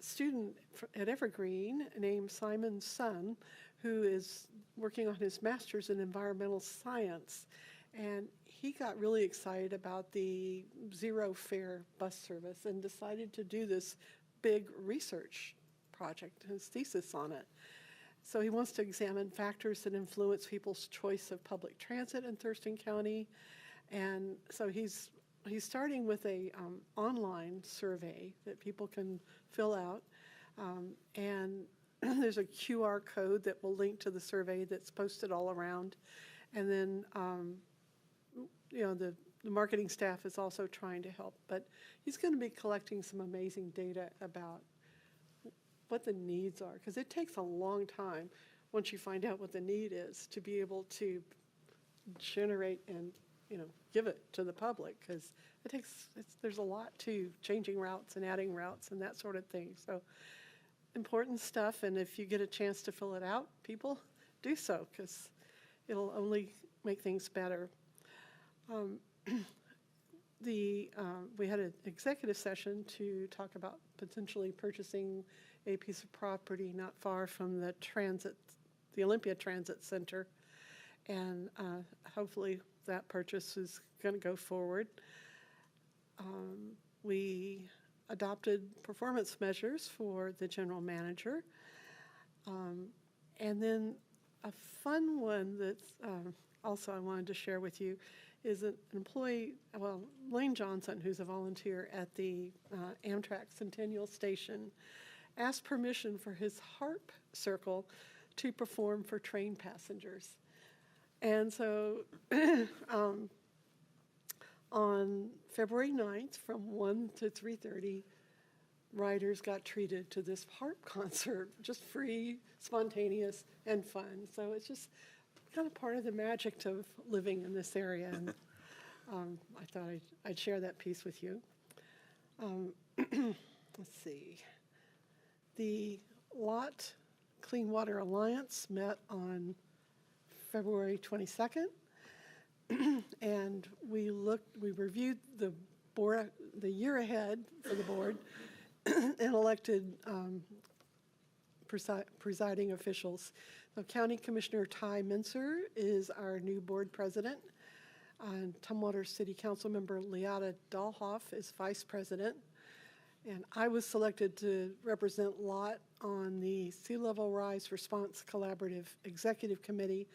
student at Evergreen named Simon Sun who is working on his master's in environmental science. And he got really excited about the zero fare bus service and decided to do this big research project, his thesis on it. So he wants to examine factors that influence people's choice of public transit in Thurston County. And so he's starting with a online survey that people can fill out. And there's a QR code that will link to the survey that's posted all around. And then, the marketing staff is also trying to help. But he's going to be collecting some amazing data about what the needs are, because it takes a long time, once you find out what the need is, to be able to generate and give it to the public, because there's a lot to changing routes and adding routes and that sort of thing. So important stuff, and if you get a chance to fill it out, people do so, because it'll only make things better. We had an executive session to talk about potentially purchasing a piece of property not far from the Olympia Transit Center. and hopefully that purchase is going to go forward. We adopted performance measures for the general manager. And then a fun one that also I wanted to share with you is an employee, well, Lane Johnson, who's a volunteer at the Amtrak Centennial Station, asked permission for his harp circle to perform for train passengers. And so on February 9th from 1 to 3:30, riders got treated to this harp concert, just free, spontaneous, and fun. So it's just kind of part of the magic of living in this area. And I thought I'd share that piece with you. Let's see. The Lot Clean Water Alliance met on February 22nd. And we reviewed the year ahead for the board and elected presiding officials. So County Commissioner Ty Mincer is our new board president. And Tumwater City Council member Liada Dahlhoff is vice president. And I was selected to represent Lot on the Sea Level Rise Response Collaborative Executive Committee,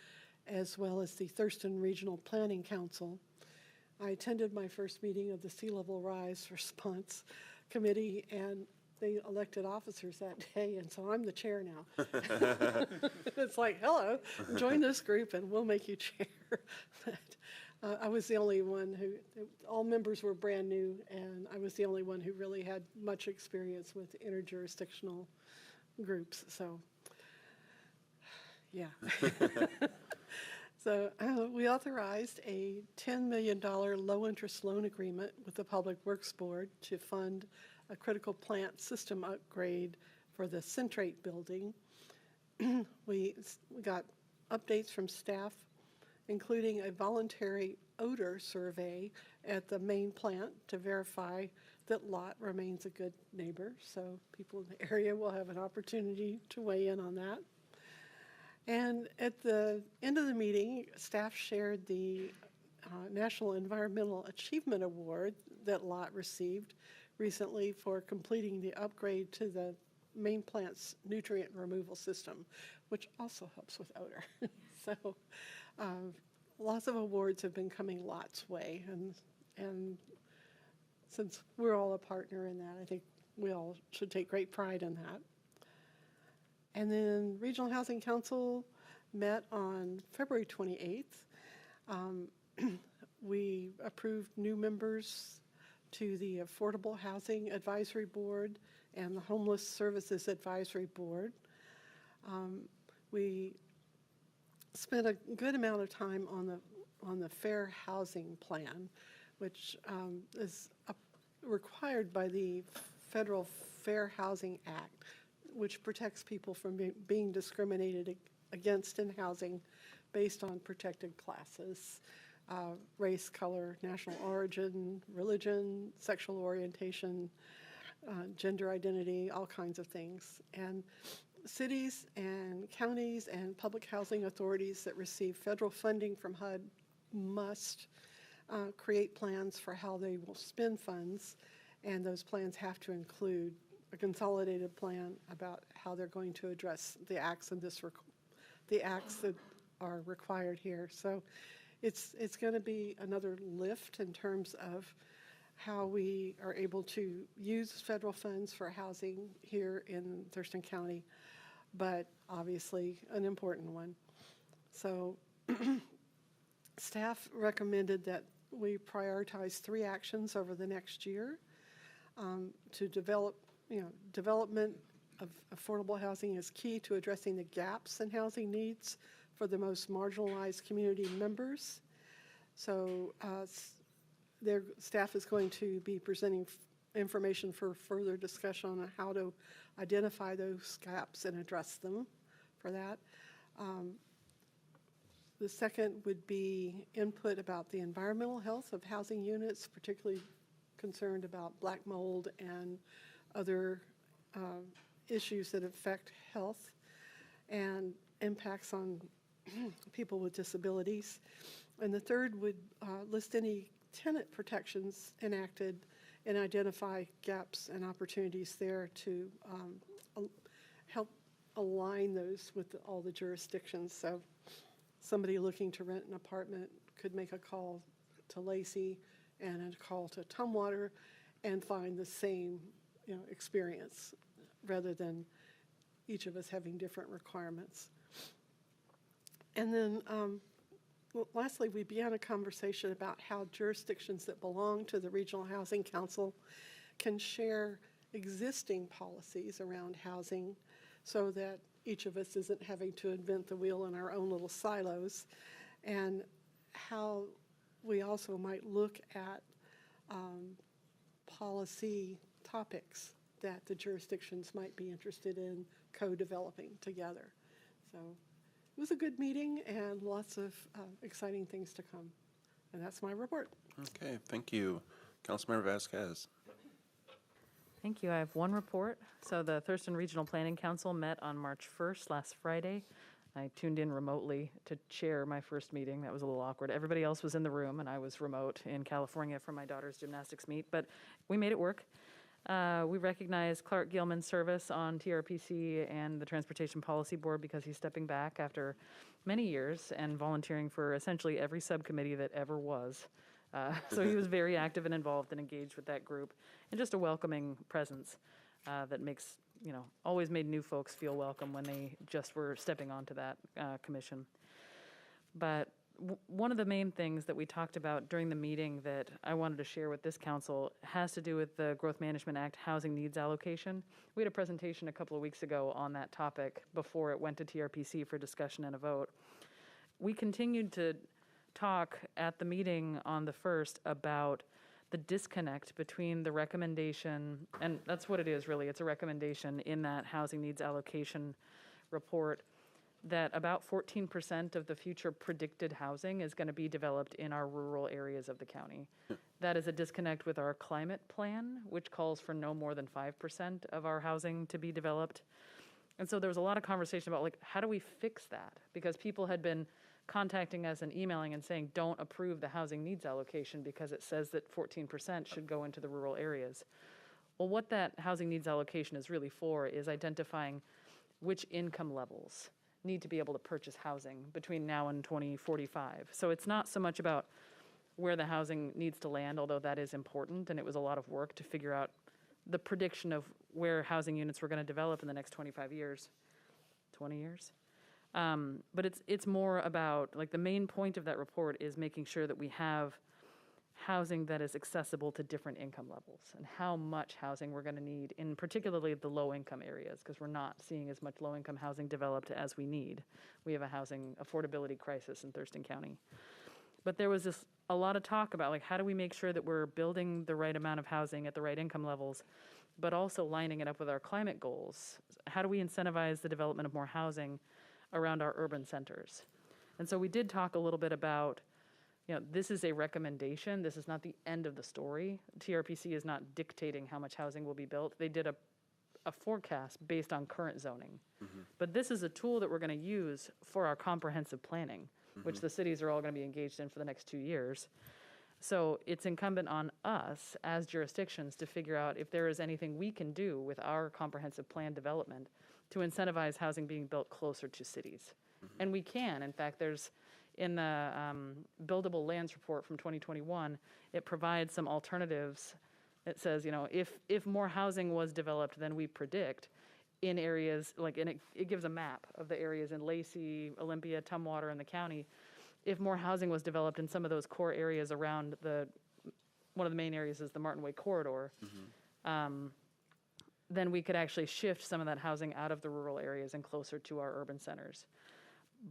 as well as the Thurston Regional Planning Council. I attended my first meeting of the Sea Level Rise Response Committee, and they elected officers that day, and so I'm the chair now. It's like, hello, join this group and we'll make you chair. But I was the only one all members were brand new, and I was the only one who really had much experience with interjurisdictional groups, so yeah. So we authorized a $10 million low-interest loan agreement with the Public Works Board to fund a critical plant system upgrade for the Centrate building. We got updates from staff, including a voluntary odor survey at the main plant to verify that Lot remains a good neighbor. So people in the area will have an opportunity to weigh in on that. And at the end of the meeting, staff shared the National Environmental Achievement Award that Lot received recently for completing the upgrade to the main plant's nutrient removal system, which also helps with odor. So lots of awards have been coming Lot's way, and since we're all a partner in that, I think we all should take great pride in that. And then Regional Housing Council met on February 28th. We approved new members to the Affordable Housing Advisory Board and the Homeless Services Advisory Board. We spent a good amount of time on the Fair Housing Plan, which is required by the Federal Fair Housing Act, which protects people from being discriminated against in housing based on protected classes, race, color, national origin, religion, sexual orientation, gender identity, all kinds of things. And cities and counties and public housing authorities that receive federal funding from HUD must create plans for how they will spend funds, and those plans have to include a consolidated plan about how they're going to address the acts that are required here. So it's going to be another lift in terms of how we are able to use federal funds for housing here in Thurston County, but obviously an important one. So staff recommended that we prioritize 3 actions over the next year to development of affordable housing is key to addressing the gaps in housing needs for the most marginalized community members. So their staff is going to be presenting information for further discussion on how to identify those gaps and address them for that. The second would be input about the environmental health of housing units, particularly concerned about black mold and other issues that affect health and impacts on people with disabilities. And the third would list any tenant protections enacted and identify gaps and opportunities there to help align those with all the jurisdictions. So somebody looking to rent an apartment could make a call to Lacey and a call to Tumwater and find the same experience, rather than each of us having different requirements. And then lastly, we began a conversation about how jurisdictions that belong to the Regional Housing Council can share existing policies around housing so that each of us isn't having to invent the wheel in our own little silos, and how we also might look at policy topics that the jurisdictions might be interested in co-developing together. So it was a good meeting and lots of exciting things to come. And that's my report. Okay, thank you. Councilmember Vasquez. Thank you. I have one report. So the Thurston Regional Planning Council met on March 1st, last Friday. I tuned in remotely to chair my first meeting. That was a little awkward. Everybody else was in the room, and I was remote in California for my daughter's gymnastics meet, but we made it work. We recognize Clark Gilman's service on TRPC and the Transportation Policy Board because he's stepping back after many years and volunteering for essentially every subcommittee that ever was. So he was very active and involved and engaged with that group, and just a welcoming presence that makes, always made new folks feel welcome when they just were stepping onto that commission. But one of the main things that we talked about during the meeting that I wanted to share with this council has to do with the Growth Management Act housing needs allocation. We had a presentation a couple of weeks ago on that topic before it went to TRPC for discussion and a vote. We continued to talk at the meeting on the 1st about the disconnect between the recommendation, and that's what it is really, it's a recommendation in that housing needs allocation report, that about 14% of the future predicted housing is going to be developed in our rural areas of the county. That is a disconnect with our climate plan, which calls for no more than 5% of our housing to be developed. And so there was a lot of conversation about, how do we fix that? Because people had been contacting us and emailing and saying, don't approve the housing needs allocation because it says that 14% should go into the rural areas. Well, what that housing needs allocation is really for is identifying which income levels need to be able to purchase housing between now and 2045. So it's not so much about where the housing needs to land, although that is important, and it was a lot of work to figure out the prediction of where housing units were going to develop in the next 25 years, 20 years. But it's more about, the main point of that report is making sure that we have housing that is accessible to different income levels and how much housing we're going to need in particularly the low-income areas, because we're not seeing as much low-income housing developed as we need. We have a housing affordability crisis in Thurston County. But there was a lot of talk about, how do we make sure that we're building the right amount of housing at the right income levels, but also lining it up with our climate goals? How do we incentivize the development of more housing around our urban centers? And so we did talk a little bit about, this is a recommendation. This is not the end of the story. TRPC is not dictating how much housing will be built. They did a forecast based on current zoning. Mm-hmm. But this is a tool that we're going to use for our comprehensive planning, mm-hmm. which the cities are all going to be engaged in for the next 2 years. So it's incumbent on us as jurisdictions to figure out if there is anything we can do with our comprehensive plan development to incentivize housing being built closer to cities. Mm-hmm. And we can. In fact, there's in the Buildable Lands Report from 2021, it provides some alternatives. It says, if more housing was developed than we predict in areas, and it gives a map of the areas in Lacey, Olympia, Tumwater, and the county. If more housing was developed in some of those core areas around one of the main areas is the Martin Way Corridor, mm-hmm. Then we could actually shift some of that housing out of the rural areas and closer to our urban centers.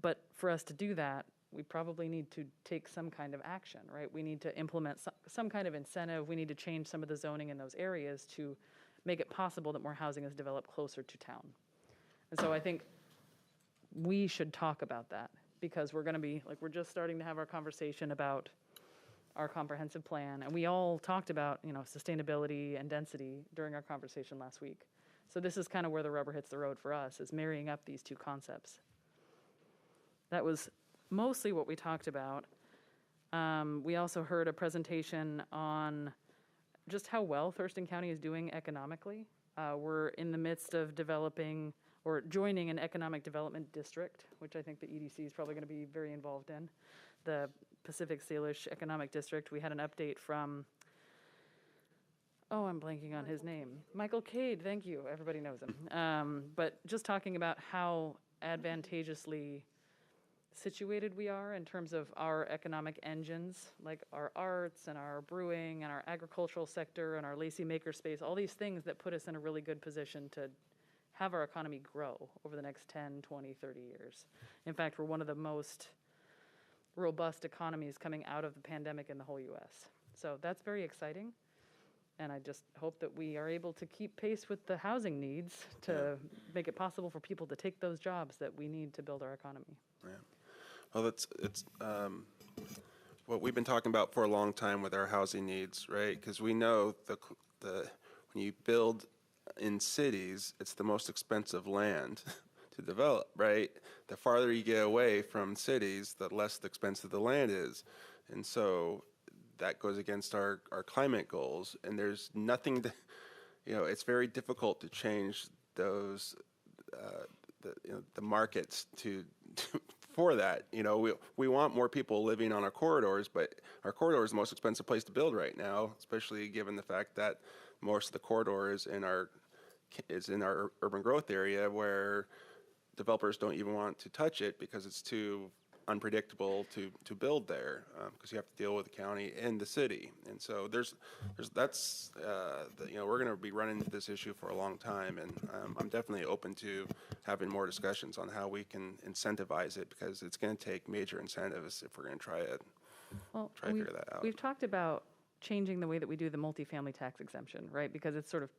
But for us to do that, we probably need to take some kind of action, right? We need to implement some kind of incentive. We need to change some of the zoning in those areas to make it possible that more housing is developed closer to town. And so I think we should talk about that, because we're going to be, we're just starting to have our conversation about our comprehensive plan. And we all talked about, sustainability and density during our conversation last week. So this is kind of where the rubber hits the road for us, is marrying up these two concepts. That was mostly what we talked about. We also heard a presentation on just how well Thurston County is doing economically. We're in the midst of developing or joining an economic development district, which I think the EDC is probably going to be very involved in, the Pacific Salish Economic District. We had an update from, I'm blanking on his name. Michael Cade, thank you. Everybody knows him. But just talking about how advantageously situated we are in terms of our economic engines, like our arts and our brewing and our agricultural sector and our Lacey Makerspace, all these things that put us in a really good position to have our economy grow over the next 10, 20, 30 years. In fact, we're one of the most robust economies coming out of the pandemic in the whole US. So that's very exciting. And I just hope that we are able to keep pace with the housing needs to make it possible for people to take those jobs that we need to build our economy. Yeah. Well, it's what we've been talking about for a long time with our housing needs, right? Because we know the when you build in cities, it's the most expensive land to develop, right? The farther you get away from cities, the less expensive the land is. And so that goes against our climate goals. And there's nothing to, it's very difficult to change those, the markets for that. We want more people living on our corridors, but our corridor is the most expensive place to build right now, especially given the fact that most of the corridor is in our urban growth area where developers don't even want to touch it because it's too unpredictable to build there, because you have to deal with the county and the city. And so we're going to be running this issue for a long time, and I'm definitely open to having more discussions on how we can incentivize it, because it's going to take major incentives if we're going to try to figure that out. We've talked about changing the way that we do the multifamily tax exemption, right? Because it's sort of,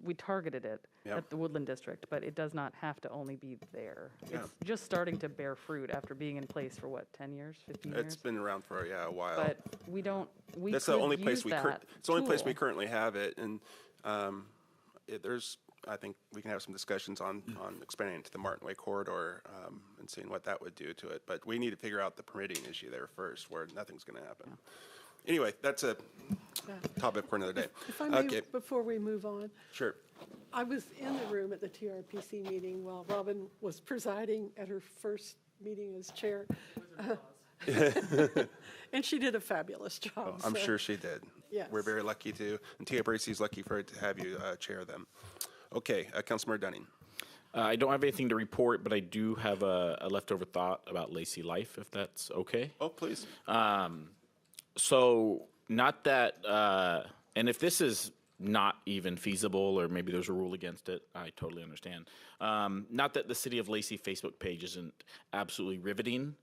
we targeted it at the Woodland District, but it does not have to only be there. Yeah. It's just starting to bear fruit after being in place for 10 years, 15 years? It's been around for a while. But that's the only place it's the only place we currently have it, and I think we can have some discussions on expanding it to the Martin Way corridor and seeing what that would do to it. But we need to figure out the permitting issue there first, where nothing's going to happen. Yeah. Anyway, that's a topic for another day. If I may, before we move on. Sure. I was in the room at the TRPC meeting while Robin was presiding at her first meeting as chair. And she did a fabulous job. I'm sure she did. Yes. We're very lucky to, and TRPC is lucky to have you chair them. Okay, Councilmember Dunning. I don't have anything to report, but I do have a leftover thought about Lacey Life, if that's okay. Oh, please. So not that, and if this is not even feasible, or maybe there's a rule against it, I totally understand. Not that the City of Lacey Facebook page isn't absolutely riveting,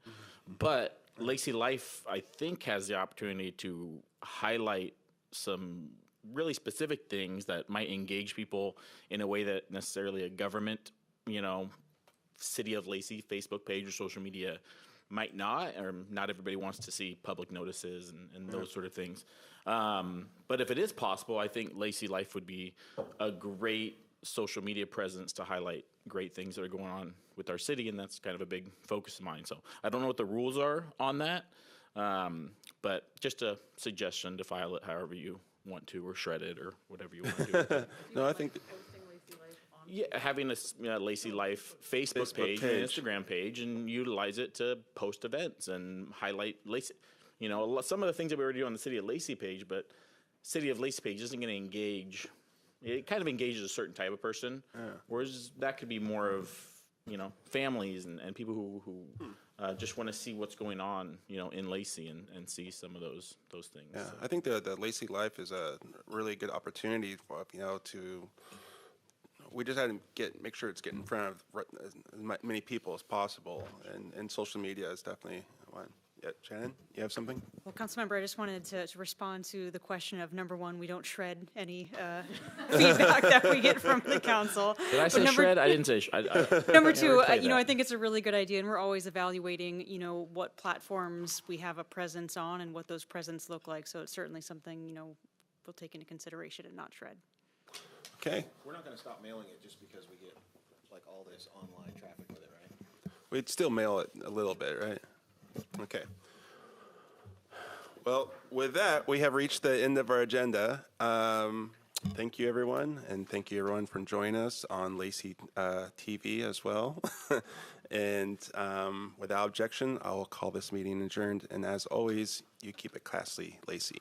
but Lacey Life, I think, has the opportunity to highlight some really specific things that might engage people in a way that necessarily a government, City of Lacey Facebook page or social media might not, or not everybody wants to see public notices and those sort of things. But if it is possible, I think Lacey Life would be a great social media presence to highlight great things that are going on with our city, and that's kind of a big focus of mine. So I don't know what the rules are on that, but just a suggestion to file it however you want to, or shred it, or whatever you want to do with it. No, I think... Yeah, having a Lacey Life Facebook page and Instagram page, and utilize it to post events and highlight Lacey. Some of the things that we already do on the City of Lacey page, but City of Lacey page isn't going to engage. It kind of engages a certain type of person, whereas that could be more of families and people who just want to see what's going on in Lacey and see some of those things. Yeah, so. I think the Lacey Life is a really good opportunity for to. We just had to make sure it's getting in front of as many people as possible, and social media is definitely one. Yeah, Shannon, you have something? Well, Councilmember, I just wanted to respond to the question of, number one, we don't shred any feedback that we get from the council. Did I say shred? I didn't say shred. Number two, I think it's a really good idea, and we're always evaluating, what platforms we have a presence on and what those presence look like. So it's certainly something, we'll take into consideration and not shred. Okay. We're not going to stop mailing it just because we get all this online traffic with it, right? We'd still mail it a little bit, right? Okay. Well, with that, we have reached the end of our agenda. Thank you, everyone, and thank you, everyone, for joining us on Lacey TV as well. And without objection, I will call this meeting adjourned. And as always, you keep it classy, Lacey.